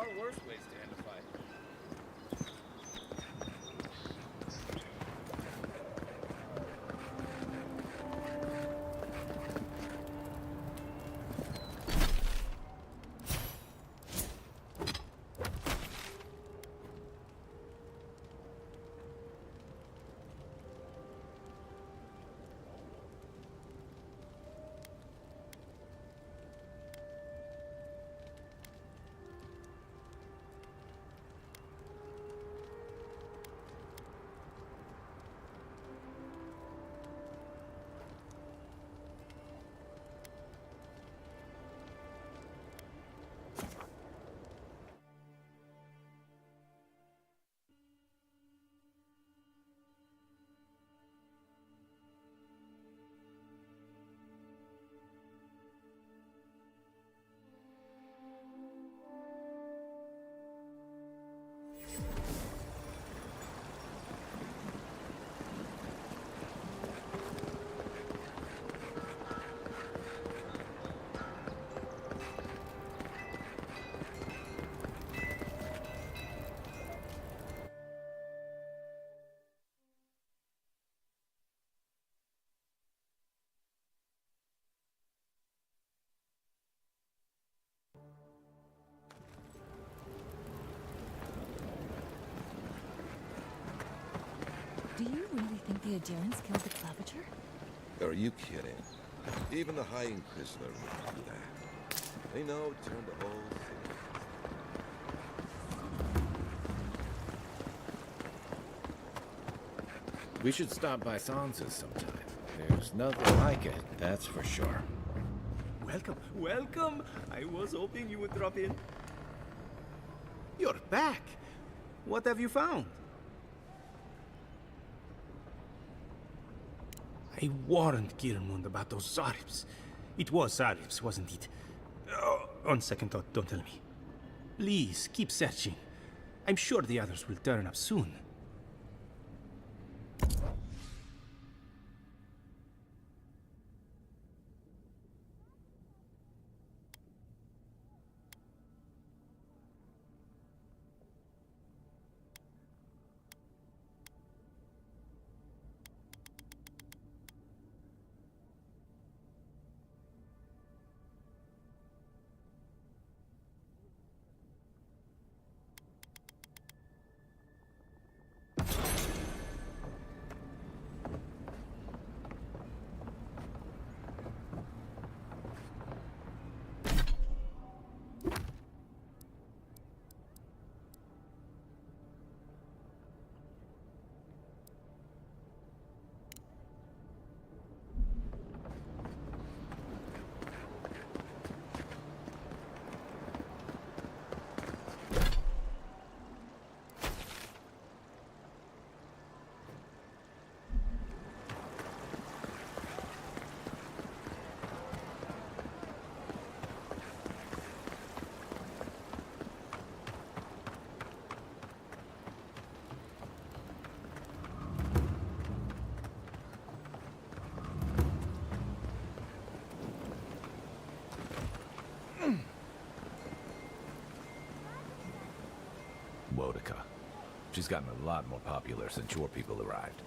are worse ways to end a fight. Do you really think the Adherents killed the Claviger? Are you kidding? Even the High Inquisitor would do that. They know it turned the whole city. We should stop by Sansa's sometime. There's nothing like it, that's for sure. Welcome, welcome! I was hoping you would drop in. You're back! What have you found? I warned Kirmund about those Zaribs. It was Zaribs, wasn't it? Oh, on second thought, don't tell me. Please, keep searching. I'm sure the others will turn up soon. Boudica. She's gotten a lot more popular since your people arrived.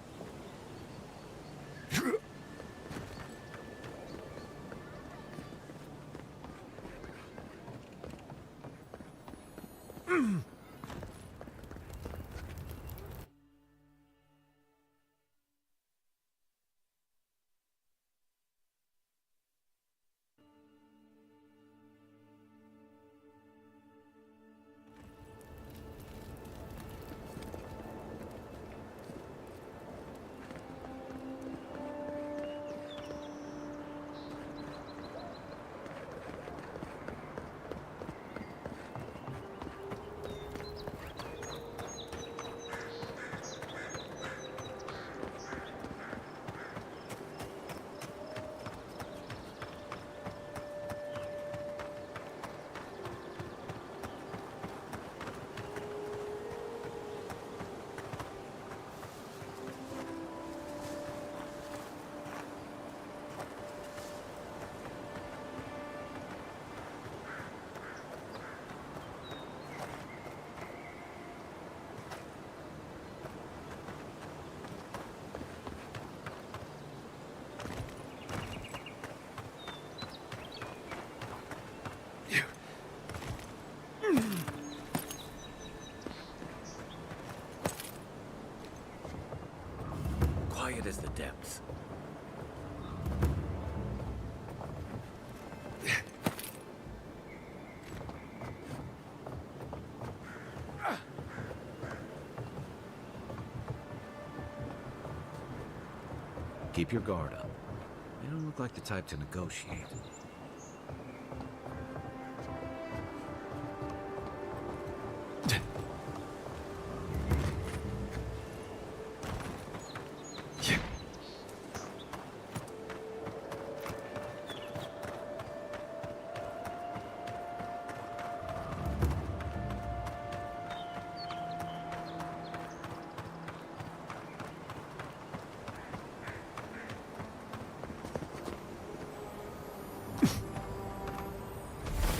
as the depths. Keep your guard up. You don't look like the type to negotiate.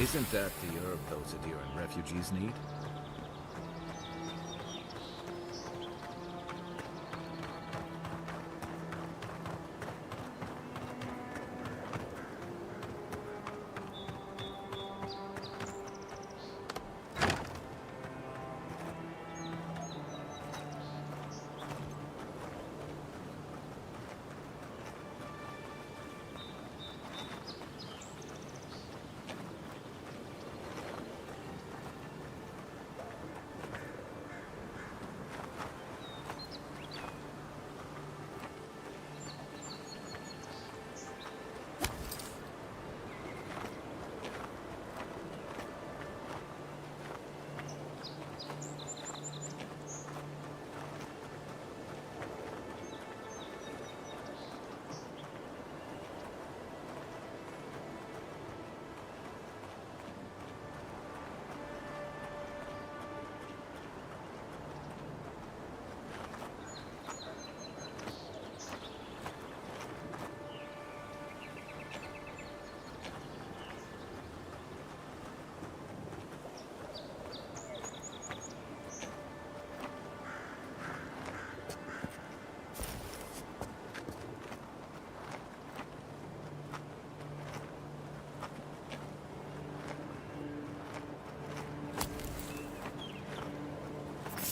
Isn't that the herb those Adiran refugees need?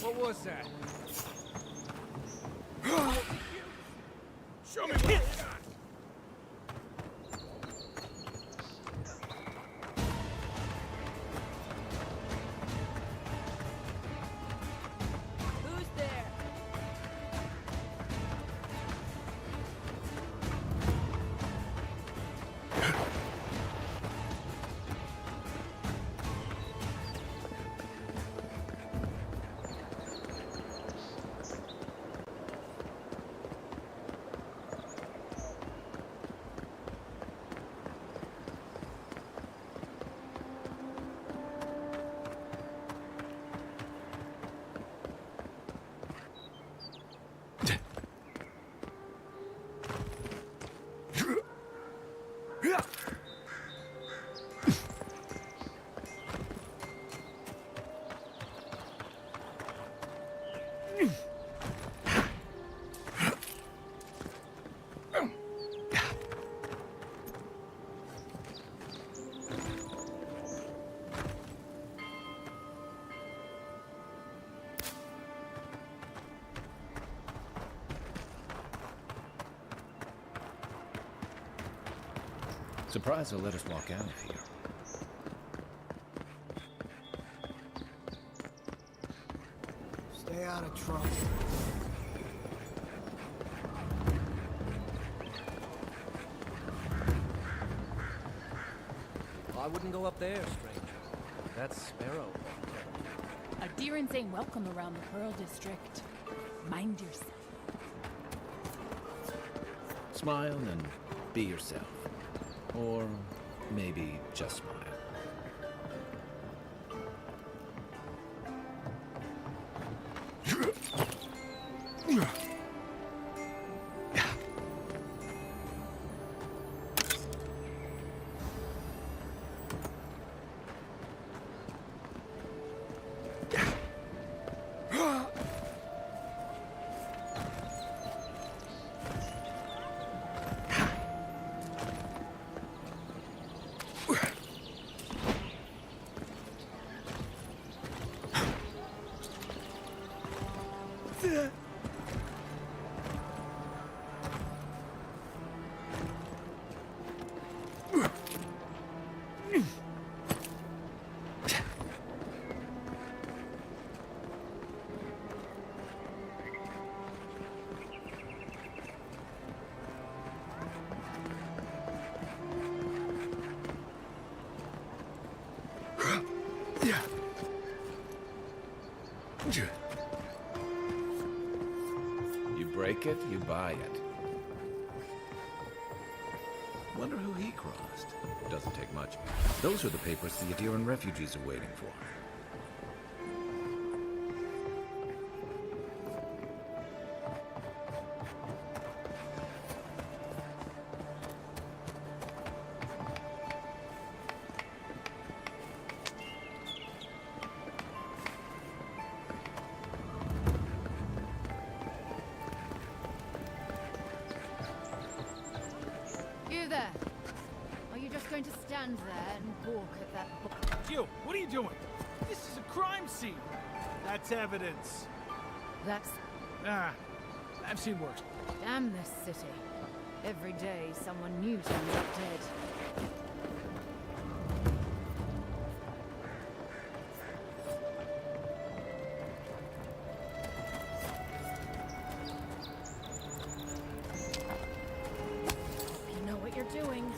What was that? Show me what you got! Who's there? Surprised they'll let us walk out of here. Stay out of trouble. I wouldn't go up there, stranger. That's Sparrow. Adirans ain't welcome around the Pearl District. Mind yourself. Smile and be yourself. Or maybe just smile. You break it, you buy it. Wonder who he crossed. Doesn't take much. Those are the papers the Adiran refugees are waiting for. You there! Are you just going to stand there and balk at that book? You, what are you doing? This is a crime scene. That's evidence. That's... Ah, I've seen worse. Damn this city. Every day someone new turns up dead. You know what you're doing.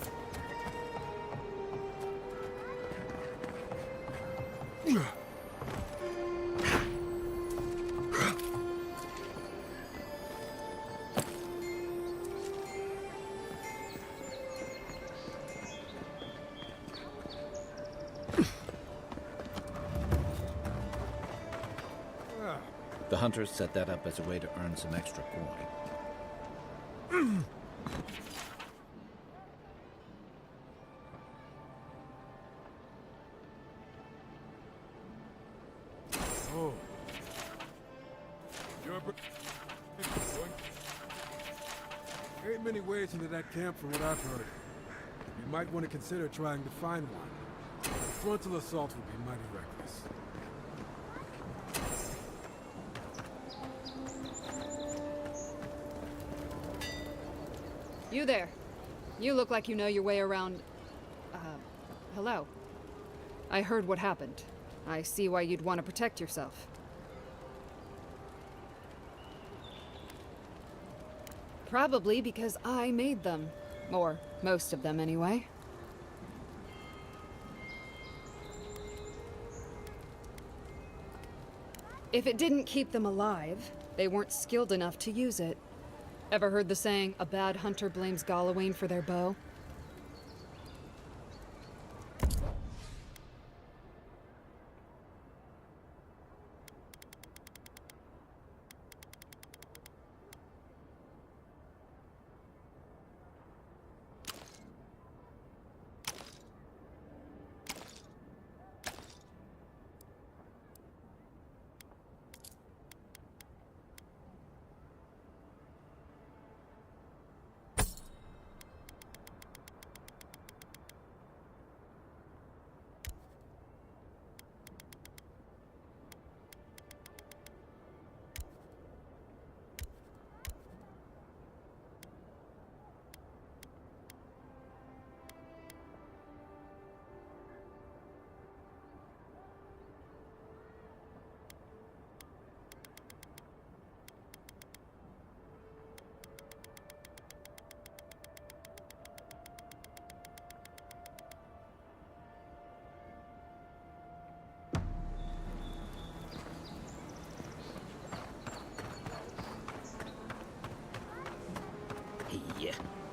The hunters set that up as a way to earn some extra coin. Oh. There ain't many ways into that camp from what I've heard. You might want to consider trying to find one. A frontal assault would be mighty reckless. You there. You look like you know your way around... hello. I heard what happened. I see why you'd want to protect yourself. Probably because I made them. Or most of them, anyway. If it didn't keep them alive, they weren't skilled enough to use it. Ever heard the saying, a bad hunter blames Galawain for their bow?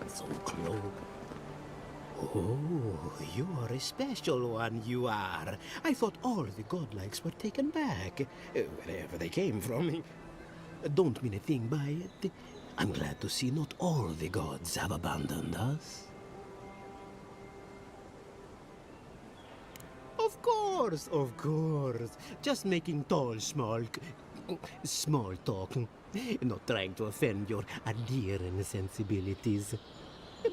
So close. Oh, you are a special one, you are. I thought all the godlikes were taken back, wherever they came from. Don't mean a thing by it. I'm glad to see not all the gods have abandoned us. Of course, of course. Just making small talk. Not trying to offend your Adiran sensibilities.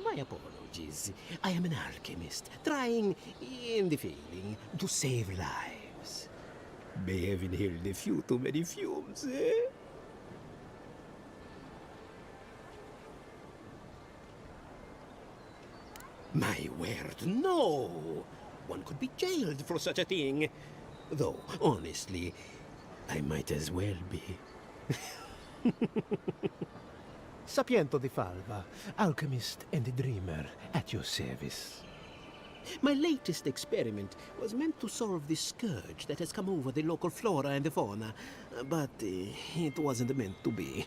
My apologies. I am an alchemist, trying, in the feeling, to save lives. May have inhaled a few too many fumes, eh? My word, no! One could be jailed for such a thing. Though, honestly, I might as well be. Sapiento di Falva, alchemist and dreamer, at your service. My latest experiment was meant to solve the scourge that has come over the local flora and the fauna, but it wasn't meant to be.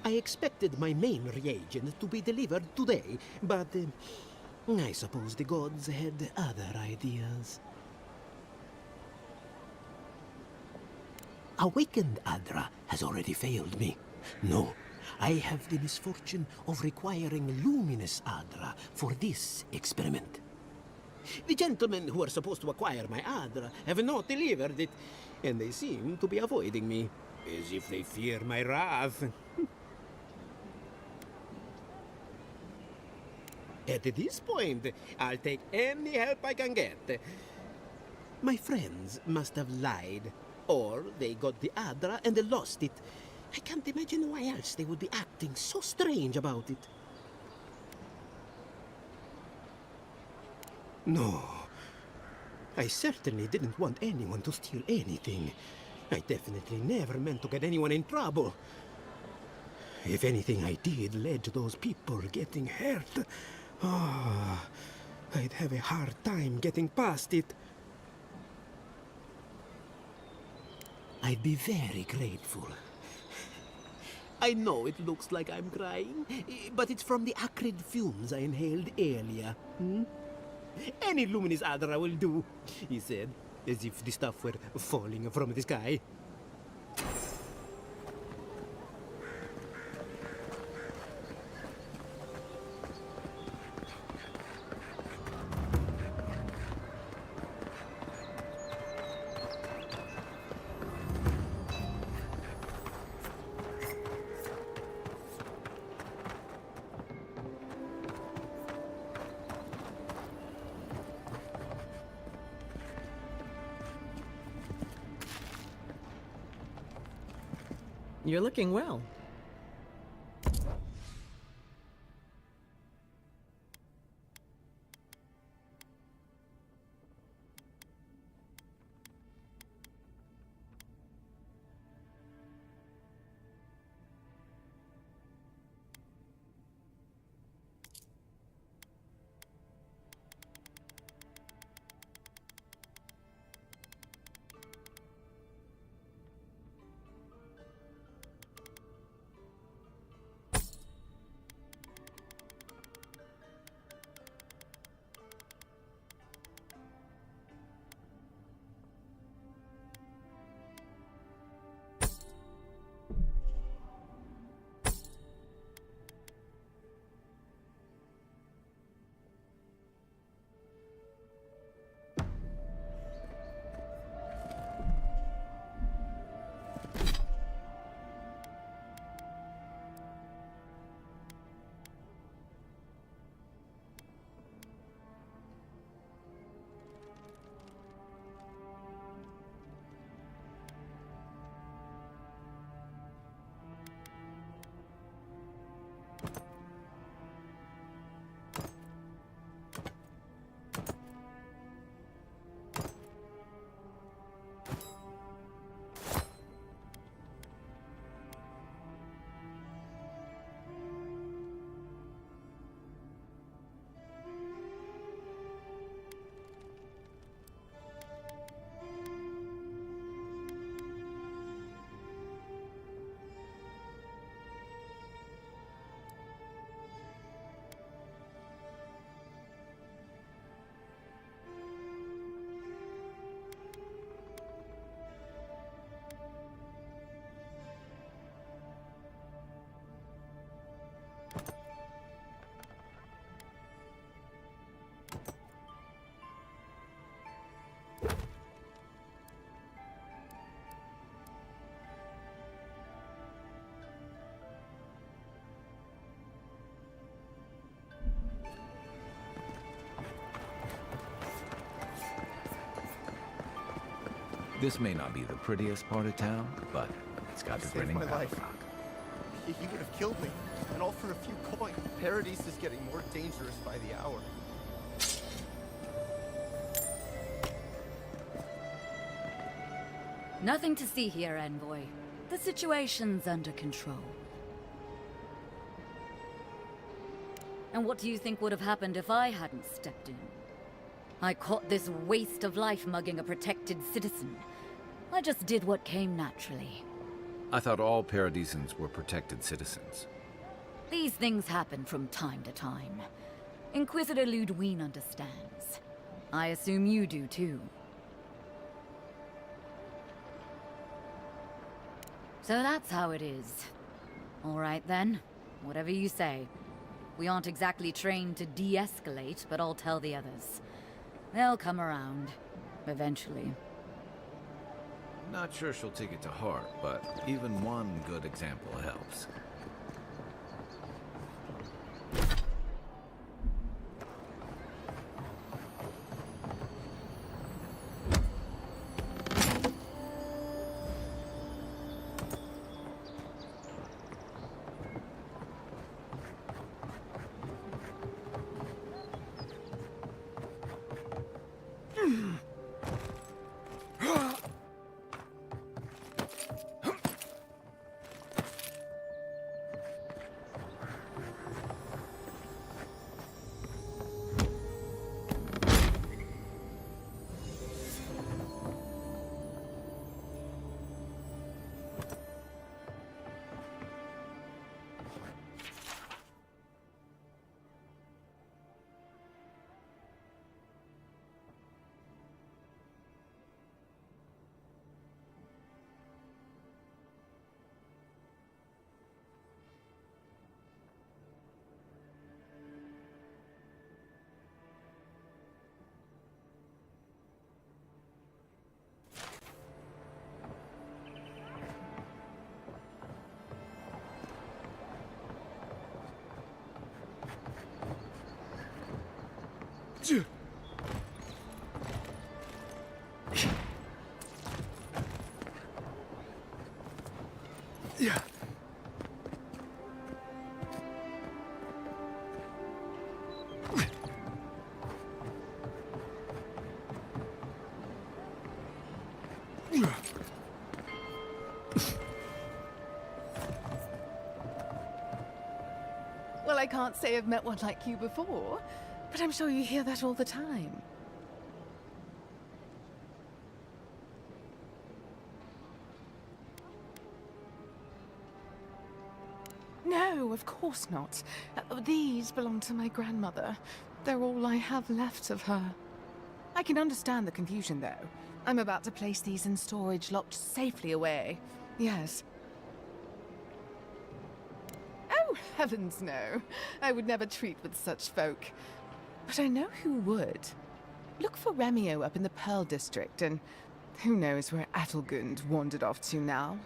I expected my main reagent to be delivered today, but I suppose the gods had other ideas. Awakened Adra has already failed me. No, I have the misfortune of requiring luminous Adra for this experiment. The gentlemen who are supposed to acquire my Adra have not delivered it, and they seem to be avoiding me, as if they fear my wrath. At this point, I'll take any help I can get. My friends must have lied, or they got the Adra and lost it. I can't imagine why else they would be acting so strange about it. No, I certainly didn't want anyone to steal anything. I definitely never meant to get anyone in trouble. If anything I did led to those people getting hurt, I'd have a hard time getting past it. I'd be very grateful. I know it looks like I'm crying, but it's from the acrid fumes I inhaled earlier. Any luminous Adra will do, he said, as if the stuff were falling from the sky. You're looking well. This may not be the prettiest part of town, but it's got the grinning my life. Rock. He would have killed me, and all for a few coins. Paradise is getting more dangerous by the hour. Nothing to see here, Envoy. The situation's under control. And what do you think would have happened if I hadn't stepped in? I caught this waste of life mugging a protected citizen. I just did what came naturally. I thought all Paradisans were protected citizens. These things happen from time to time. Inquisitor Ludwine understands. I assume you do too. So that's how it is. All right then, whatever you say. We aren't exactly trained to de-escalate, but I'll tell the others. They'll come around, eventually. Not sure she'll take it to heart, but even one good example helps. Yeah. Well, I can't say I've met one like you before, but I'm sure you hear that all the time. No, of course not. These belong to my grandmother. They're all I have left of her. I can understand the confusion, though. I'm about to place these in storage, locked safely away. Yes. Oh, heavens no. I would never treat with such folk. But I know who would. Look for Remio up in the Pearl District, and who knows where Adelgund wandered off to now.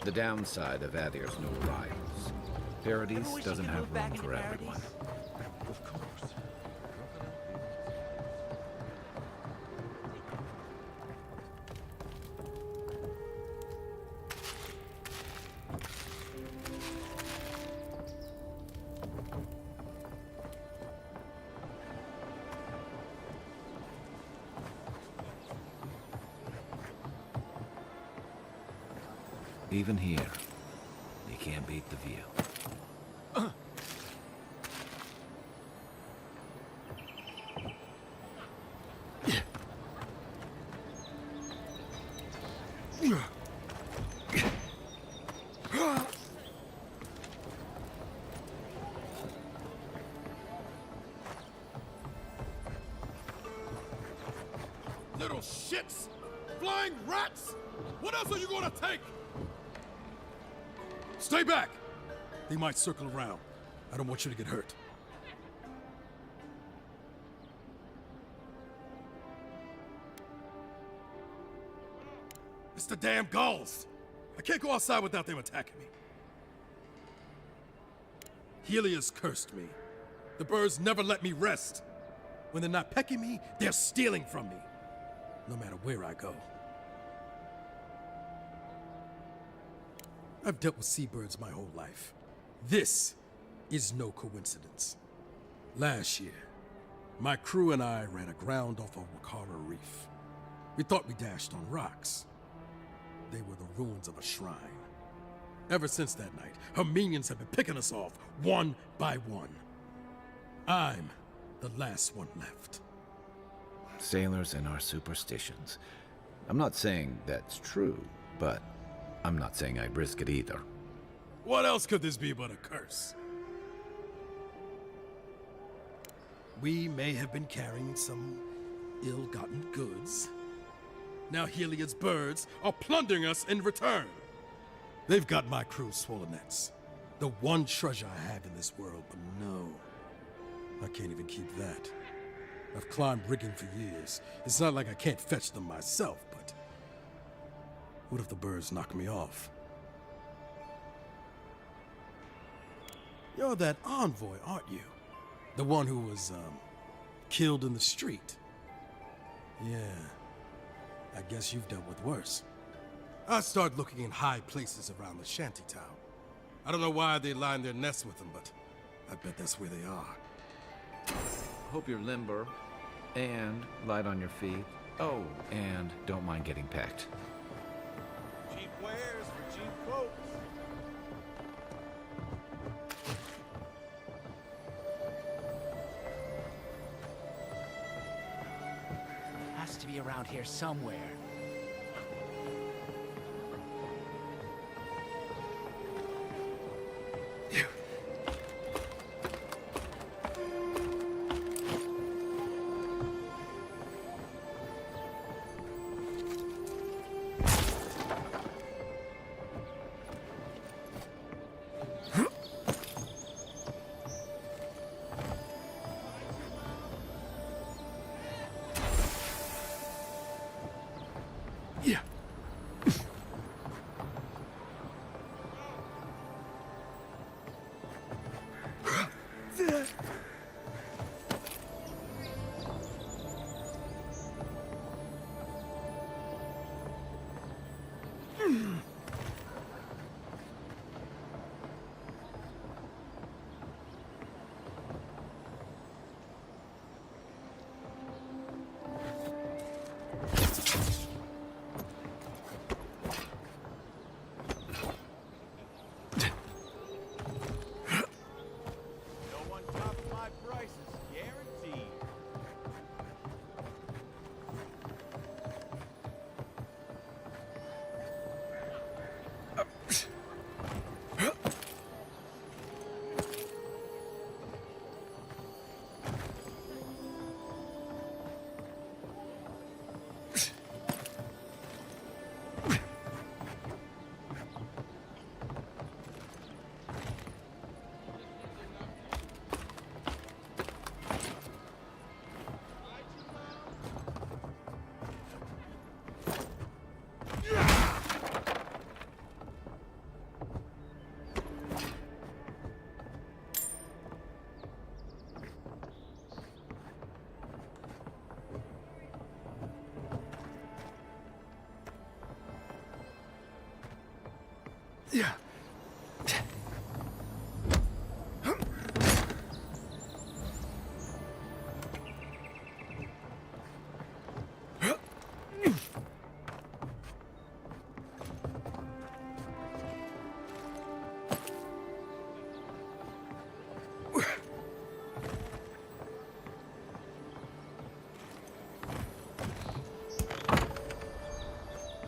The downside of Adir's new arrivals. Paradis doesn't have room for everyone. Of course. Even here, you can't beat the view. shits? Flying rats? What else are you gonna take? Stay back! They might circle around. I don't want you to get hurt. It's the damn gulls! I can't go outside without them attacking me. Helios cursed me. The birds never let me rest. When they're not pecking me, they're stealing from me. No matter where I go. I've dealt with seabirds my whole life. This is no coincidence. Last year, my crew and I ran aground off of Wakara Reef. We thought we dashed on rocks. They were the ruins of a shrine. Ever since that night, her minions have been picking us off, one by one. I'm the last one left. Sailors and our superstitions. I'm not saying that's true, but I'm not saying I'd risk it either. What else could this be but a curse? We may have been carrying some ill-gotten goods. Now Heliod's birds are plundering us in return. They've got my crew's swollen nets. The one treasure I have in this world, but no. I can't even keep that. I've climbed rigging for years. It's not like I can't fetch them myself, but... what if the birds knock me off? You're that envoy, aren't you? The one who was, killed in the street. Yeah. I guess you've dealt with worse. I started looking in high places around the shantytown. I don't know why they line their nests with them, but I bet that's where they are. Hope you're limber and light on your feet. Oh, and don't mind getting packed. Cheap wares for cheap folks. Has to be around here somewhere. Yeah.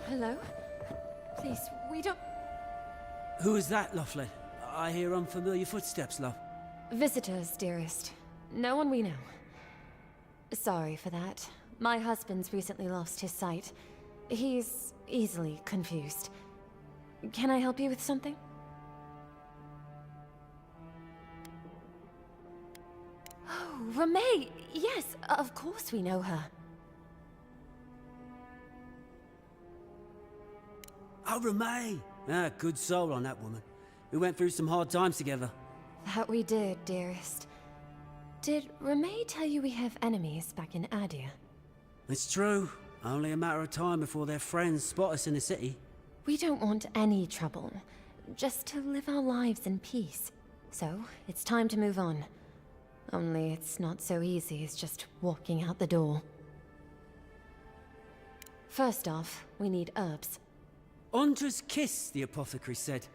Hello? Please, we don't... Who is that, Lovely? I hear unfamiliar footsteps, love. Visitors, dearest. No one we know. Sorry for that. My husband's recently lost his sight. He's easily confused. Can I help you with something? Oh, Ramay! Yes, of course we know her. Oh, Ramay! Ah, good soul on that woman. We went through some hard times together. That we did, dearest. Did Ramay tell you we have enemies back in Adia? It's true. Only a matter of time before their friends spot us in the city. We don't want any trouble. Just to live our lives in peace. So, it's time to move on. Only it's not so easy as just walking out the door. First off, we need herbs. Andra's kiss, the apothecary said.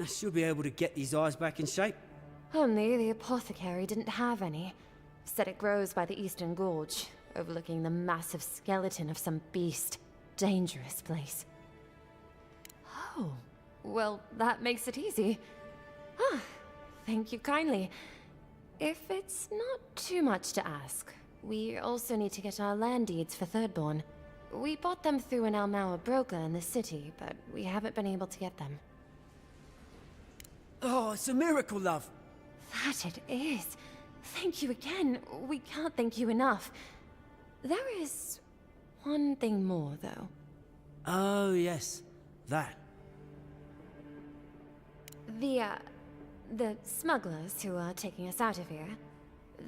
She'll be able to get these eyes back in shape. Only the apothecary didn't have any. Said it grows by the Eastern Gorge, overlooking the massive skeleton of some beast. Dangerous place. Oh, well, that makes it easy. Ah, thank you kindly. If it's not too much to ask, we also need to get our land deeds for Thirdborn. We bought them through an Almaua broker in the city, but we haven't been able to get them. Oh, it's a miracle, love. That it is. Thank you again. We can't thank you enough. There is one thing more, though. Oh, yes. That. The smugglers who are taking us out of here,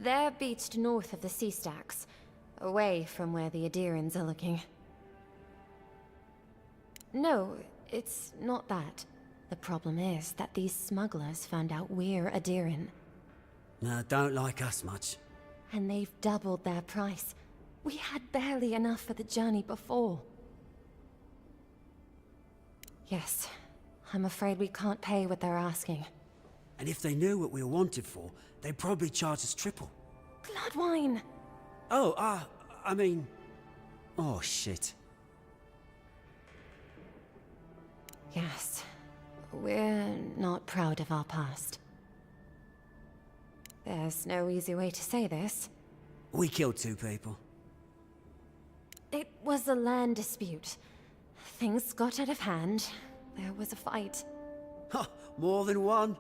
they're beached north of the sea stacks, away from where the Adirans are looking. No, it's not that. The problem is that these smugglers found out we're Adiran. No, don't like us much. And they've doubled their price. We had barely enough for the journey before. Yes, I'm afraid we can't pay what they're asking. And if they knew what we were wanted for, they'd probably charge us triple. Bloodwine! Oh, I mean... Oh, shit. Yes. We're not proud of our past. There's no easy way to say this. We killed 2 people. It was a land dispute. Things got out of hand. There was a fight. Ha! More than one?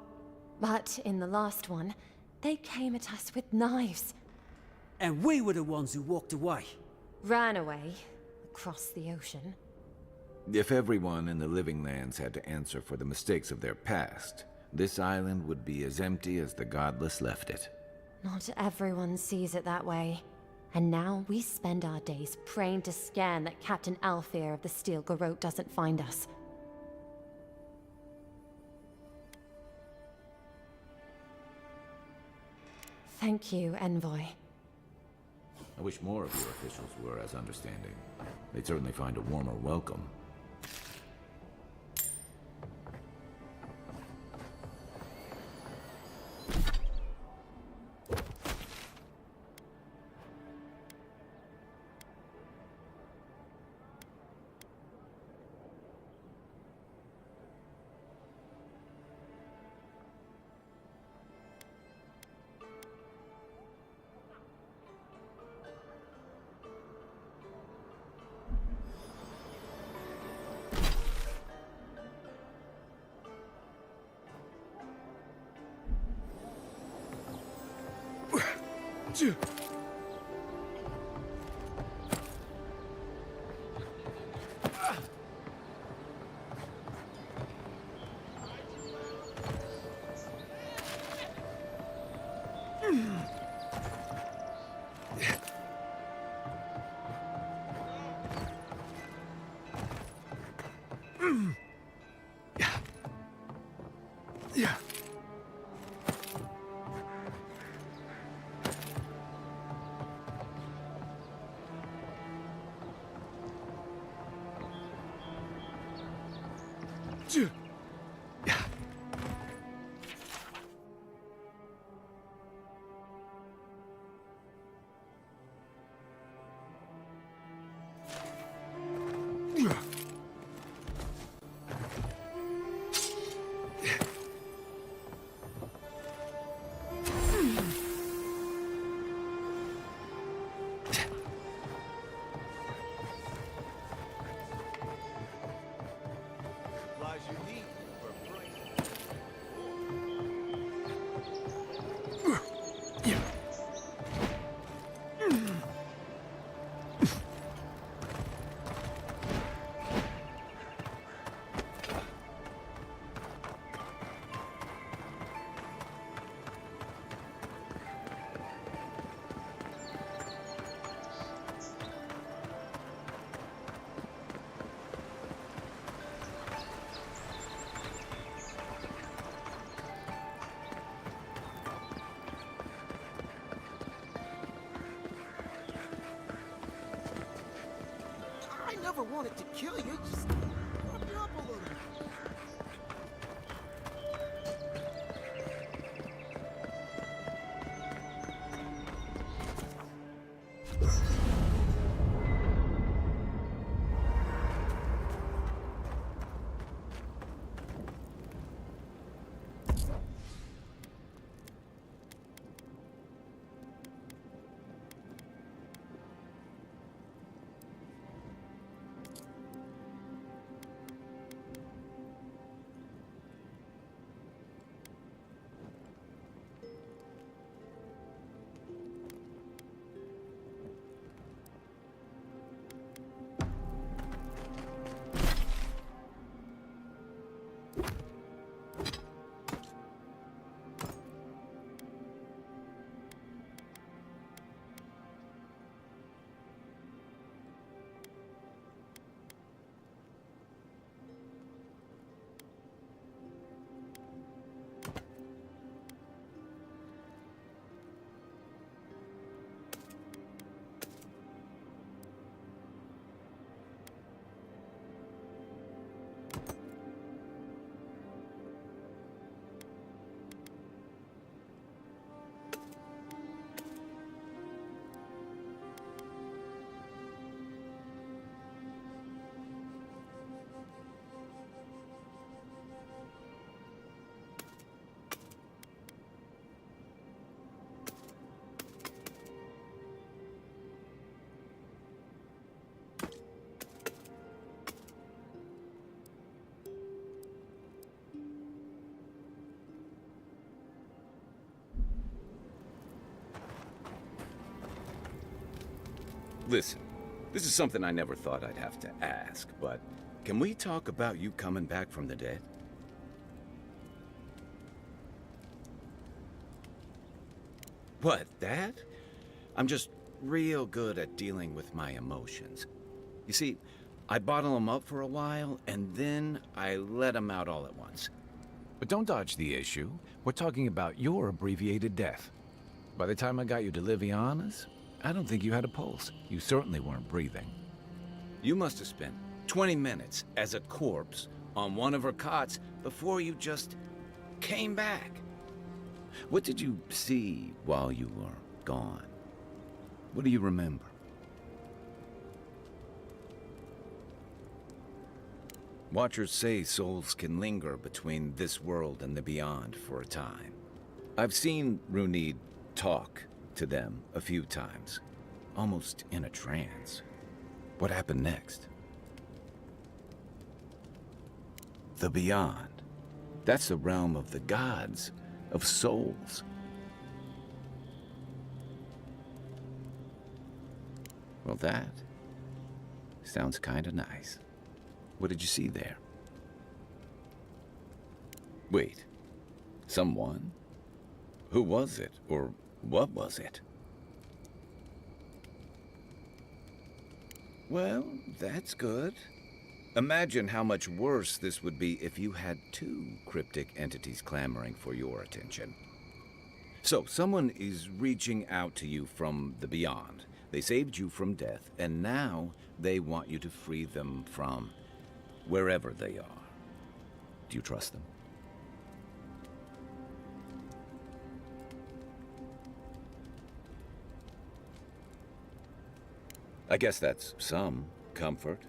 But in the last one, they came at us with knives. And we were the ones who walked away. Ran away. Across the ocean. If everyone in the Living Lands had to answer for the mistakes of their past, this island would be as empty as the Godless left it. Not everyone sees it that way. And now we spend our days praying to Scan that Captain Alfear of the Steel Garrote doesn't find us. Thank you, Envoy. I wish more of your officials were as understanding. They'd certainly find a warmer welcome. never wanted to kill you, just prop you up a little. Listen, this is something I never thought I'd have to ask, but can we talk about you coming back from the dead? What, that? I'm just real good at dealing with my emotions. You see, I bottle them up for a while, and then I let them out all at once. But don't dodge the issue. We're talking about your abbreviated death. By the time I got you to Liviana's, I don't think you had a pulse. You certainly weren't breathing. You must have spent 20 minutes as a corpse on one of her cots before you just came back. What did you see while you were gone? What do you remember? Watchers say souls can linger between this world and the beyond for a time. I've seen Runid talk to them a few times, almost in a trance. What happened next? The beyond. That's the realm of the gods, of souls. Well, that sounds kinda nice. What did you see there? Wait, someone? Who was it, or what was it? Well, that's good. Imagine how much worse this would be if you had two cryptic entities clamoring for your attention. So, someone is reaching out to you from the beyond. They saved you from death, and now they want you to free them from wherever they are. Do you trust them? I guess that's some comfort.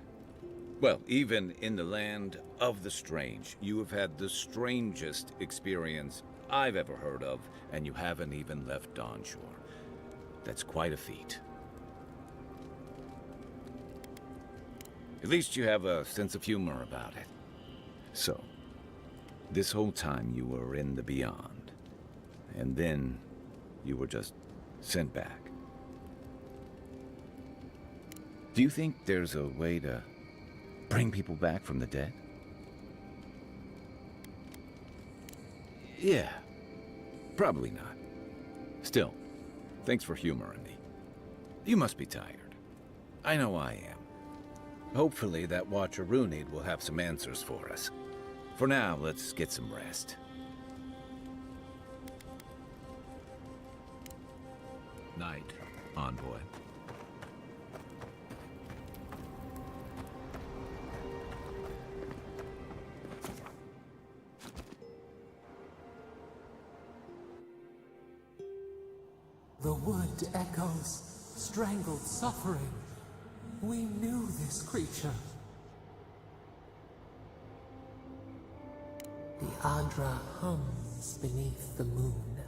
Well, even in the land of the strange, you have had the strangest experience I've ever heard of, and you haven't even left Dawnshore. That's quite a feat. At least you have a sense of humor about it. So, this whole time you were in the beyond, and then you were just sent back. Do you think there's a way to bring people back from the dead? Yeah, probably not. Still, thanks for humoring me. You must be tired. I know I am. Hopefully that Watcher Runid will have some answers for us. For now, let's get some rest. Night, Envoy. The wood echoes, strangled suffering. We knew this creature. The Adra hums beneath the moon.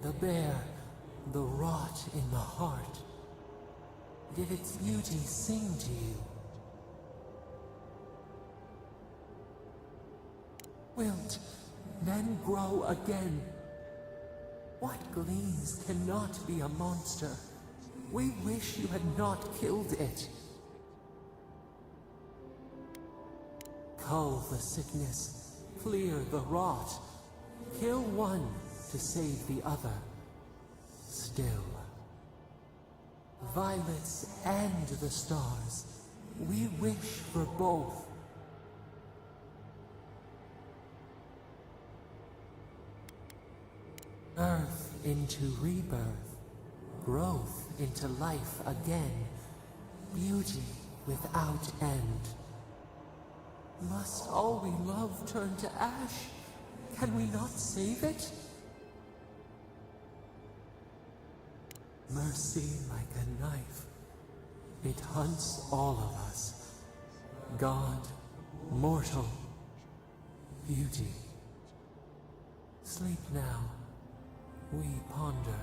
The bear, the rot in the heart. Did its beauty sing to you? Wilt, then grow again. What gleams cannot be a monster? We wish you had not killed it. Cull the sickness, clear the rot. Kill one to save the other. Still. Violets and the stars. We wish for both. Earth into rebirth. Growth into life again. Beauty without end. Must all we love turn to ash? Can we not save it? Mercy like a knife. It hunts all of us. God, mortal, beauty. Sleep now. We ponder.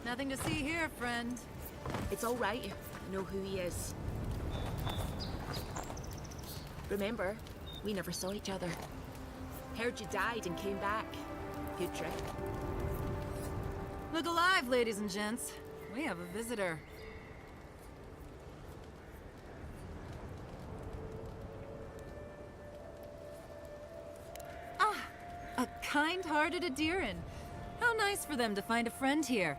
Nothing to see here, friend. It's all right. I know who he is. Remember, we never saw each other. Heard you died and came back. Good trick. Look alive, ladies and gents. We have a visitor. Ah, a kind-hearted Adiran. How nice for them to find a friend here.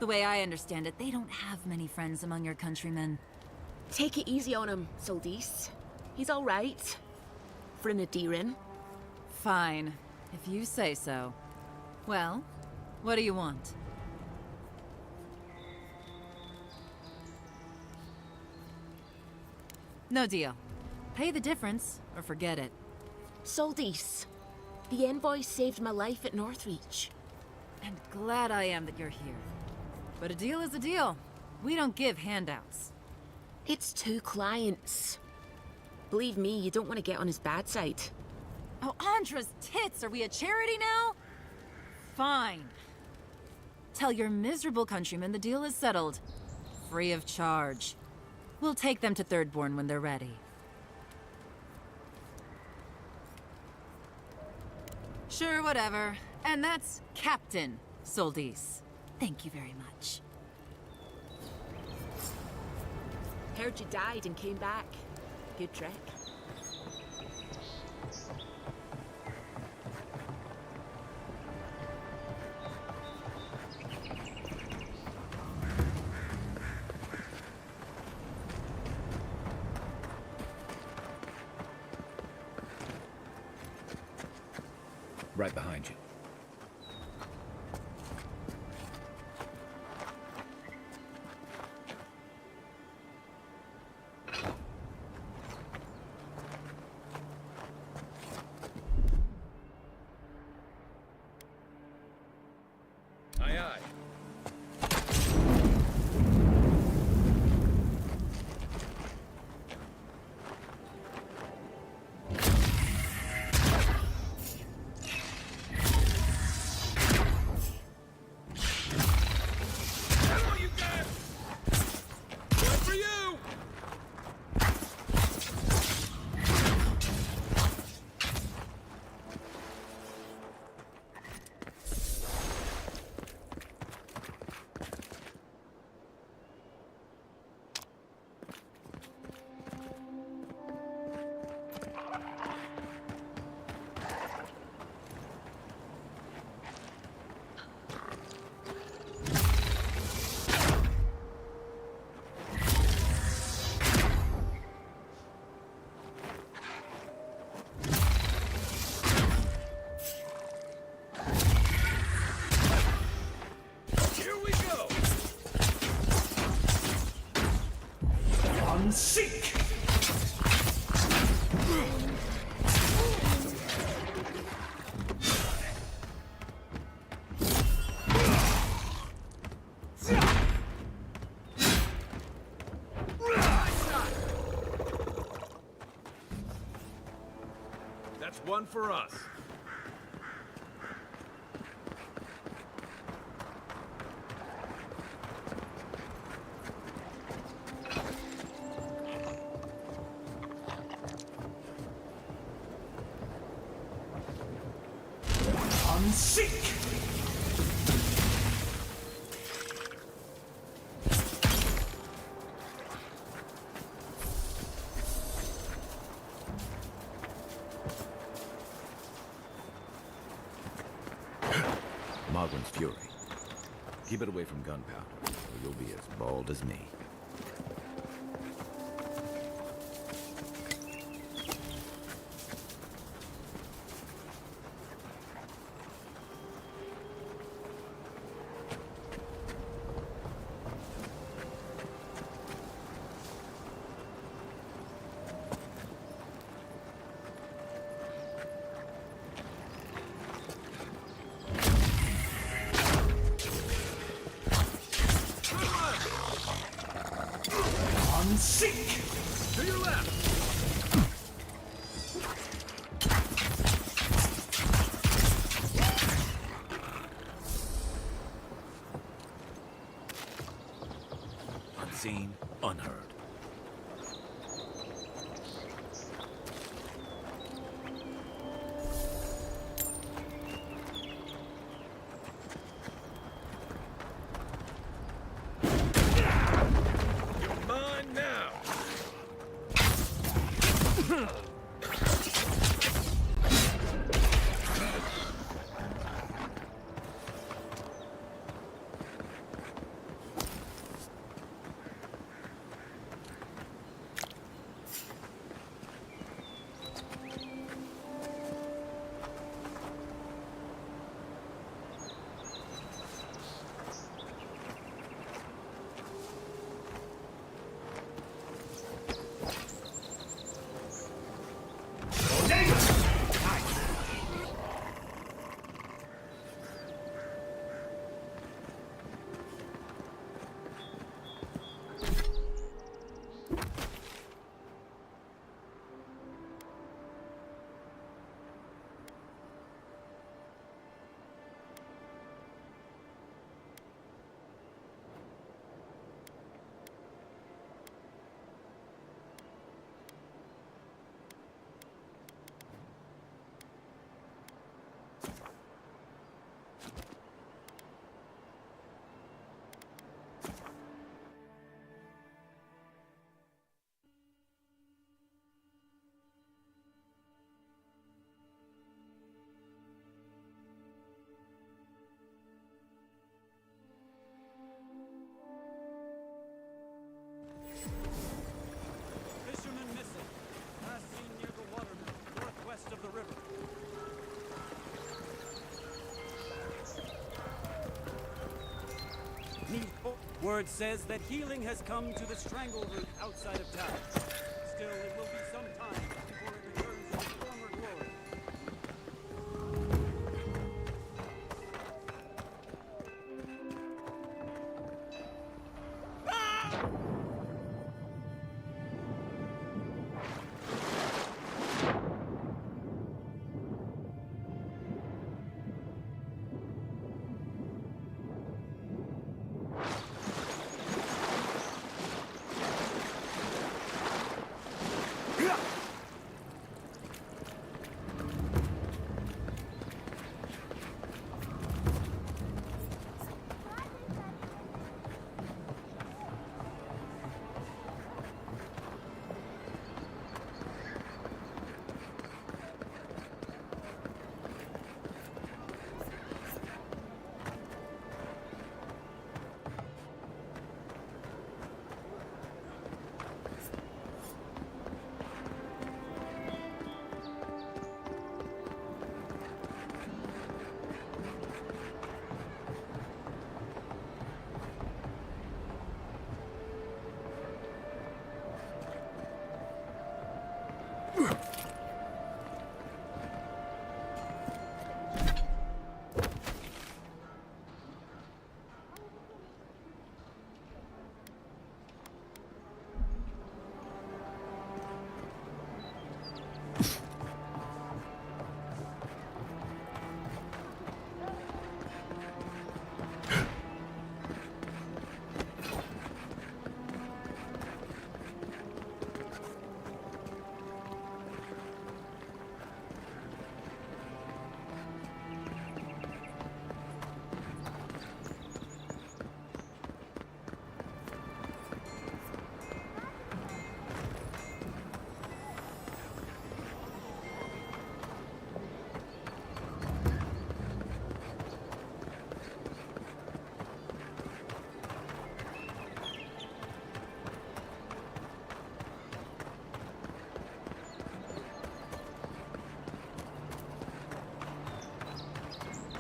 The way I understand it, they don't have many friends among your countrymen. Take it easy on him, Soldis. He's all right. For an Adiran. Fine, if you say so. Well, what do you want? No deal. Pay the difference, or forget it. Soldis, the envoy saved my life at Northreach. And glad I am that you're here. But a deal is a deal. We don't give handouts. It's 2 clients. Believe me, you don't want to get on his bad side. Oh, Andra's tits! Are we a charity now? Fine. Tell your miserable countrymen the deal is settled. Free of charge. We'll take them to Thirdborn when they're ready. Sure, whatever. And that's Captain Soldis. Thank you very much. Heard you died and came back. Good trick. right behind you. Aye, aye. Seek! That's one for us. Seek! Mogwin's Fury. Keep it away from gunpowder, or you'll be as bald as me. Seek! To your left! Unseen, unheard. You're mine now! Word says that healing has come to the Strangleroot outside of town. Still, it will be some time before it returns to its former glory.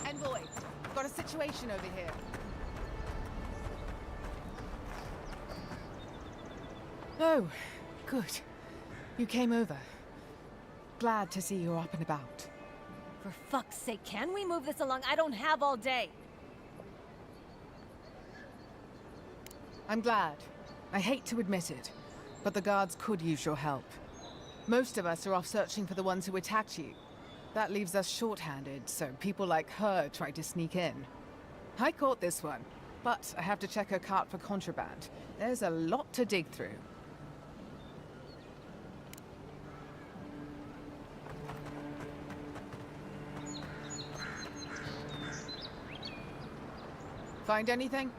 Envoy, got a situation over here. Oh, good. You came over. Glad to see you're up and about. For fuck's sake, can we move this along? I don't have all day. I'm glad. I hate to admit it, but the guards could use your help. Most of us are off searching for the ones who attacked you. That leaves us short-handed, so people like her try to sneak in. I caught this one, but I have to check her cart for contraband. There's a lot to dig through. Find anything?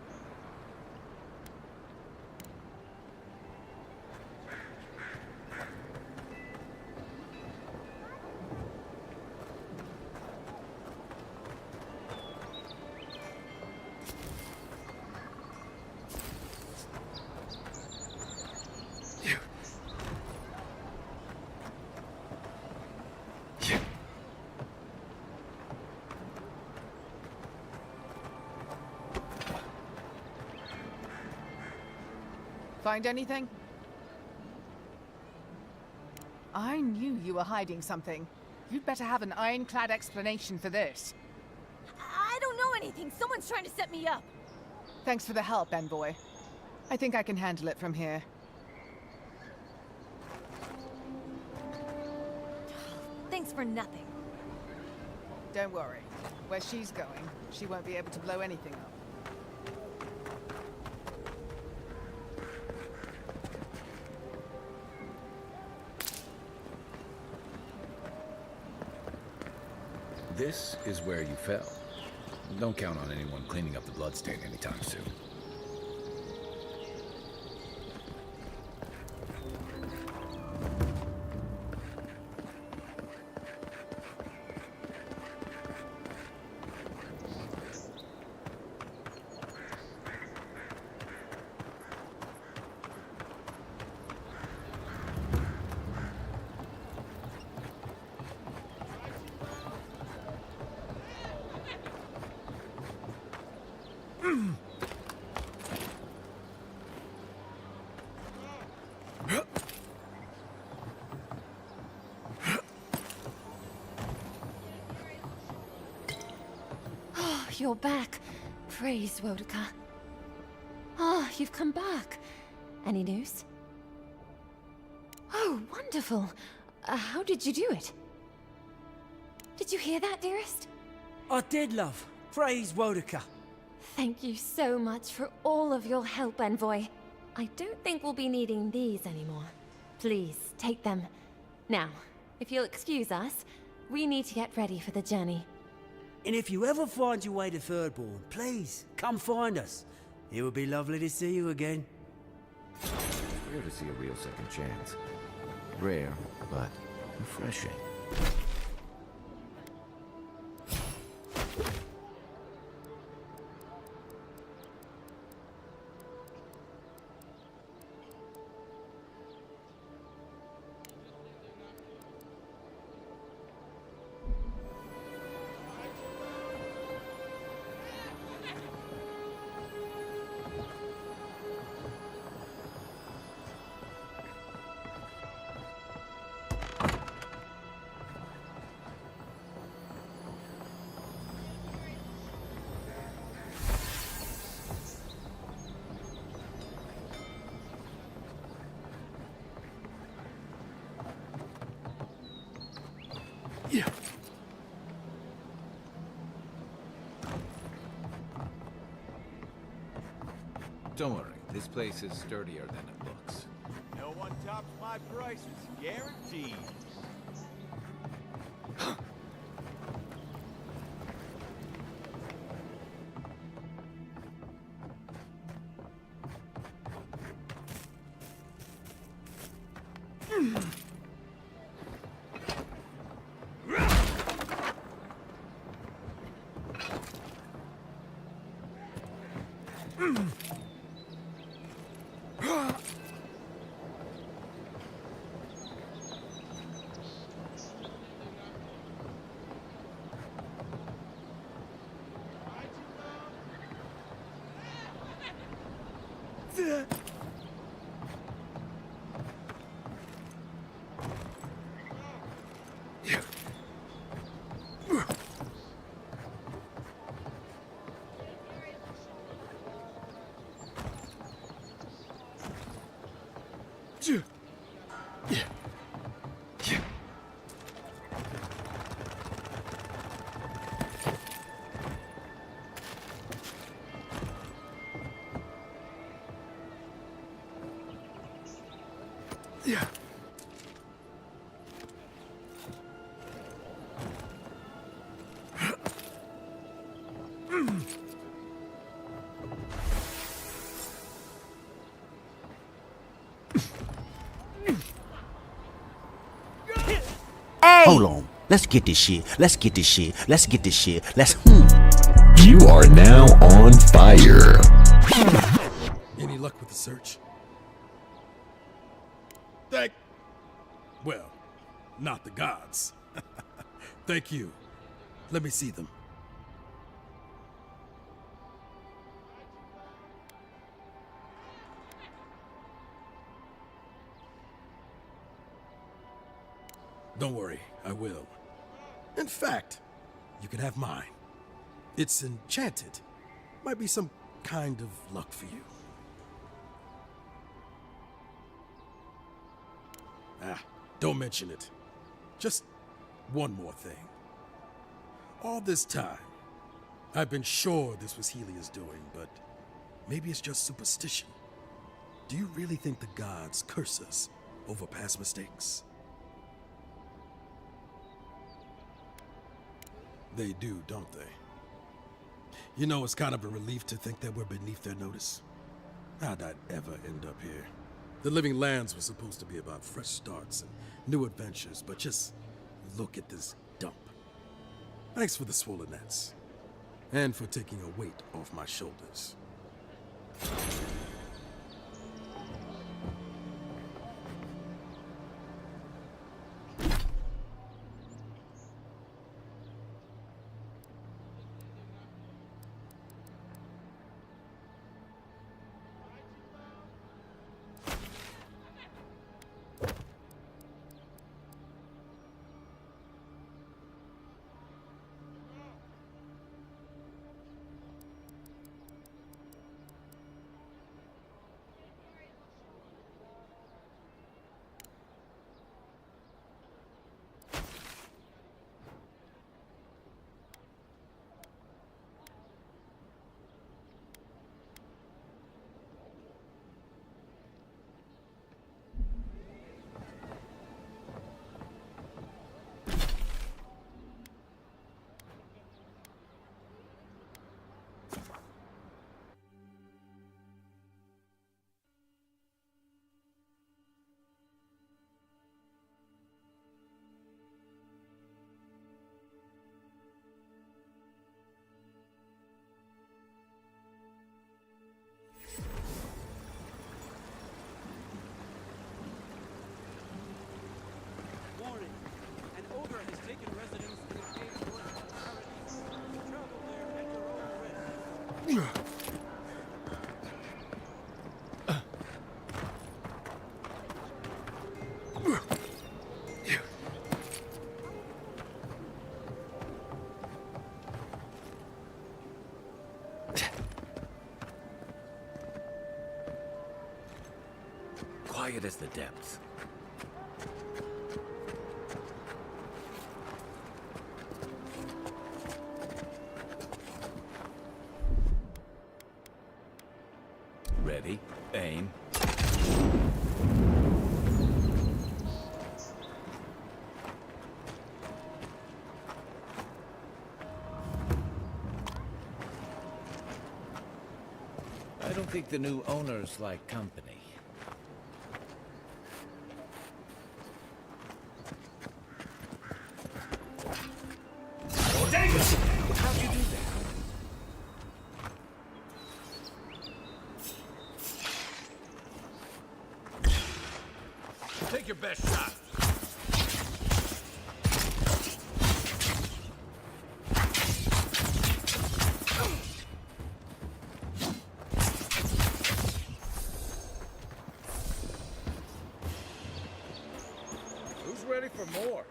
Find anything? I knew you were hiding something. You'd better have an ironclad explanation for this. I don't know anything. Someone's trying to set me up. Thanks for the help, Envoy. I think I can handle it from here. Thanks for nothing. Don't worry. Where she's going, she won't be able to blow anything up. This is where you fell. Don't count on anyone cleaning up the bloodstain anytime soon. you're back. Praise Wodika. Ah, you've come back. Any news? Oh, wonderful. How did you do it? Did you hear that, dearest? I did, love. Praise Wodika. Thank you so much for all of your help, Envoy. I don't think we'll be needing these anymore. Please, take them. Now, if you'll excuse us, we need to get ready for the journey. And if you ever find your way to Thirdborn, please, come find us. It would be lovely to see you again. It's rare to see a real second chance. Rare, but refreshing. Don't worry, this place is sturdier than it looks. No one tops my prices, guaranteed. Hold on. Let's get this shit. Let's get this shit. Let's get this shit. Let's. You are now on fire. Any luck with the search? Well, not the gods. Thank you. Let me see them. Don't worry, I will. In fact, you can have mine. It's enchanted. Might be some kind of luck for you. Don't mention it. Just one more thing. All this time, I've been sure this was Helia's doing, but maybe it's just superstition. Do you really think the gods curse us over past mistakes? They do, don't they? You know, it's kind of a relief to think that we're beneath their notice. How'd I ever end up here? The Living Lands was supposed to be about fresh starts and new adventures, but just look at this dump. Thanks for the swollen nets, and for taking a weight off my shoulders. quiet as the depths. Ready, aim. I don't think the new owners like company. How'd you do that? Take your best shot. Who's ready for more?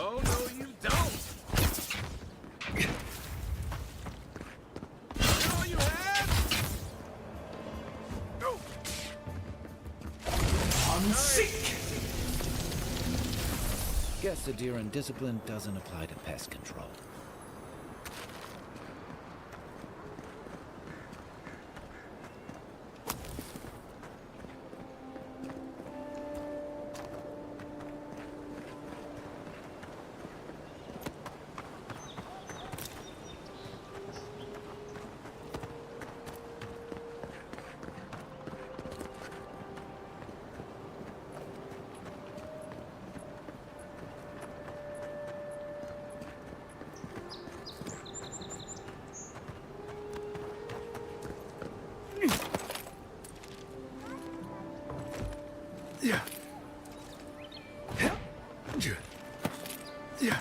Oh, no, you don't! That's all you have? No! I'm sick! Guess the deer and discipline doesn't apply to pest control. Yeah. Yeah.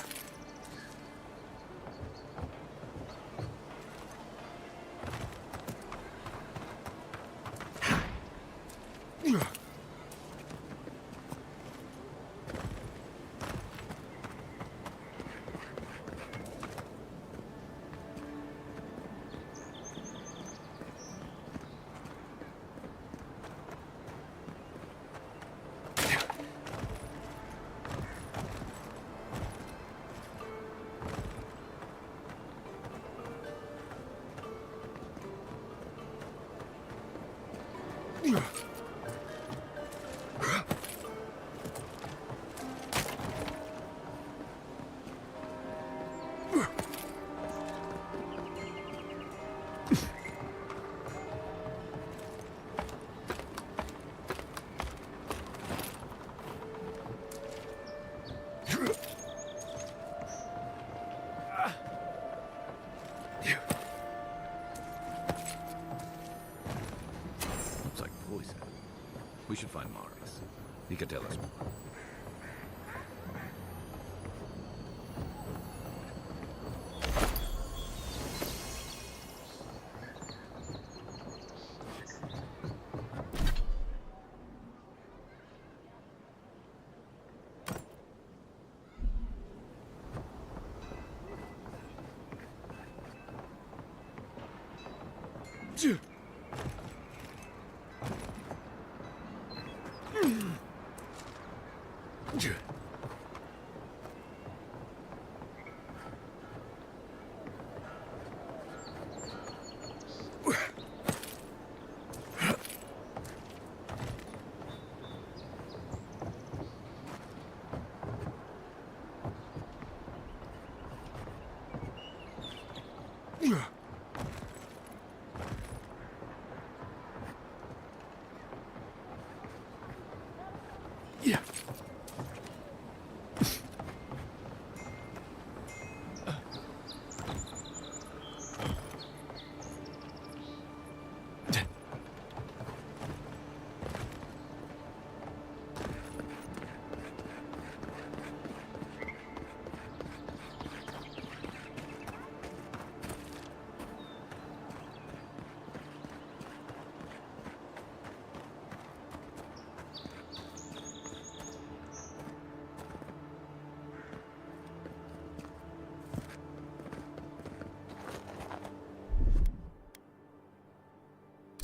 Looks like poison. We should find Marius. He could tell us more.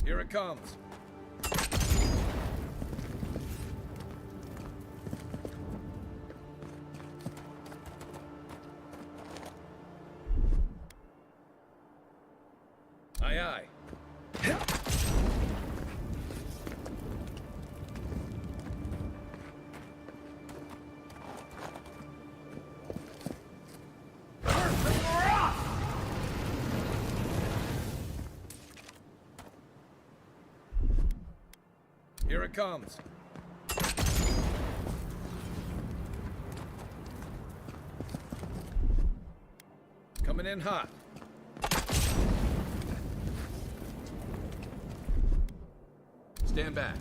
Here it comes. Aye, aye. Here it comes. Coming in hot. Stand back.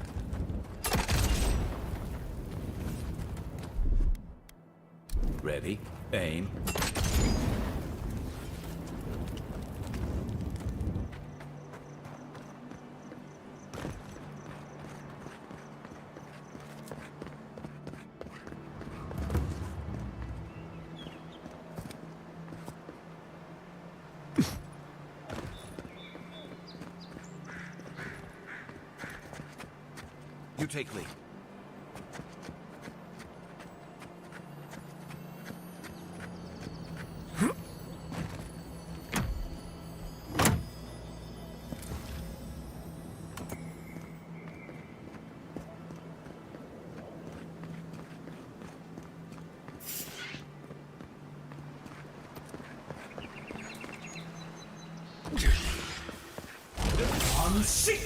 Ready, aim. You take lead. Unseek!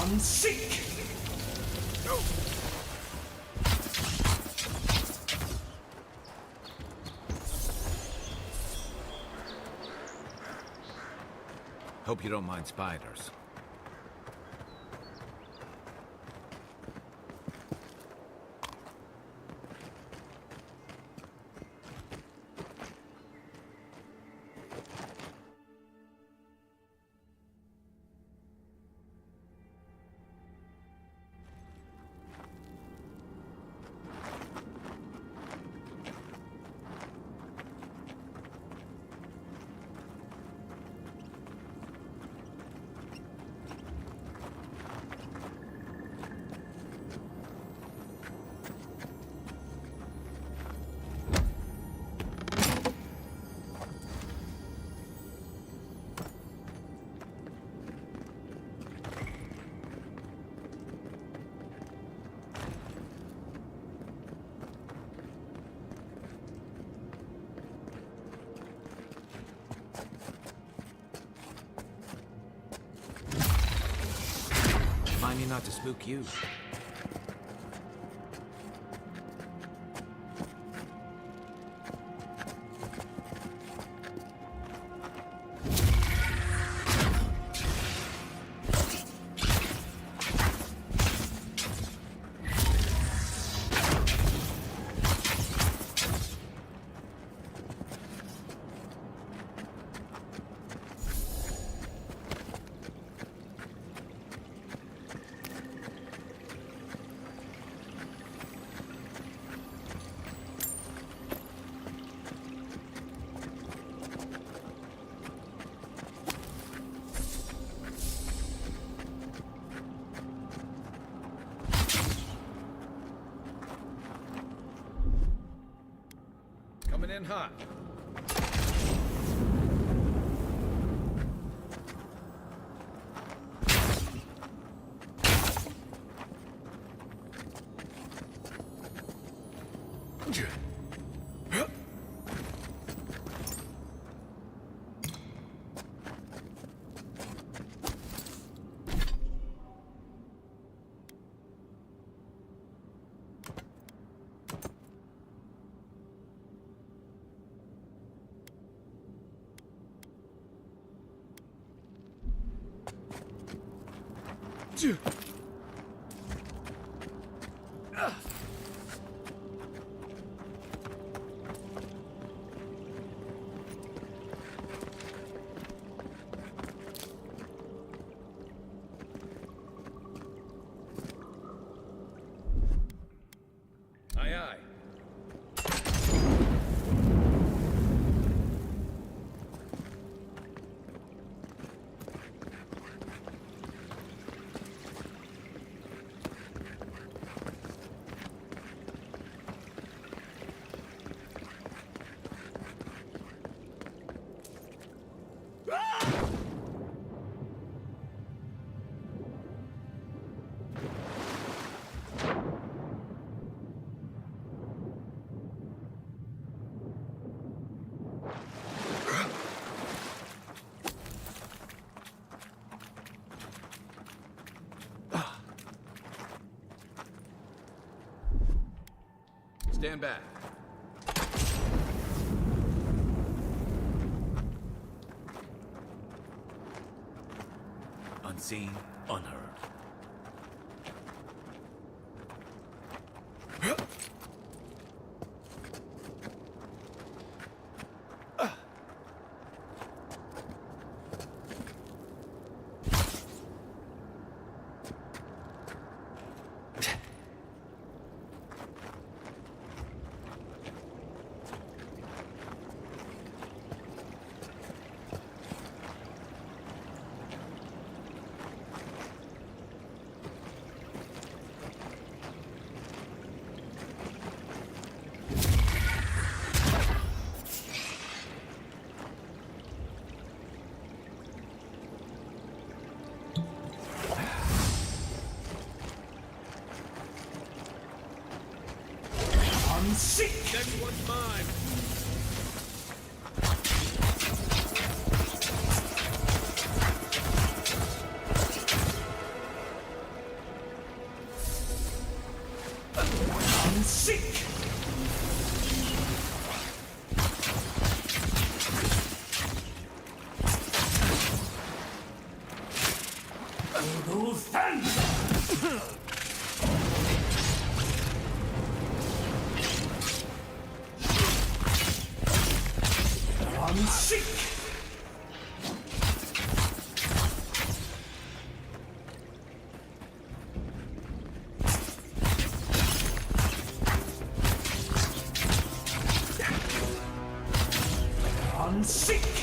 Unseek! Hope you don't mind spiders. Mind me not to spook you. Coming in hot. Stand back. Unseen, unheard. Seek! Next one's mine! Seek!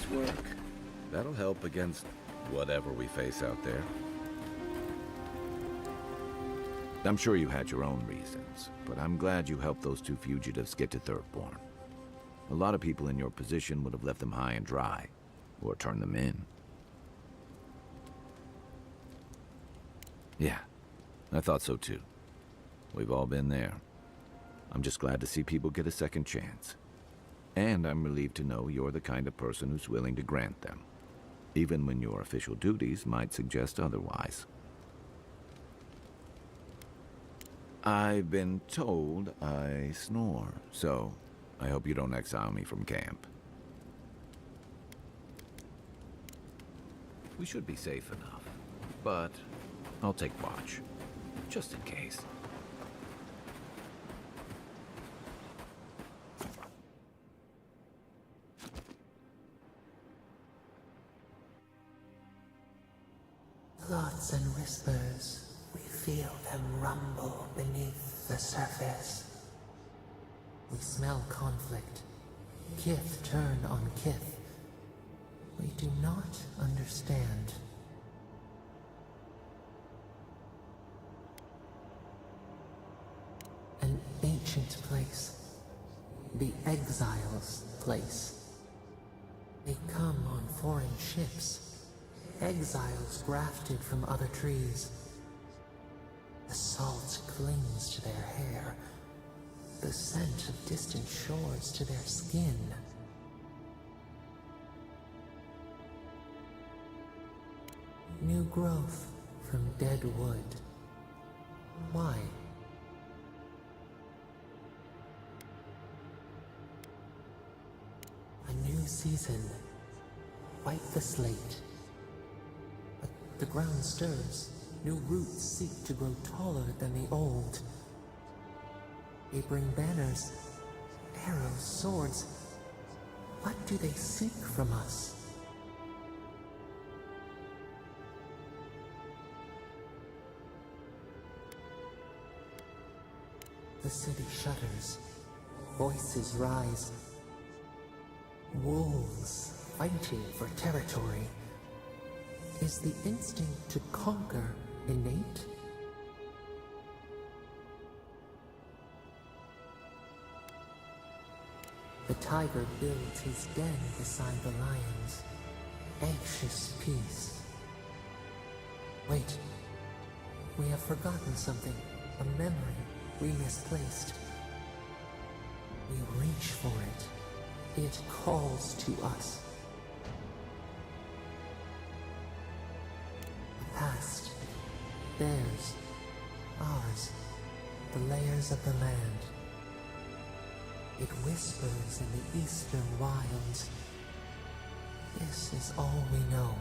Nice work. That'll help against whatever we face out there. I'm sure you had your own reasons, but I'm glad you helped those 2 fugitives get to Thirdborn. A lot of people in your position would have left them high and dry, or turned them in. Yeah, I thought so too. We've all been there. I'm just glad to see people get a second chance. And I'm relieved to know you're the kind of person who's willing to grant them, even when your official duties might suggest otherwise. I've been told I snore, so I hope you don't exile me from camp. We should be safe enough, but I'll take watch, just in case. Thoughts and whispers, we feel them rumble beneath the surface. We smell conflict, kith turn on kith. We do not understand. An ancient place, the exiles' place. They come on foreign ships. Exiles grafted from other trees. The salt clings to their hair, the scent of distant shores to their skin. New growth from dead wood. Why? A new season. Wipe the slate. The ground stirs. New roots seek to grow taller than the old. They bring banners, arrows, swords. What do they seek from us? The city shudders. Voices rise. Wolves fighting for territory. Is the instinct to conquer innate? The tiger builds his den beside the lions. Anxious peace. Wait. We have forgotten something. A memory we misplaced. We reach for it. It calls to us. The past. Theirs. Ours. The layers of the land. It whispers in the eastern wilds. This is all we know.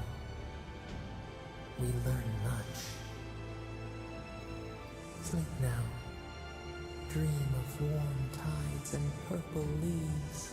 We learn much. Sleep now. Dream of warm tides and purple leaves.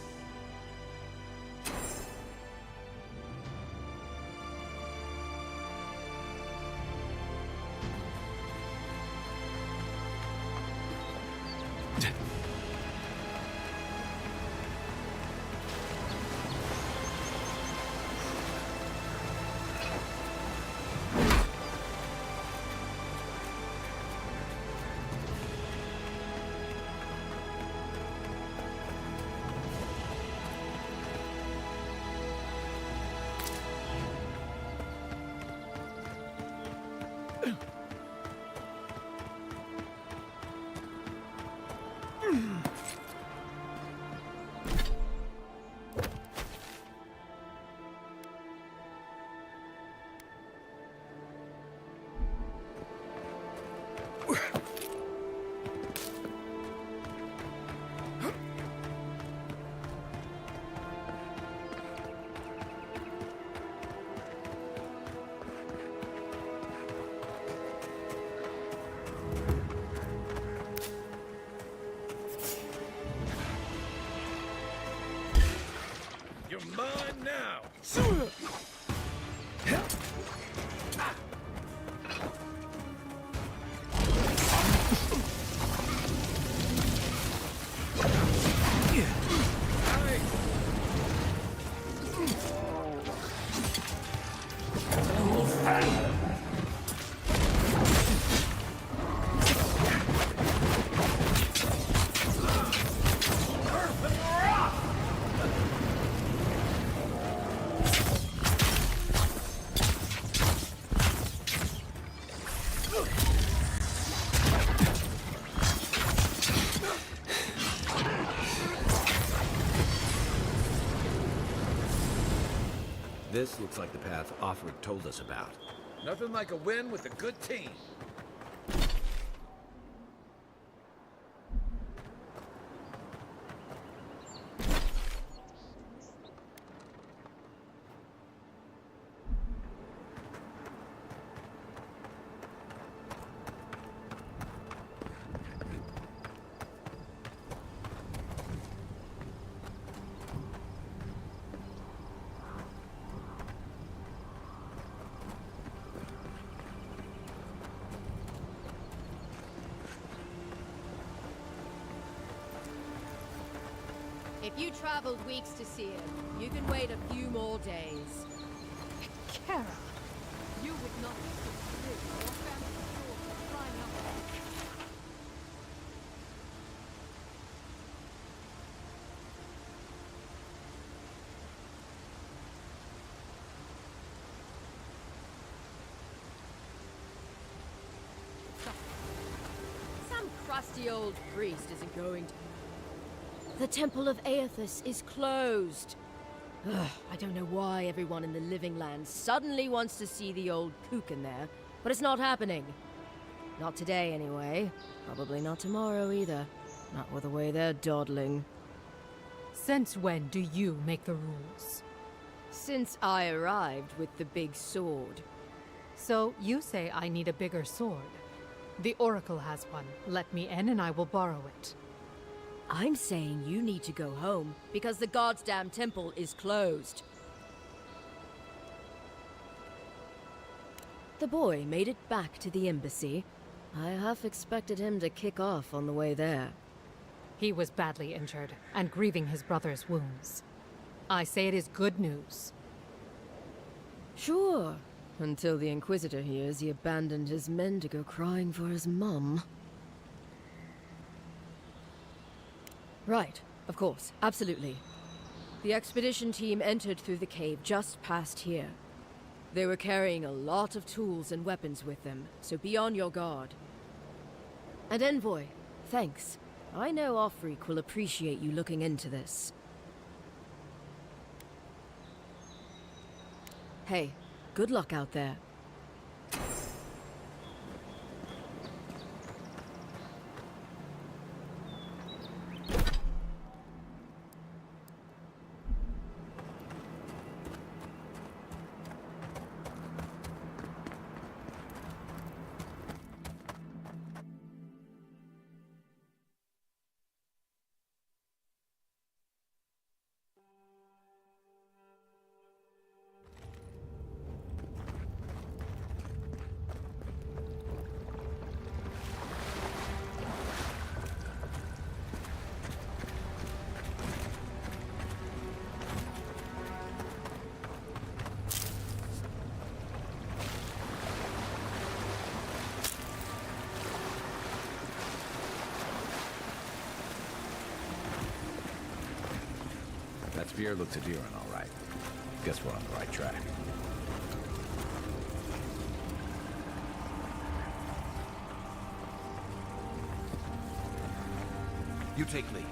You're mine now! This looks like the path Offred told us about. Nothing like a win with a good team. If you traveled weeks to see him, you can wait a few more days. Kara, You would not be so good or family sword for crying out loud. Some crusty old priest isn't going to... The Temple of Aethys is closed. Ugh, I don't know why everyone in the Living Land suddenly wants to see the old kook in there, but it's not happening. Not today, anyway. Probably not tomorrow, either. Not with the way they're dawdling. Since when do you make the rules? Since I arrived with the big sword. So you say I need a bigger sword. The Oracle has one. Let me in and I will borrow it. I'm saying you need to go home, because the goddamn temple is closed. The boy made it back to the embassy. I half expected him to kick off on the way there. He was badly injured, and grieving his brother's wounds. I say it is good news. Sure, until the Inquisitor hears he abandoned his men to go crying for his mum. Right, of course, absolutely. The expedition team entered through the cave just past here. They were carrying a lot of tools and weapons with them, so be on your guard. And Envoy, thanks. I know Offreak will appreciate you looking into this. Hey, good luck out there. That spear looks Eora, all right. Guess we're on the right track. You take lead.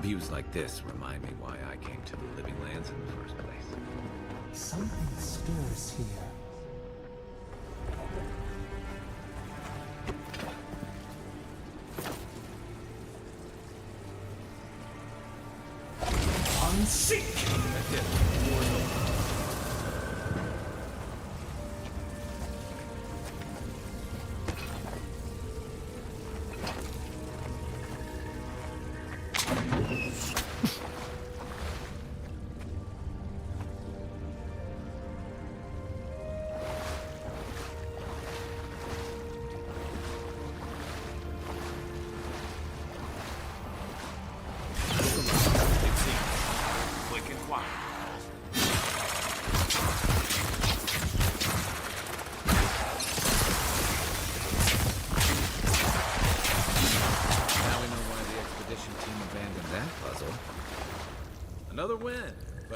Views like this remind me why I came to the Living Lands in the first place. Something stirs here. Unseek! That's it. War's over. Quick and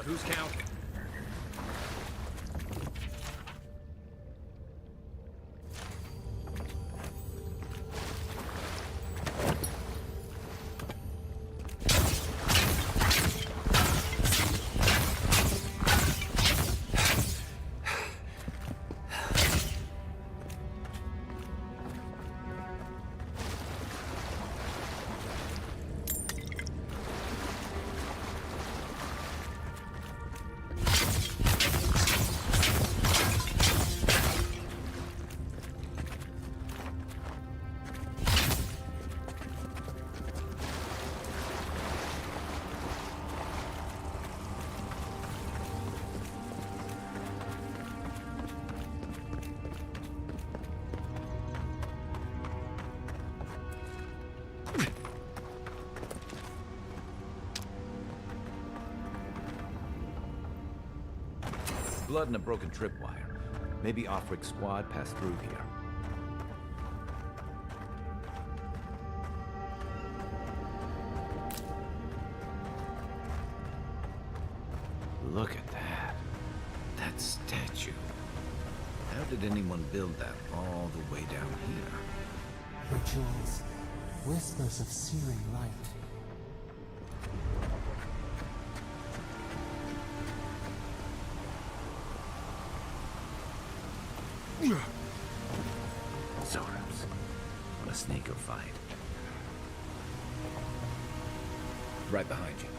but who's counting? Blood and a broken tripwire. Maybe Offric squad passed through here. Look at that. That statue. How did anyone build that all the way down here? Rituals, whispers of searing light. Zorams. What a snake or fight. Right behind you.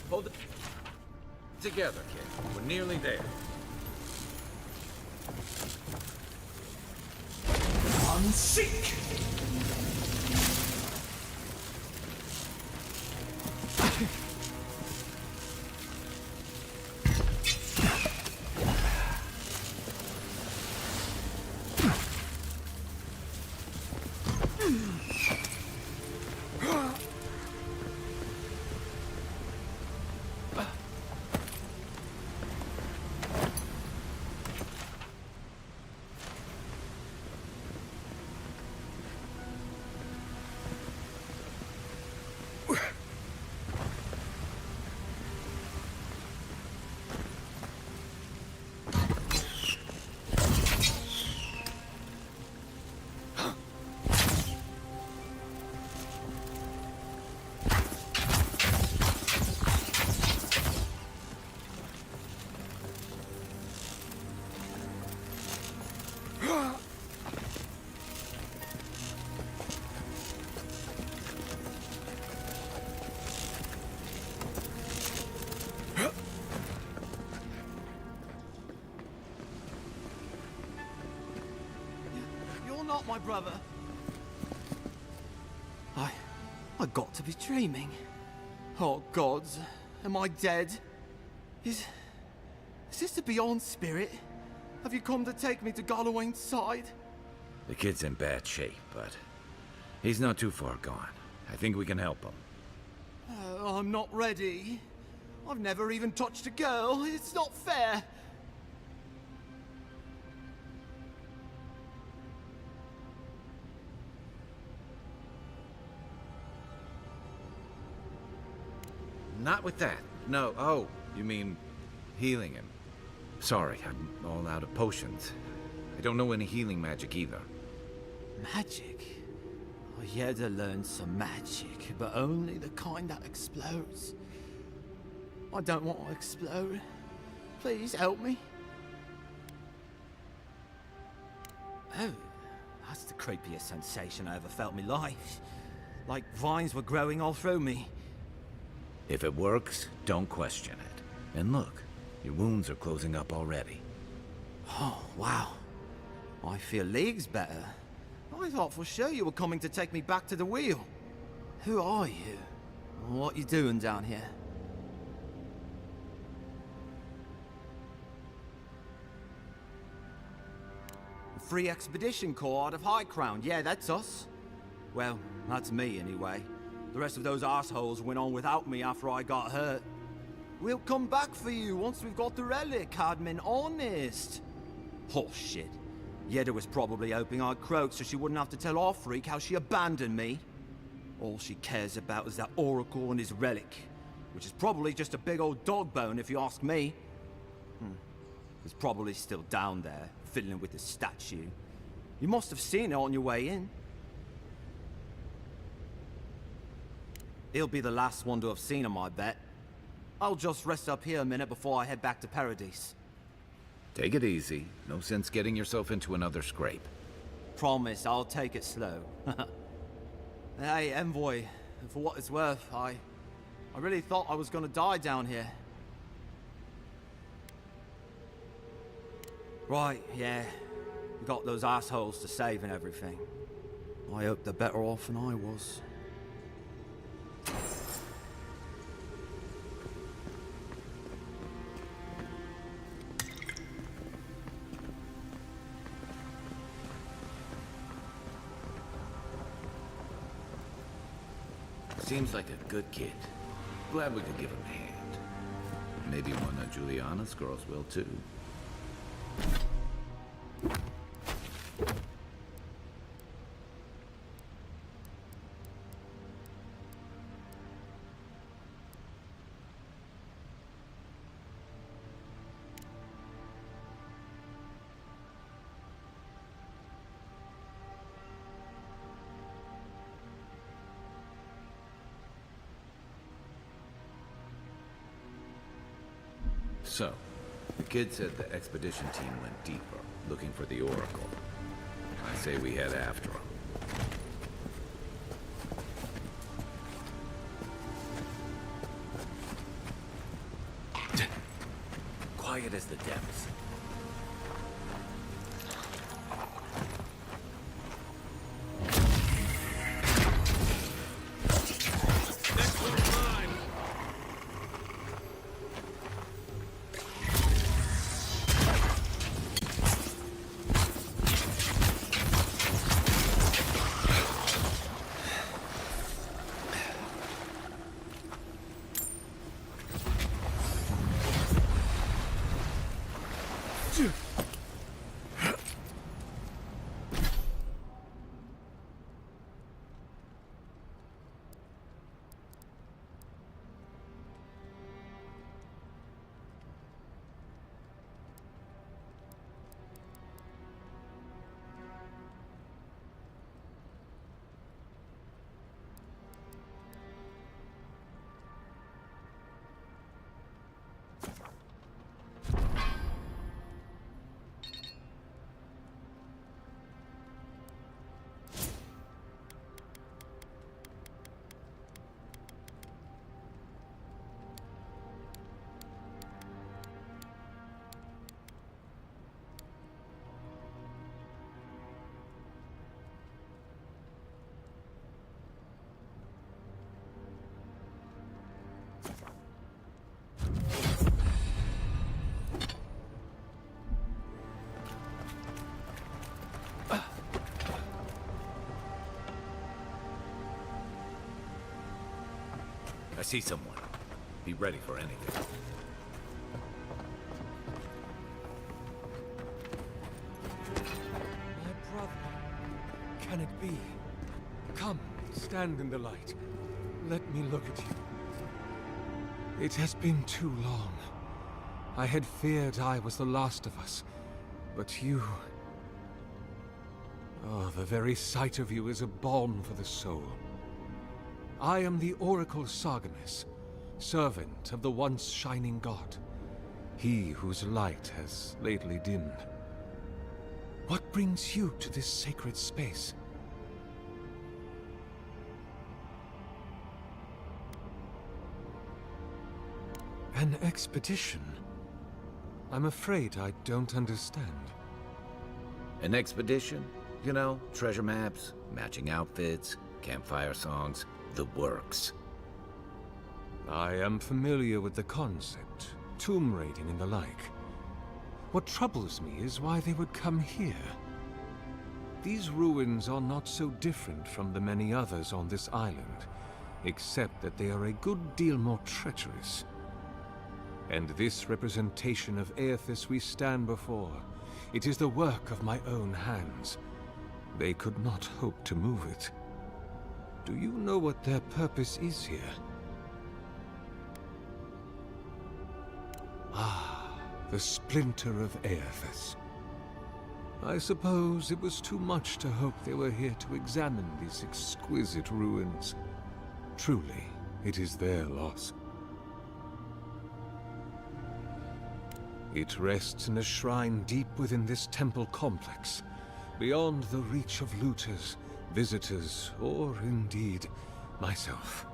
Hold it together, kid. We're nearly there. Unseek! Not my brother. I got to be dreaming. Oh, gods. Am I dead? Is this the Beyond Spirit? Have you come to take me to Galloway's side? The kid's in bad shape, but he's not too far gone. I think we can help him. I'm not ready. I've never even touched a girl. It's not fair. Not with that. No. Oh, you mean healing him. Sorry, I'm all out of potions. I don't know any healing magic either. Magic? I had to learn some magic, but only the kind that explodes. I don't want to explode. Please help me. Oh, that's the creepiest sensation I ever felt in my life. Like vines were growing all through me. If it works, don't question it. And look, your wounds are closing up already. Oh, wow. I feel leagues better. I thought for sure you were coming to take me back to the wheel. Who are you? What you doing down here? Free Expedition Corps out of High Crown. Yeah, that's us. Well, that's me anyway. The rest of those assholes went on without me after I got hurt. We'll come back for you once we've got the relic, Cadman, honest. Oh, shit. Yeda was probably hoping I'd croak so she wouldn't have to tell our freak how she abandoned me. All she cares about is that Oracle and his relic, which is probably just a big old dog bone if you ask me. It's probably still down there, fiddling with the statue. You must have seen it on your way in. He'll be the last one to have seen him, I bet. I'll just rest up here a minute before I head back to Paradise. Take it easy. No sense getting yourself into another scrape. Promise, I'll take it slow. Hey, Envoy, for what it's worth, I really thought I was gonna die down here. Right, yeah. We got those assholes to save and everything. I hope they're better off than I was. Seems like a good kid. Glad we could give him a hand. Maybe one of Juliana's girls will too. So, the kid said the expedition team went deeper, looking for the Oracle. I say we head after him. Quiet as the depths. see someone. Be ready for anything. My brother. Can it be? Come, stand in the light. Let me look at you. It has been too long. I had feared I was the last of us. But you... Oh, the very sight of you is a balm for the soul. I am the Oracle Sargemus, servant of the once shining god. He whose light has lately dimmed. What brings you to this sacred space? An expedition? I'm afraid I don't understand. An expedition? You know, treasure maps, matching outfits, campfire songs, the works. I am familiar with the concept, tomb raiding and the like. What troubles me is why they would come here. These ruins are not so different from the many others on this island, except that they are a good deal more treacherous. And this representation of Aethys we stand before, it is the work of my own hands. They could not hope to move it. Do you know what their purpose is here? Ah, the splinter of Aethys. I suppose it was too much to hope they were here to examine these exquisite ruins. Truly, it is their loss. It rests in a shrine deep within this temple complex, beyond the reach of looters, visitors, or indeed, myself.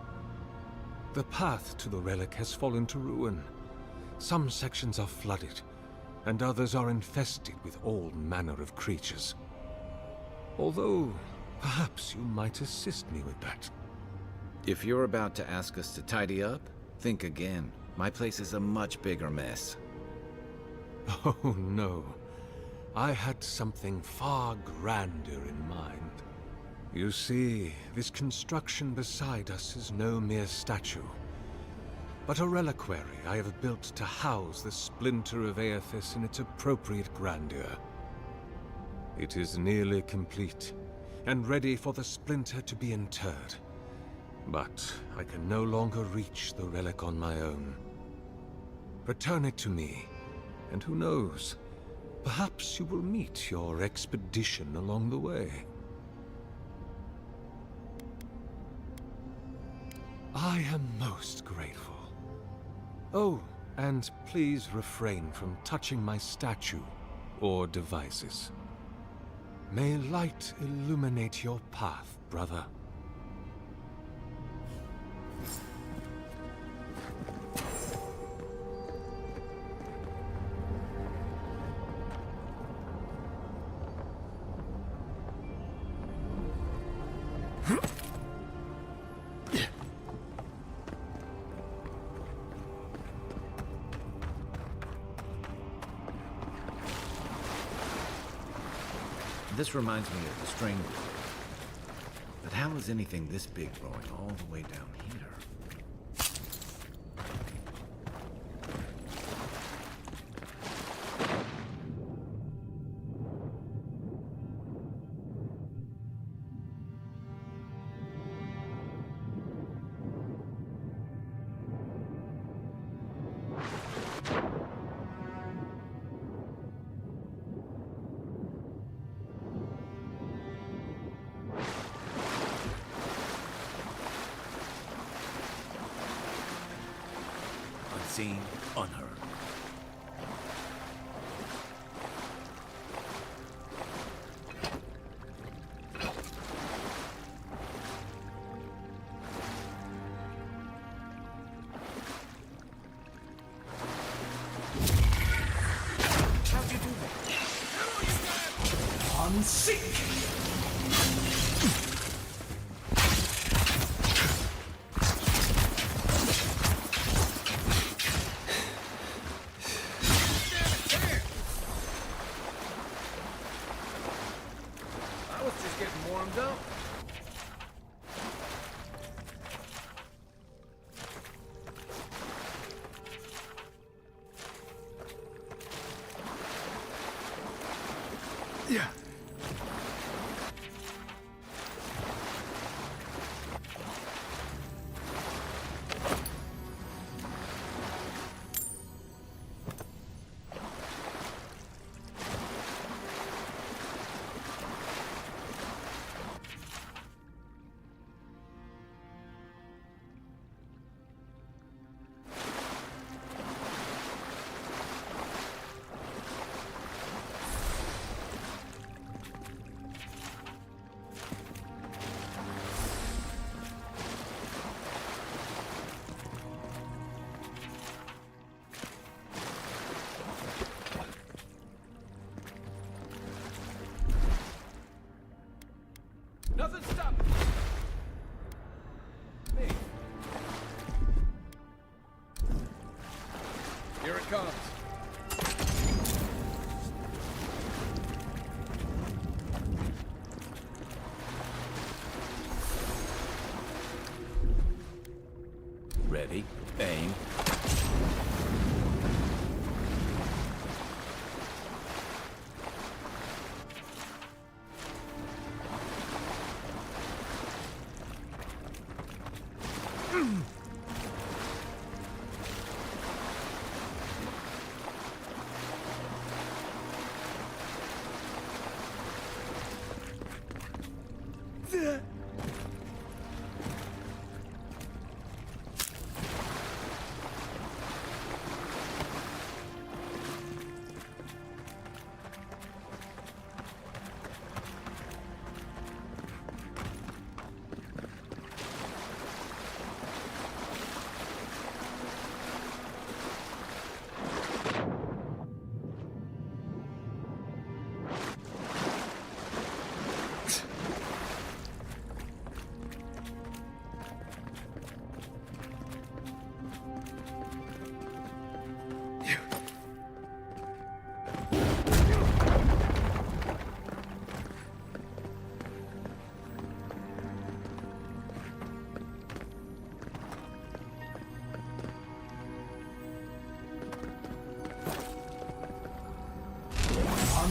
The path to the relic has fallen to ruin. Some sections are flooded, and others are infested with all manner of creatures. Although, perhaps you might assist me with that. If you're about to ask us to tidy up, think again. My place is a much bigger mess. Oh no. I had something far grander in mind. You see, this construction beside us is no mere statue, but a reliquary I have built to house the splinter of Aethys in its appropriate grandeur. It is nearly complete, and ready for the splinter to be interred. But I can no longer reach the relic on my own. Return it to me, and who knows, perhaps you will meet your expedition along the way. I am most grateful. Oh, and please refrain from touching my statue or devices. May light illuminate your path, brother. This reminds me of the Strangle. But how is anything this big growing all the way down here? Unseen, unheard. How'd you do that? Unseek! Nothing stopping me. Here it comes. Ready, aim.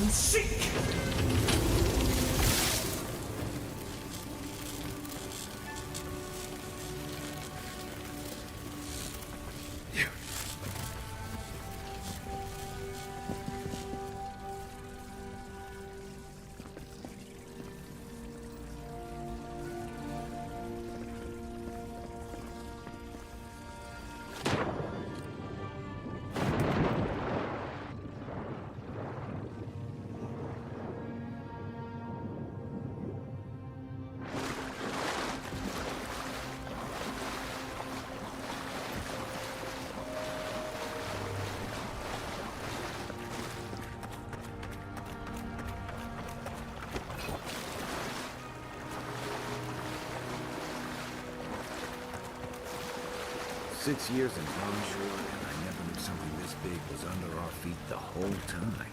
Seek! Six years in Longshore, and I never knew something this big was under our feet the whole time.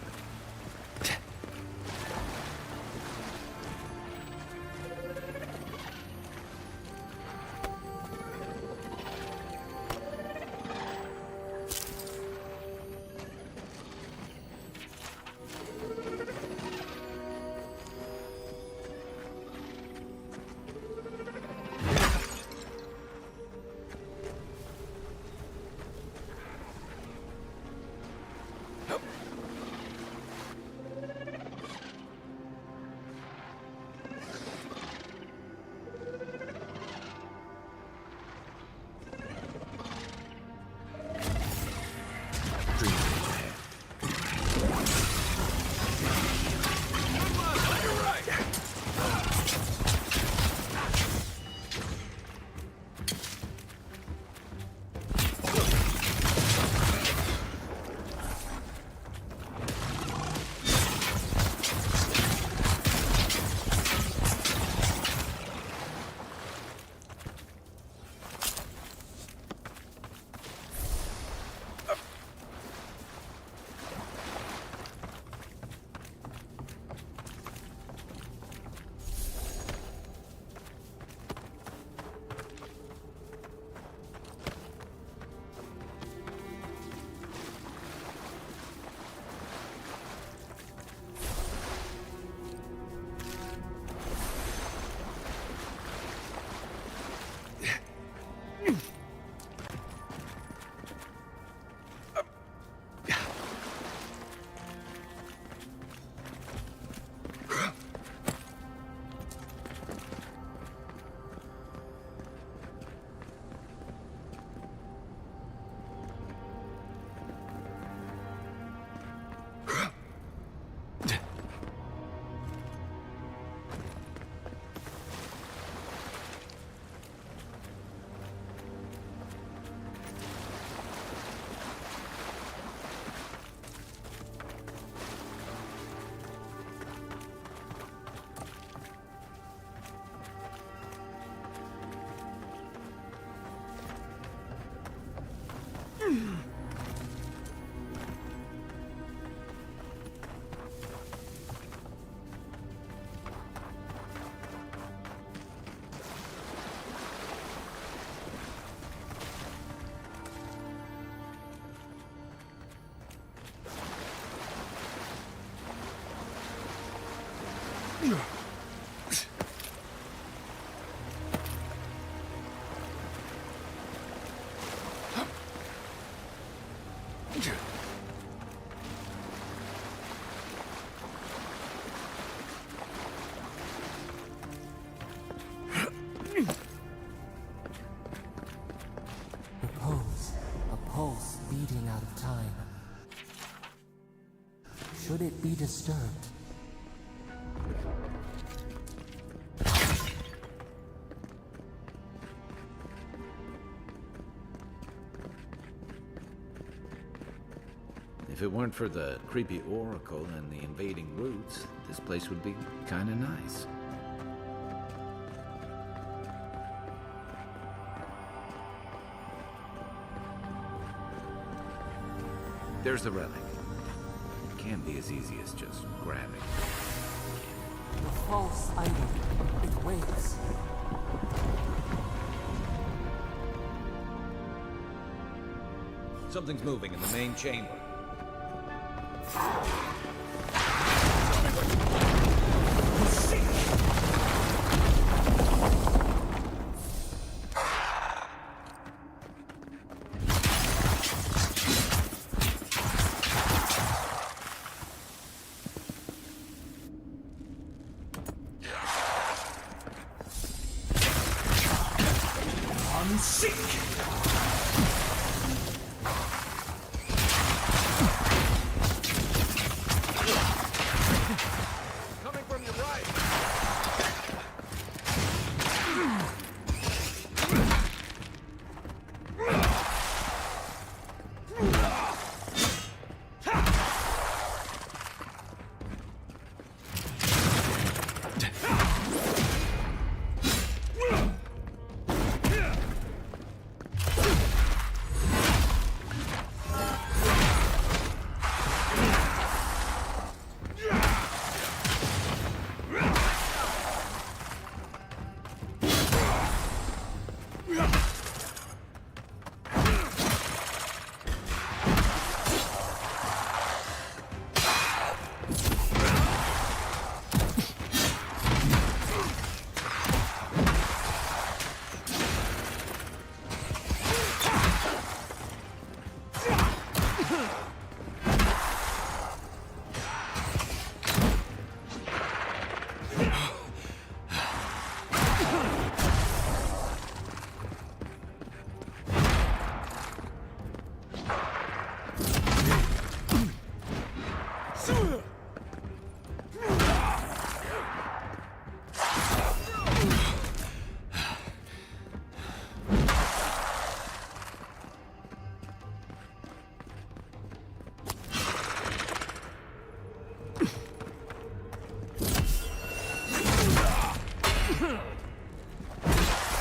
A pulse beating out of time. Should it be disturbed? If it weren't for the creepy oracle and the invading roots, this place would be kinda nice. There's the relic. It can't be as easy as just grabbing. The false item. It waits. Something's moving in the main chamber. Coming from your right.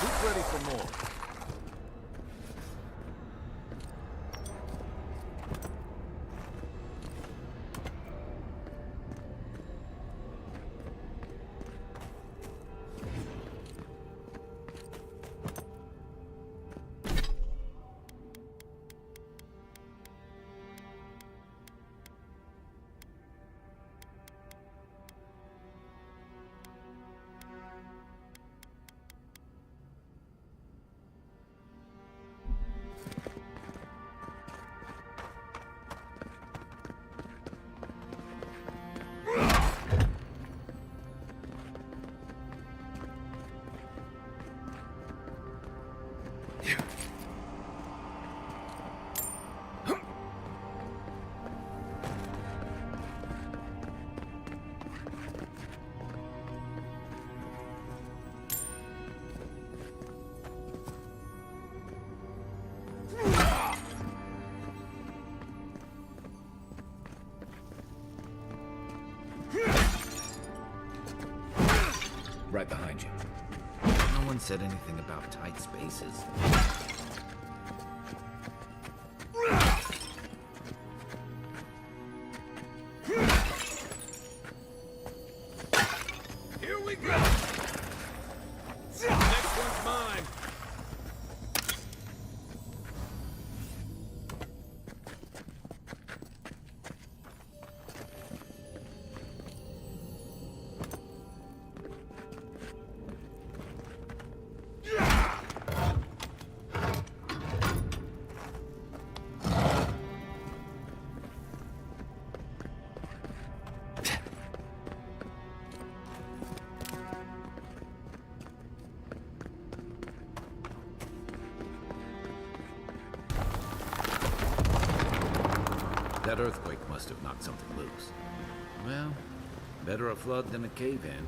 Who's ready for more? Right behind you. No one said anything about tight spaces. Here we go! Next one's mine! That earthquake must have knocked something loose. Well, better a flood than a cave-in.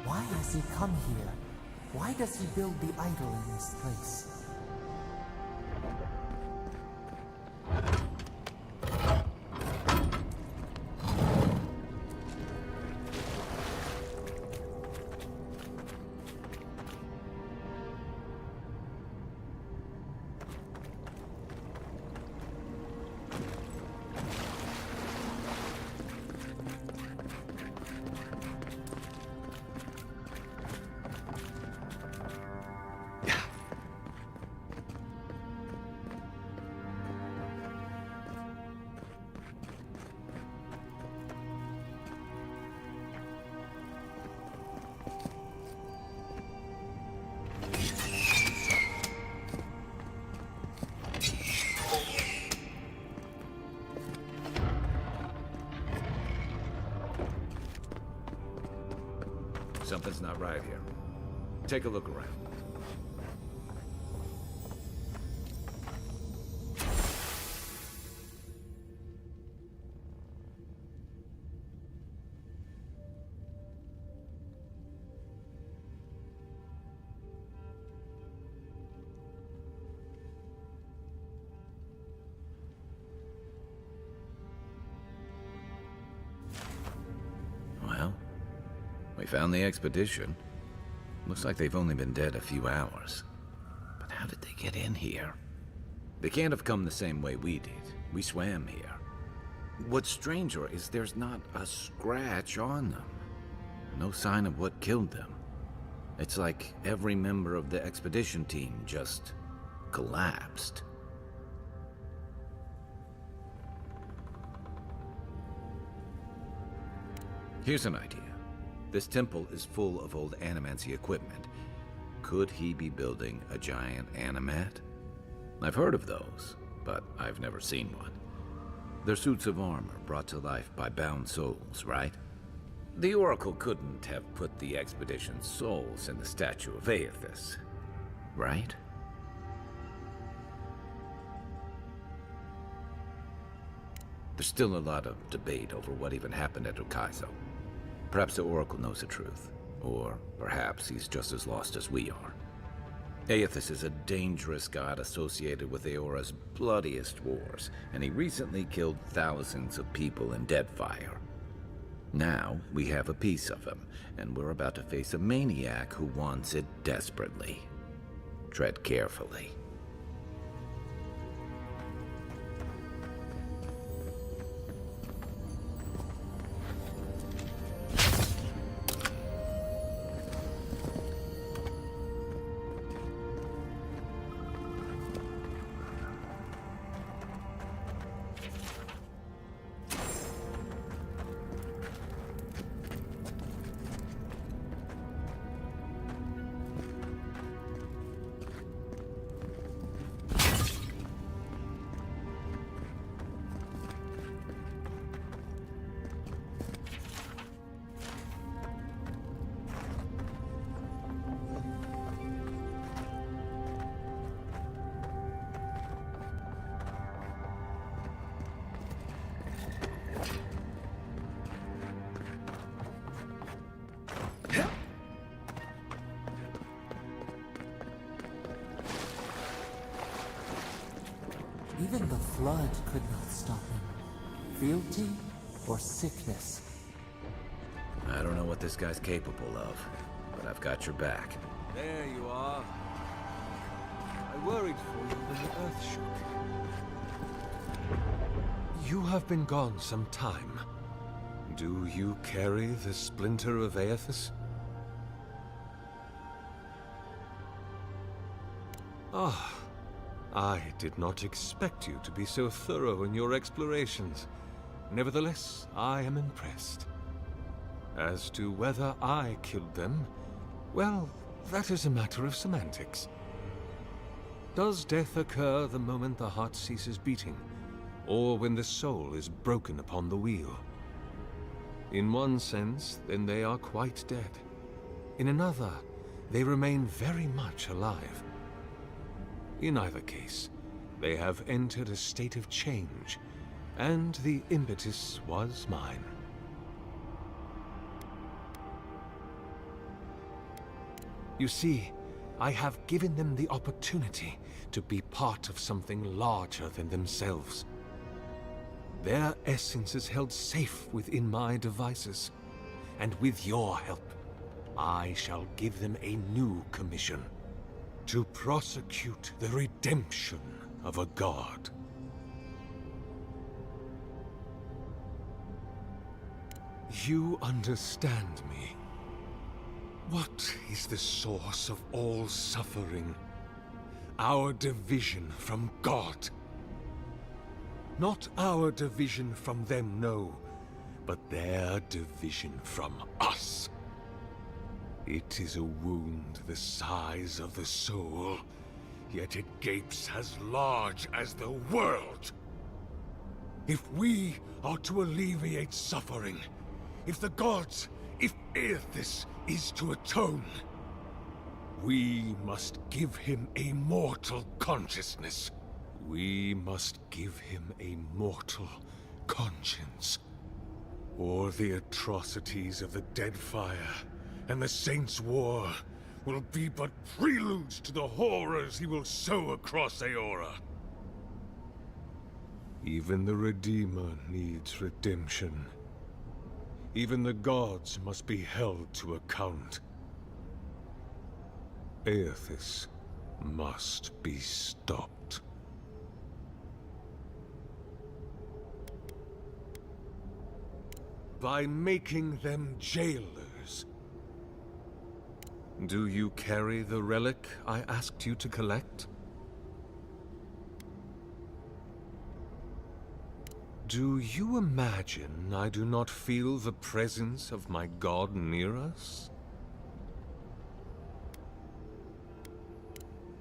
Why has he come here? Why does he build the idol in this place? Something's not right here. Take a look around. Well, we found the expedition. Looks like they've only been dead a few hours. But how did they get in here? They can't have come the same way we did. We swam here. What's stranger is there's not a scratch on them. No sign of what killed them. It's like every member of the expedition team just collapsed. Here's an idea. This temple is full of old animancy equipment. Could he be building a giant animat? I've heard of those, but I've never seen one. They're suits of armor brought to life by bound souls, right? The Oracle couldn't have put the expedition's souls in the statue of Aethys, right? There's still a lot of debate over what even happened at Okaizo. Perhaps the Oracle knows the truth, or perhaps he's just as lost as we are. Aethys is a dangerous god associated with Eora's bloodiest wars, and he recently killed thousands of people in Deadfire. Now, we have a piece of him, and we're about to face a maniac who wants it desperately. Tread carefully. Even the flood could not stop him. Fealty or sickness? I don't know what this guy's capable of, but I've got your back. There you are. I worried for you when the earth shook. You have been gone some time. Do you carry the splinter of Aethys? Ah, I did not expect you to be so thorough in your explorations. Nevertheless, I am impressed. As to whether I killed them, well, that is a matter of semantics. Does death occur the moment the heart ceases beating, or when the soul is broken upon the wheel? In one sense, then they are quite dead. In another, they remain very much alive. In either case, they have entered a state of change, and the impetus was mine. You see, I have given them the opportunity to be part of something larger than themselves. Their essence is held safe within my devices, and with your help, I shall give them a new commission. To prosecute the redemption of a god. You understand me. What is the source of all suffering? Our division from God. Not our division from them, no, but their division from us. It is a wound the size of the soul, yet it gapes as large as the world. If we are to alleviate suffering, if the gods, if Aethys is to atone, we must give him a mortal consciousness. We must give him a mortal conscience. Or the atrocities of the Deadfire and the Saints' War will be but preludes to the horrors he will sow across Eora. Even the Redeemer needs redemption. Even the gods must be held to account. Aethys must be stopped. By making them jailers. Do you carry the relic I asked you to collect? Do you imagine I do not feel the presence of my god near us?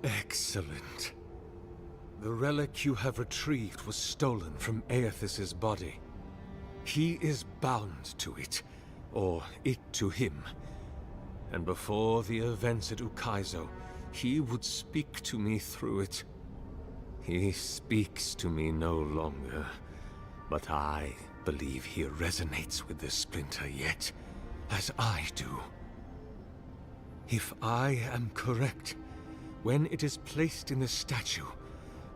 Excellent. The relic you have retrieved was stolen from Aethys's body. He is bound to it, or it to him. And before the events at Ukaizo, he would speak to me through it. He speaks to me no longer, but I believe he resonates with the splinter yet, as I do. If I am correct, when it is placed in the statue,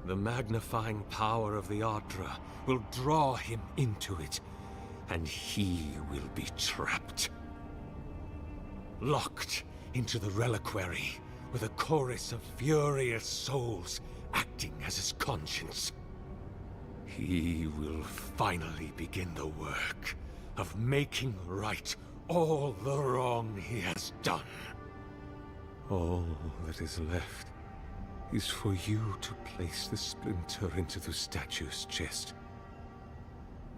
the magnifying power of the Ardra will draw him into it, and he will be trapped. Locked into the reliquary, with a chorus of furious souls acting as his conscience. He will finally begin the work of making right all the wrong he has done. All that is left is for you to place the splinter into the statue's chest.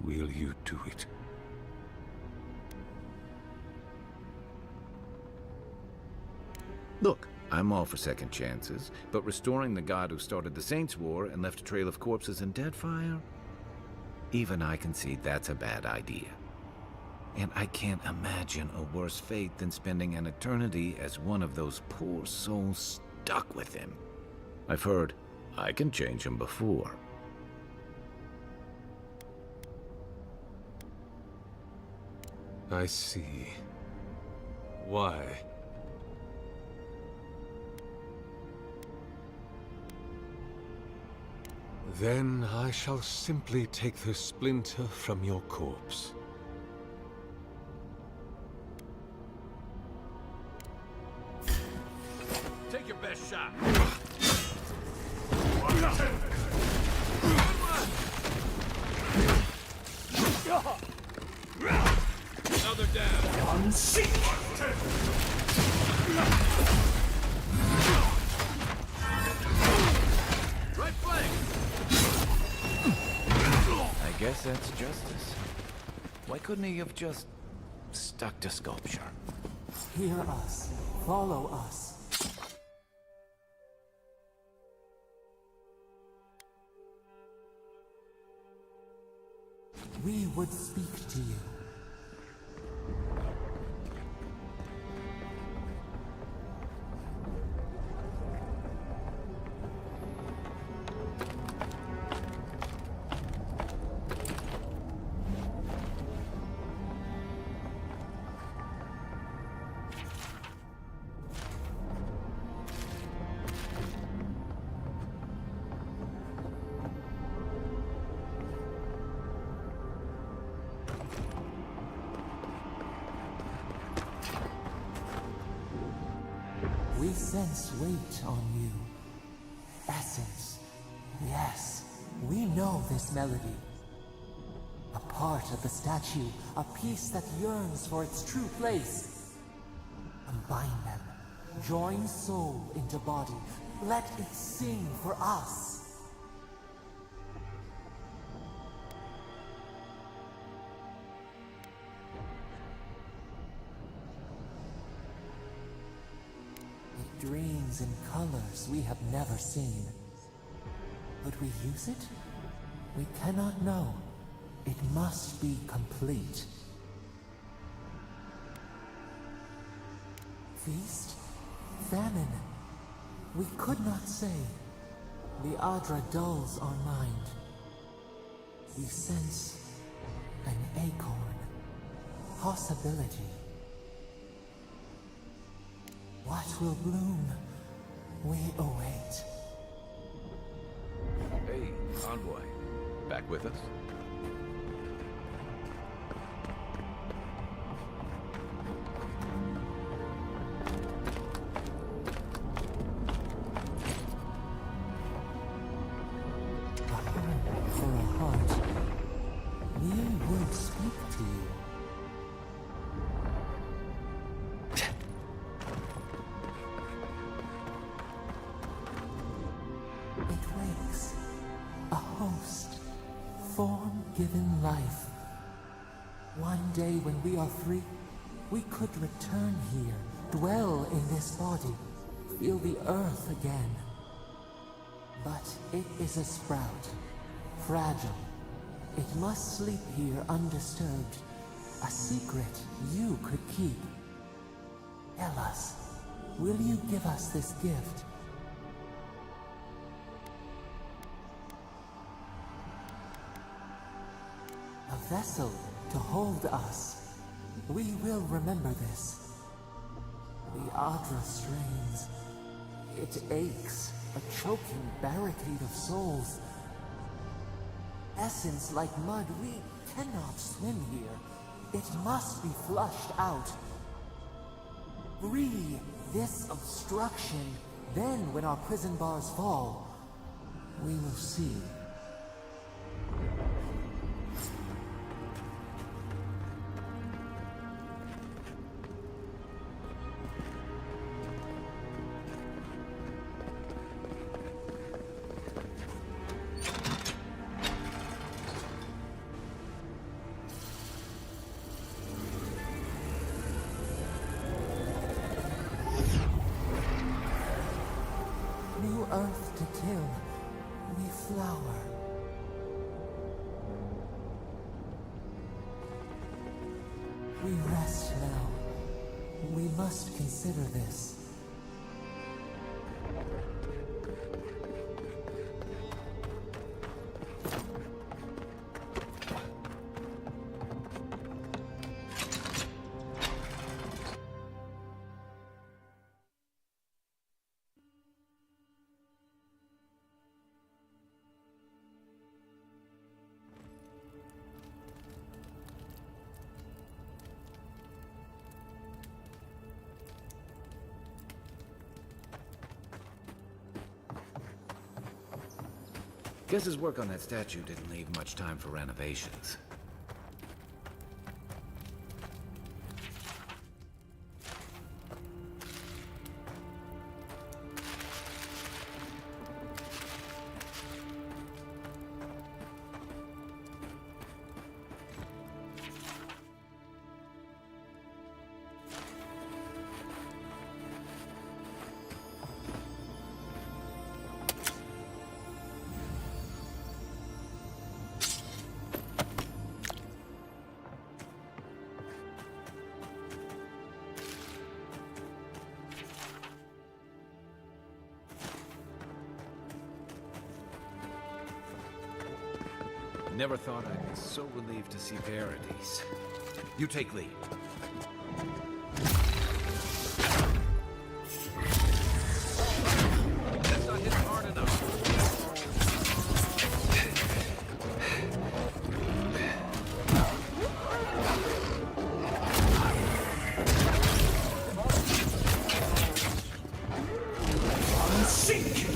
Will you do it? Look, I'm all for second chances, but restoring the god who started the Saints' War and left a trail of corpses in Deadfire? Even I can see that's a bad idea. And I can't imagine a worse fate than spending an eternity as one of those poor souls stuck with him. I've heard I can change him before. I see. Why? Then I shall simply take the splinter from your corpse. Take your best shot. Another down. On seat. Right flank. I guess that's justice. Why couldn't he have just stuck to sculpture? Hear us. Follow us. We would speak to you. We sense weight on you. Essence. Yes, we know this melody. A part of the statue, a piece that yearns for its true place. Combine them. Join soul into body. Let it sing for us. Dreams in colors we have never seen. Could we use it? We cannot know. It must be complete. Feast? Famine? We could not say. The Adra dulls our mind. We sense an acorn. Possibility. What will bloom? We await. Hey, Envoy. Back with us? For a heart, we would speak to you. host, form-given life. One day when we are free, we could return here, dwell in this body, feel the earth again. But it is a sprout, fragile. It must sleep here undisturbed. A secret you could keep. Tell us, will you give us this gift? A vessel to hold us. We will remember this. The Adra strains. It aches, a choking barricade of souls. Essence like mud, we cannot swim here. It must be flushed out. Free this obstruction. Then, when our prison bars fall, we will see. New earth to till, we flower. We rest now. We must consider this. Guess his work on that statue didn't leave much time for renovations. Never thought I'd be so relieved to see Paradise. You take lead. That's not hitting hard enough. Sink!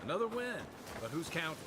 Another win, but who's counting?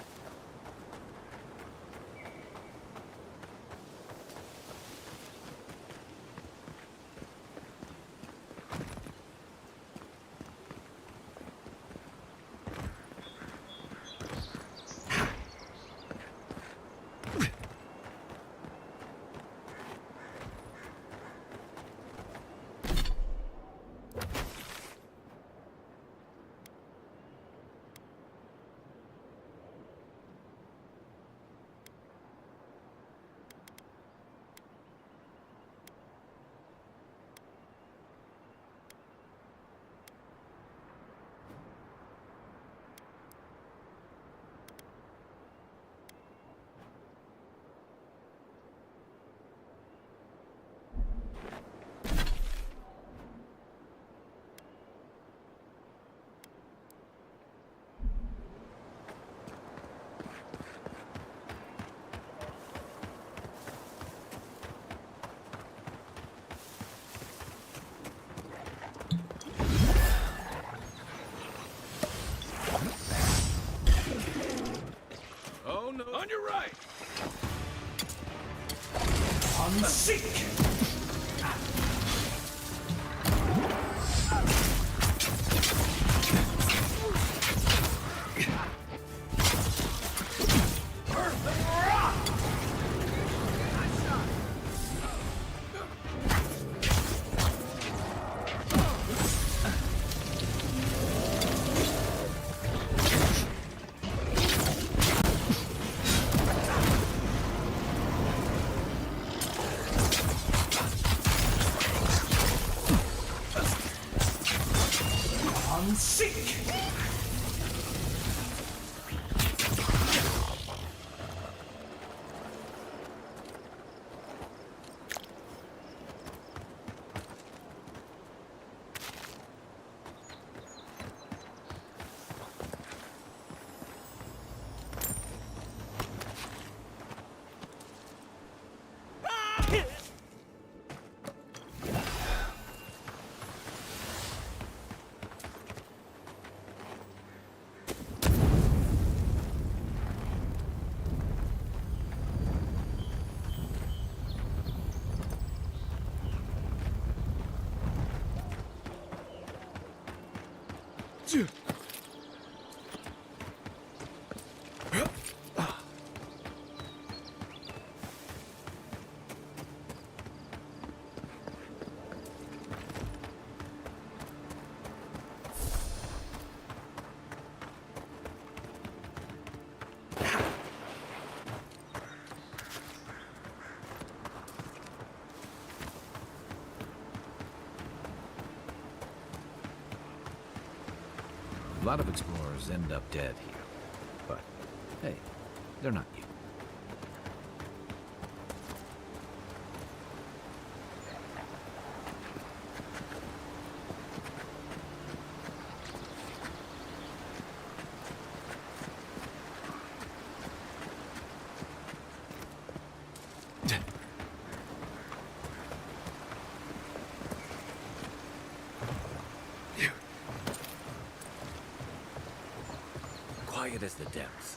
Oh no! On your right! Unseek! Unseek! A lot of explorers end up dead here. But, hey, they're not you. Quiet as the depths.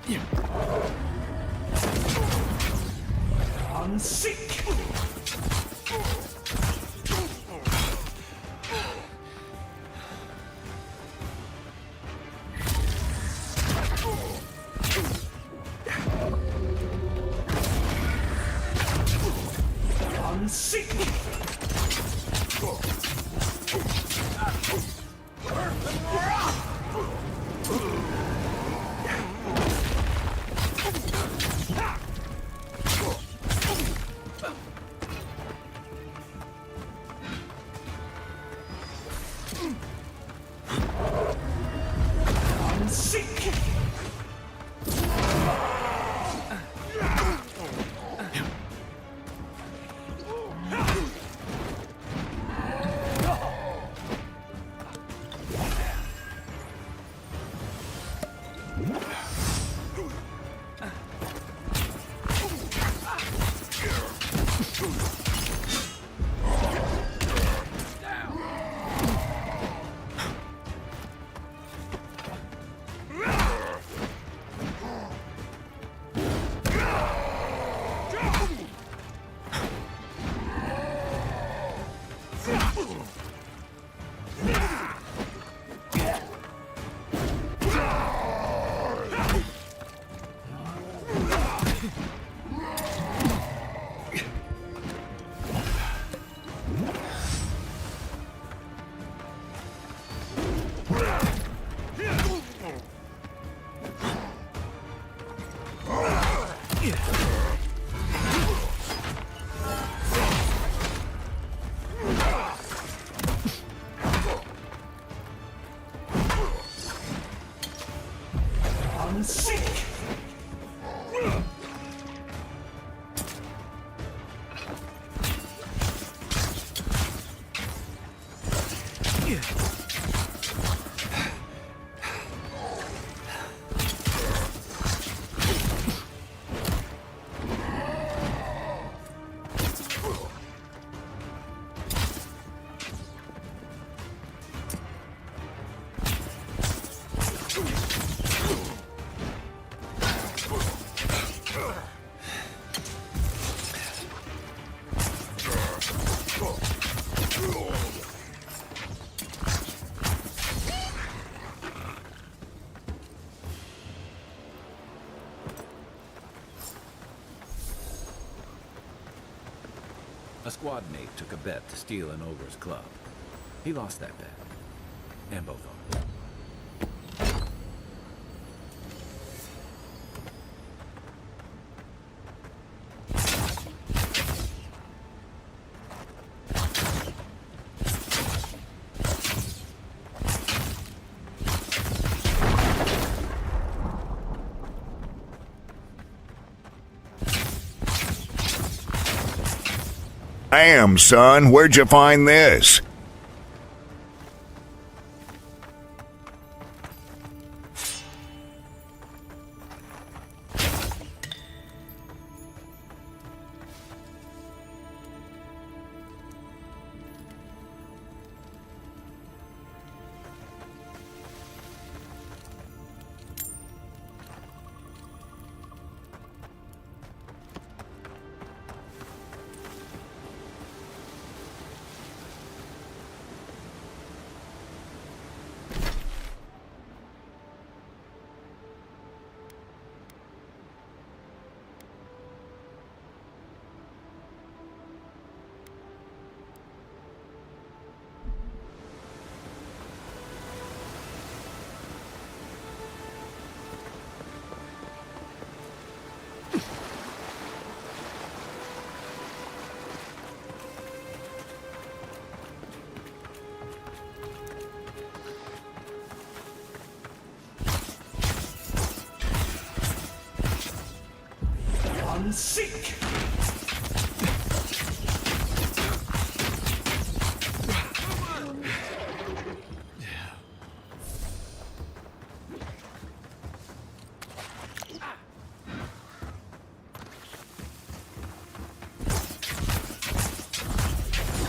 Unseek! A squad mate took a bet to steal an ogre's club. He lost that bet. And both of them. Damn, son, where'd you find this? Seek!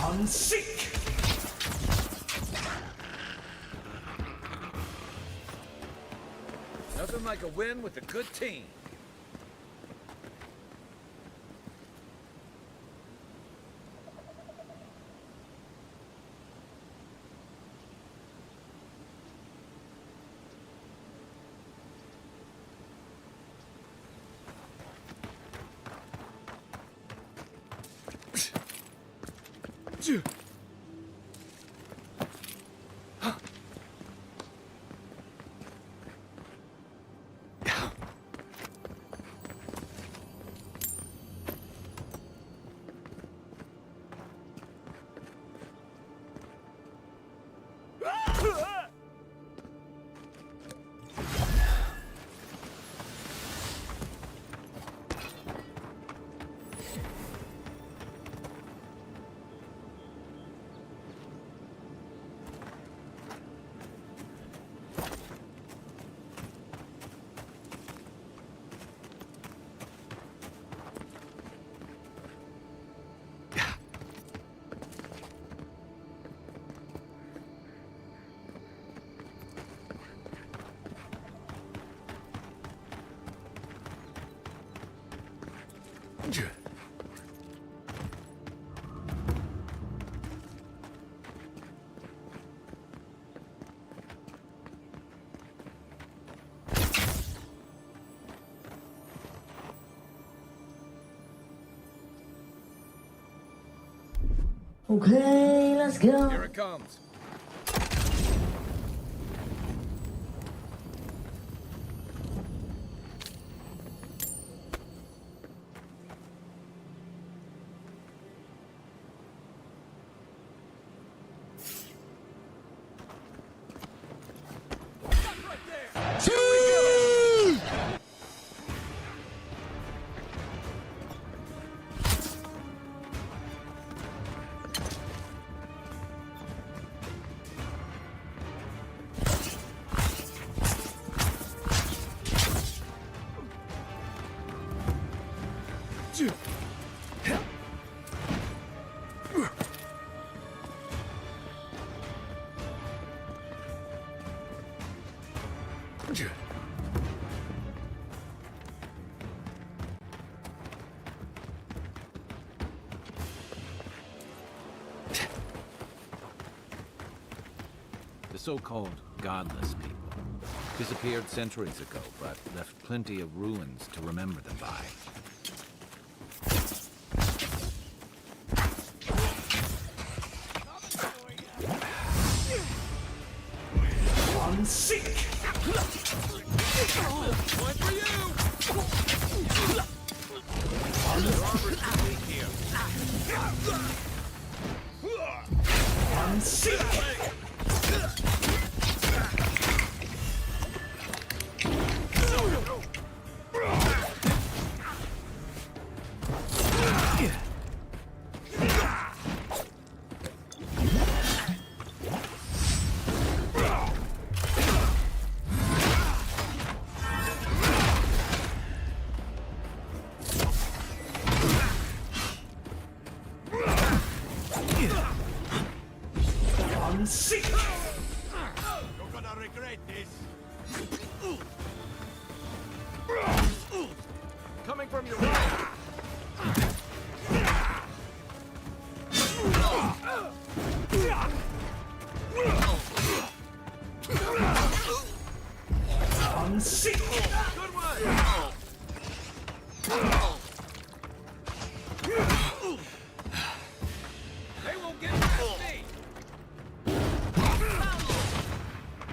Unseek! Nothing like a win with a good team. Okay, let's go. Here it comes. The so-called godless people disappeared centuries ago, but left plenty of ruins to remember them by. One seek. Point for you! One seek. You're gonna regret this. Coming from your right. Good one. They won't get past me.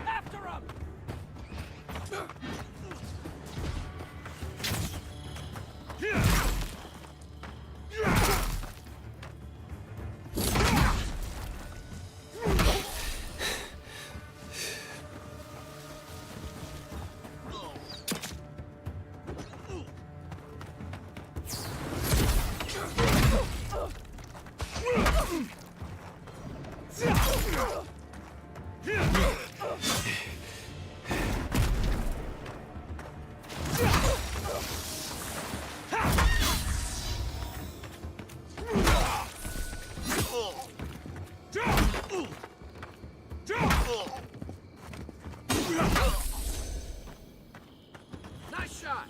After him! shot.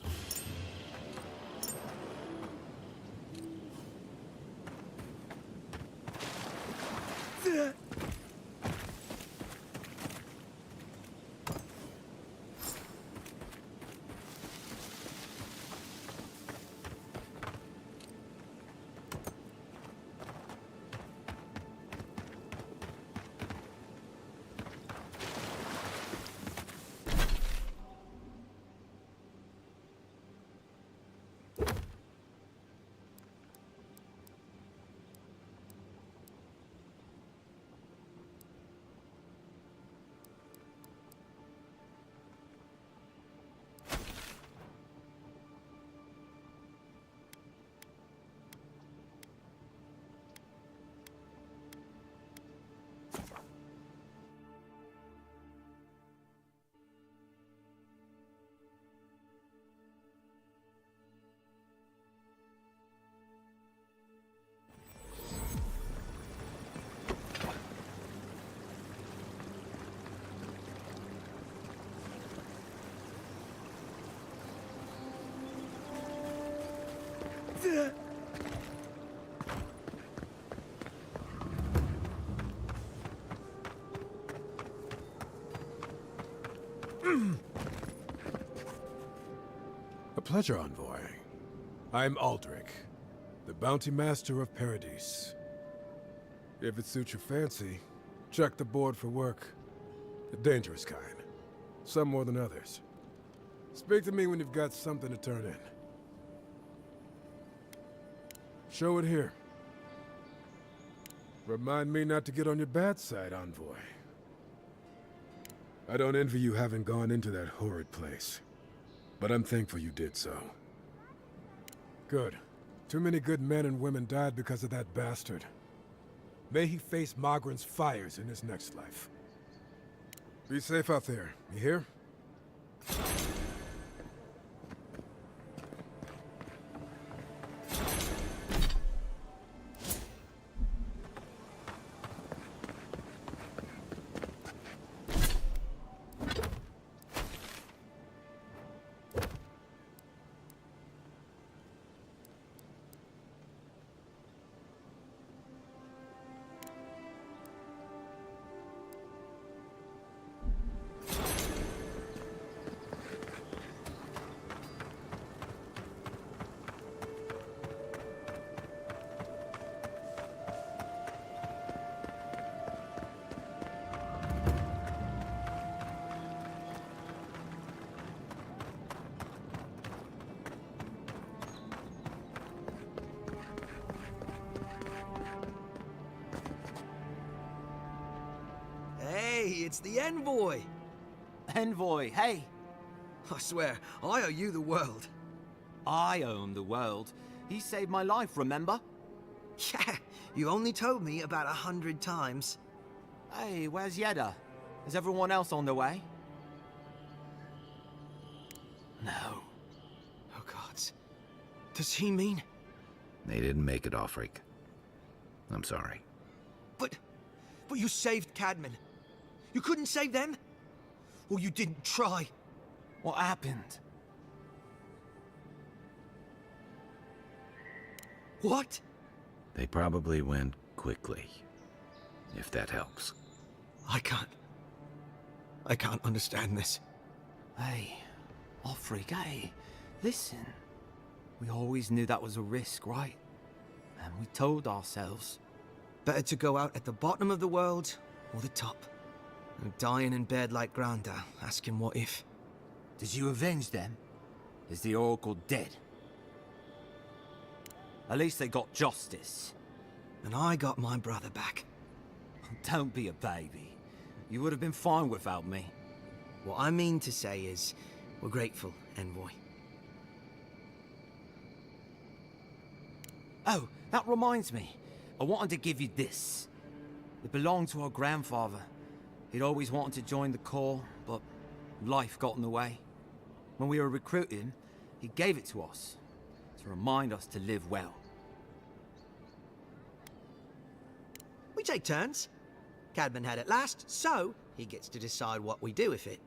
A pleasure, Envoy. I'm Aldrich, the Bounty Master of Paradise. If it suits your fancy, check the board for work. The dangerous kind. Some more than others. Speak to me when you've got something to turn in. Show it here. Remind me not to get on your bad side, Envoy. I don't envy you having gone into that horrid place. But I'm thankful you did so. Good. Too many good men and women died because of that bastard. May he face Magran's fires in his next life. Be safe out there, you hear? Hey, it's the Envoy! Envoy, hey! I swear, I owe you the world. I owe him the world. He saved my life, remember? Yeah, you only told me about 100 times. Hey, where's Yeda? Is everyone else on their way? No. Oh, gods. Does he mean... They didn't make it, Offreak. I'm sorry. But you saved Cadman. You couldn't save them? Or you didn't try? What happened? What? They probably went quickly, if that helps. I can't understand this. Hey, Offreak, hey, listen. We always knew that was a risk, right? And we told ourselves. Better to go out at the bottom of the world, or the top. And dying in bed like Granda, asking what if. Did you avenge them? Is the Oracle dead? At least they got justice. And I got my brother back. Don't be a baby. You would have been fine without me. What I mean to say is, we're grateful, Envoy. Oh, that reminds me. I wanted to give you this. It belonged to our grandfather. He'd always wanted to join the Corps, but life got in the way. When we were recruiting, he gave it to us, to remind us to live well. We take turns. Cadman had it last, so he gets to decide what we do with it.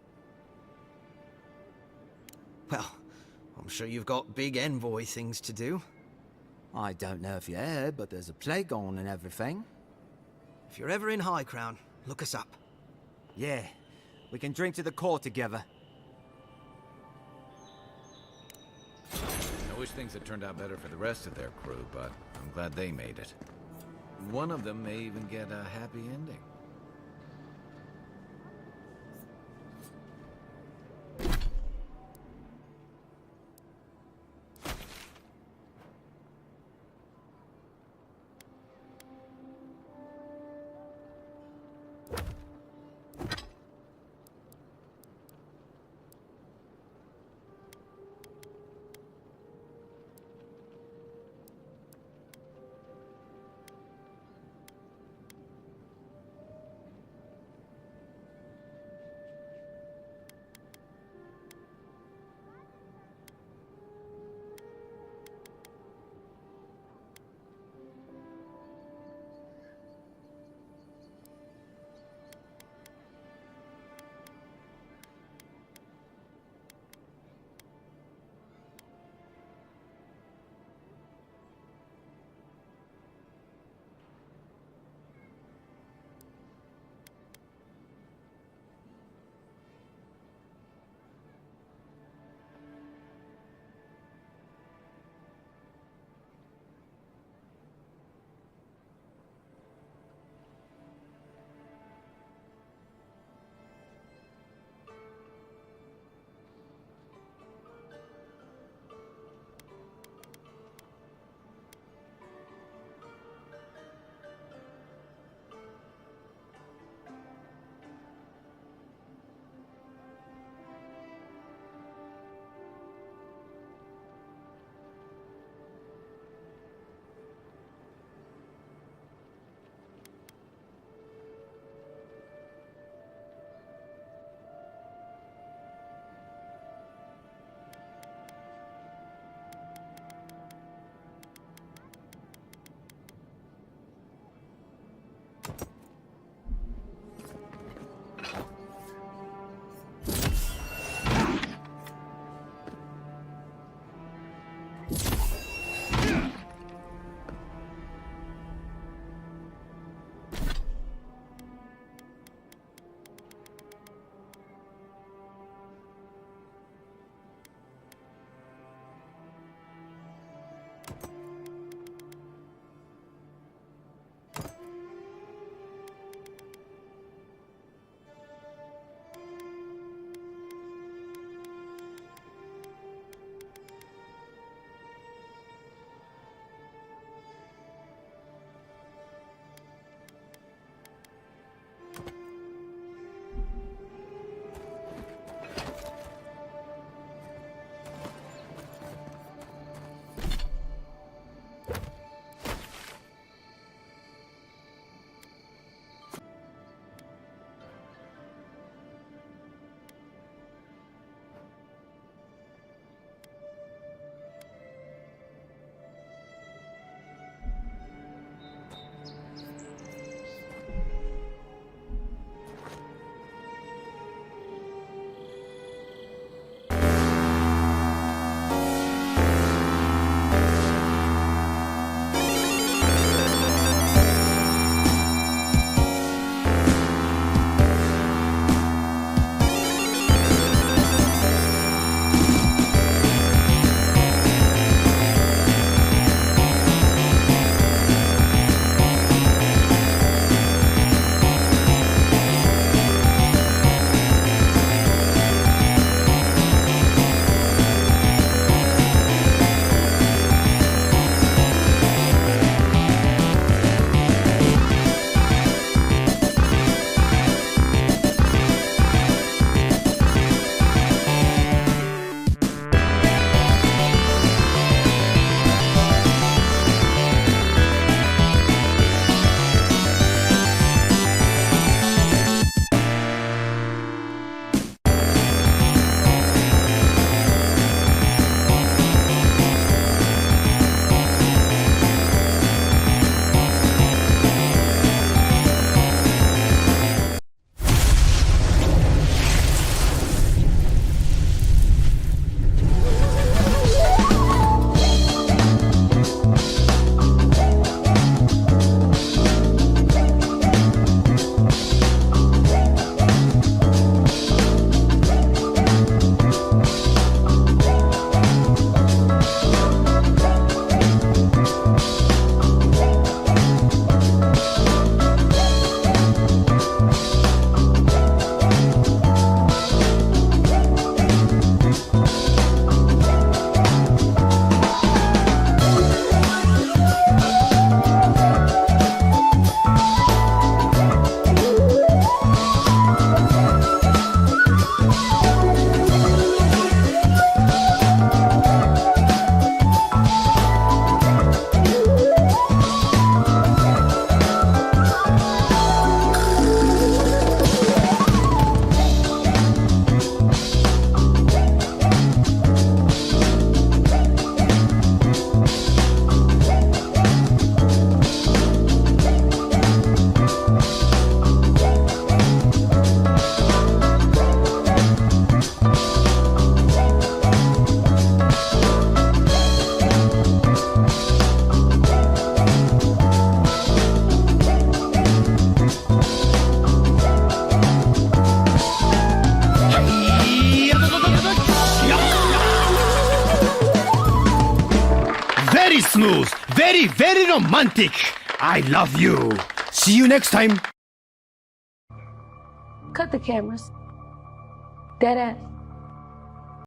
Well, I'm sure you've got big envoy things to do. I don't know if you heard, but there's a plague on and everything. If you're ever in High Crown, look us up. Yeah, we can drink to the core together. I wish things had turned out better for the rest of their crew, but I'm glad they made it. One of them may even get a happy ending. Very smooth. Very, very romantic. I love you. See you next time. Cut the cameras. Dead ass.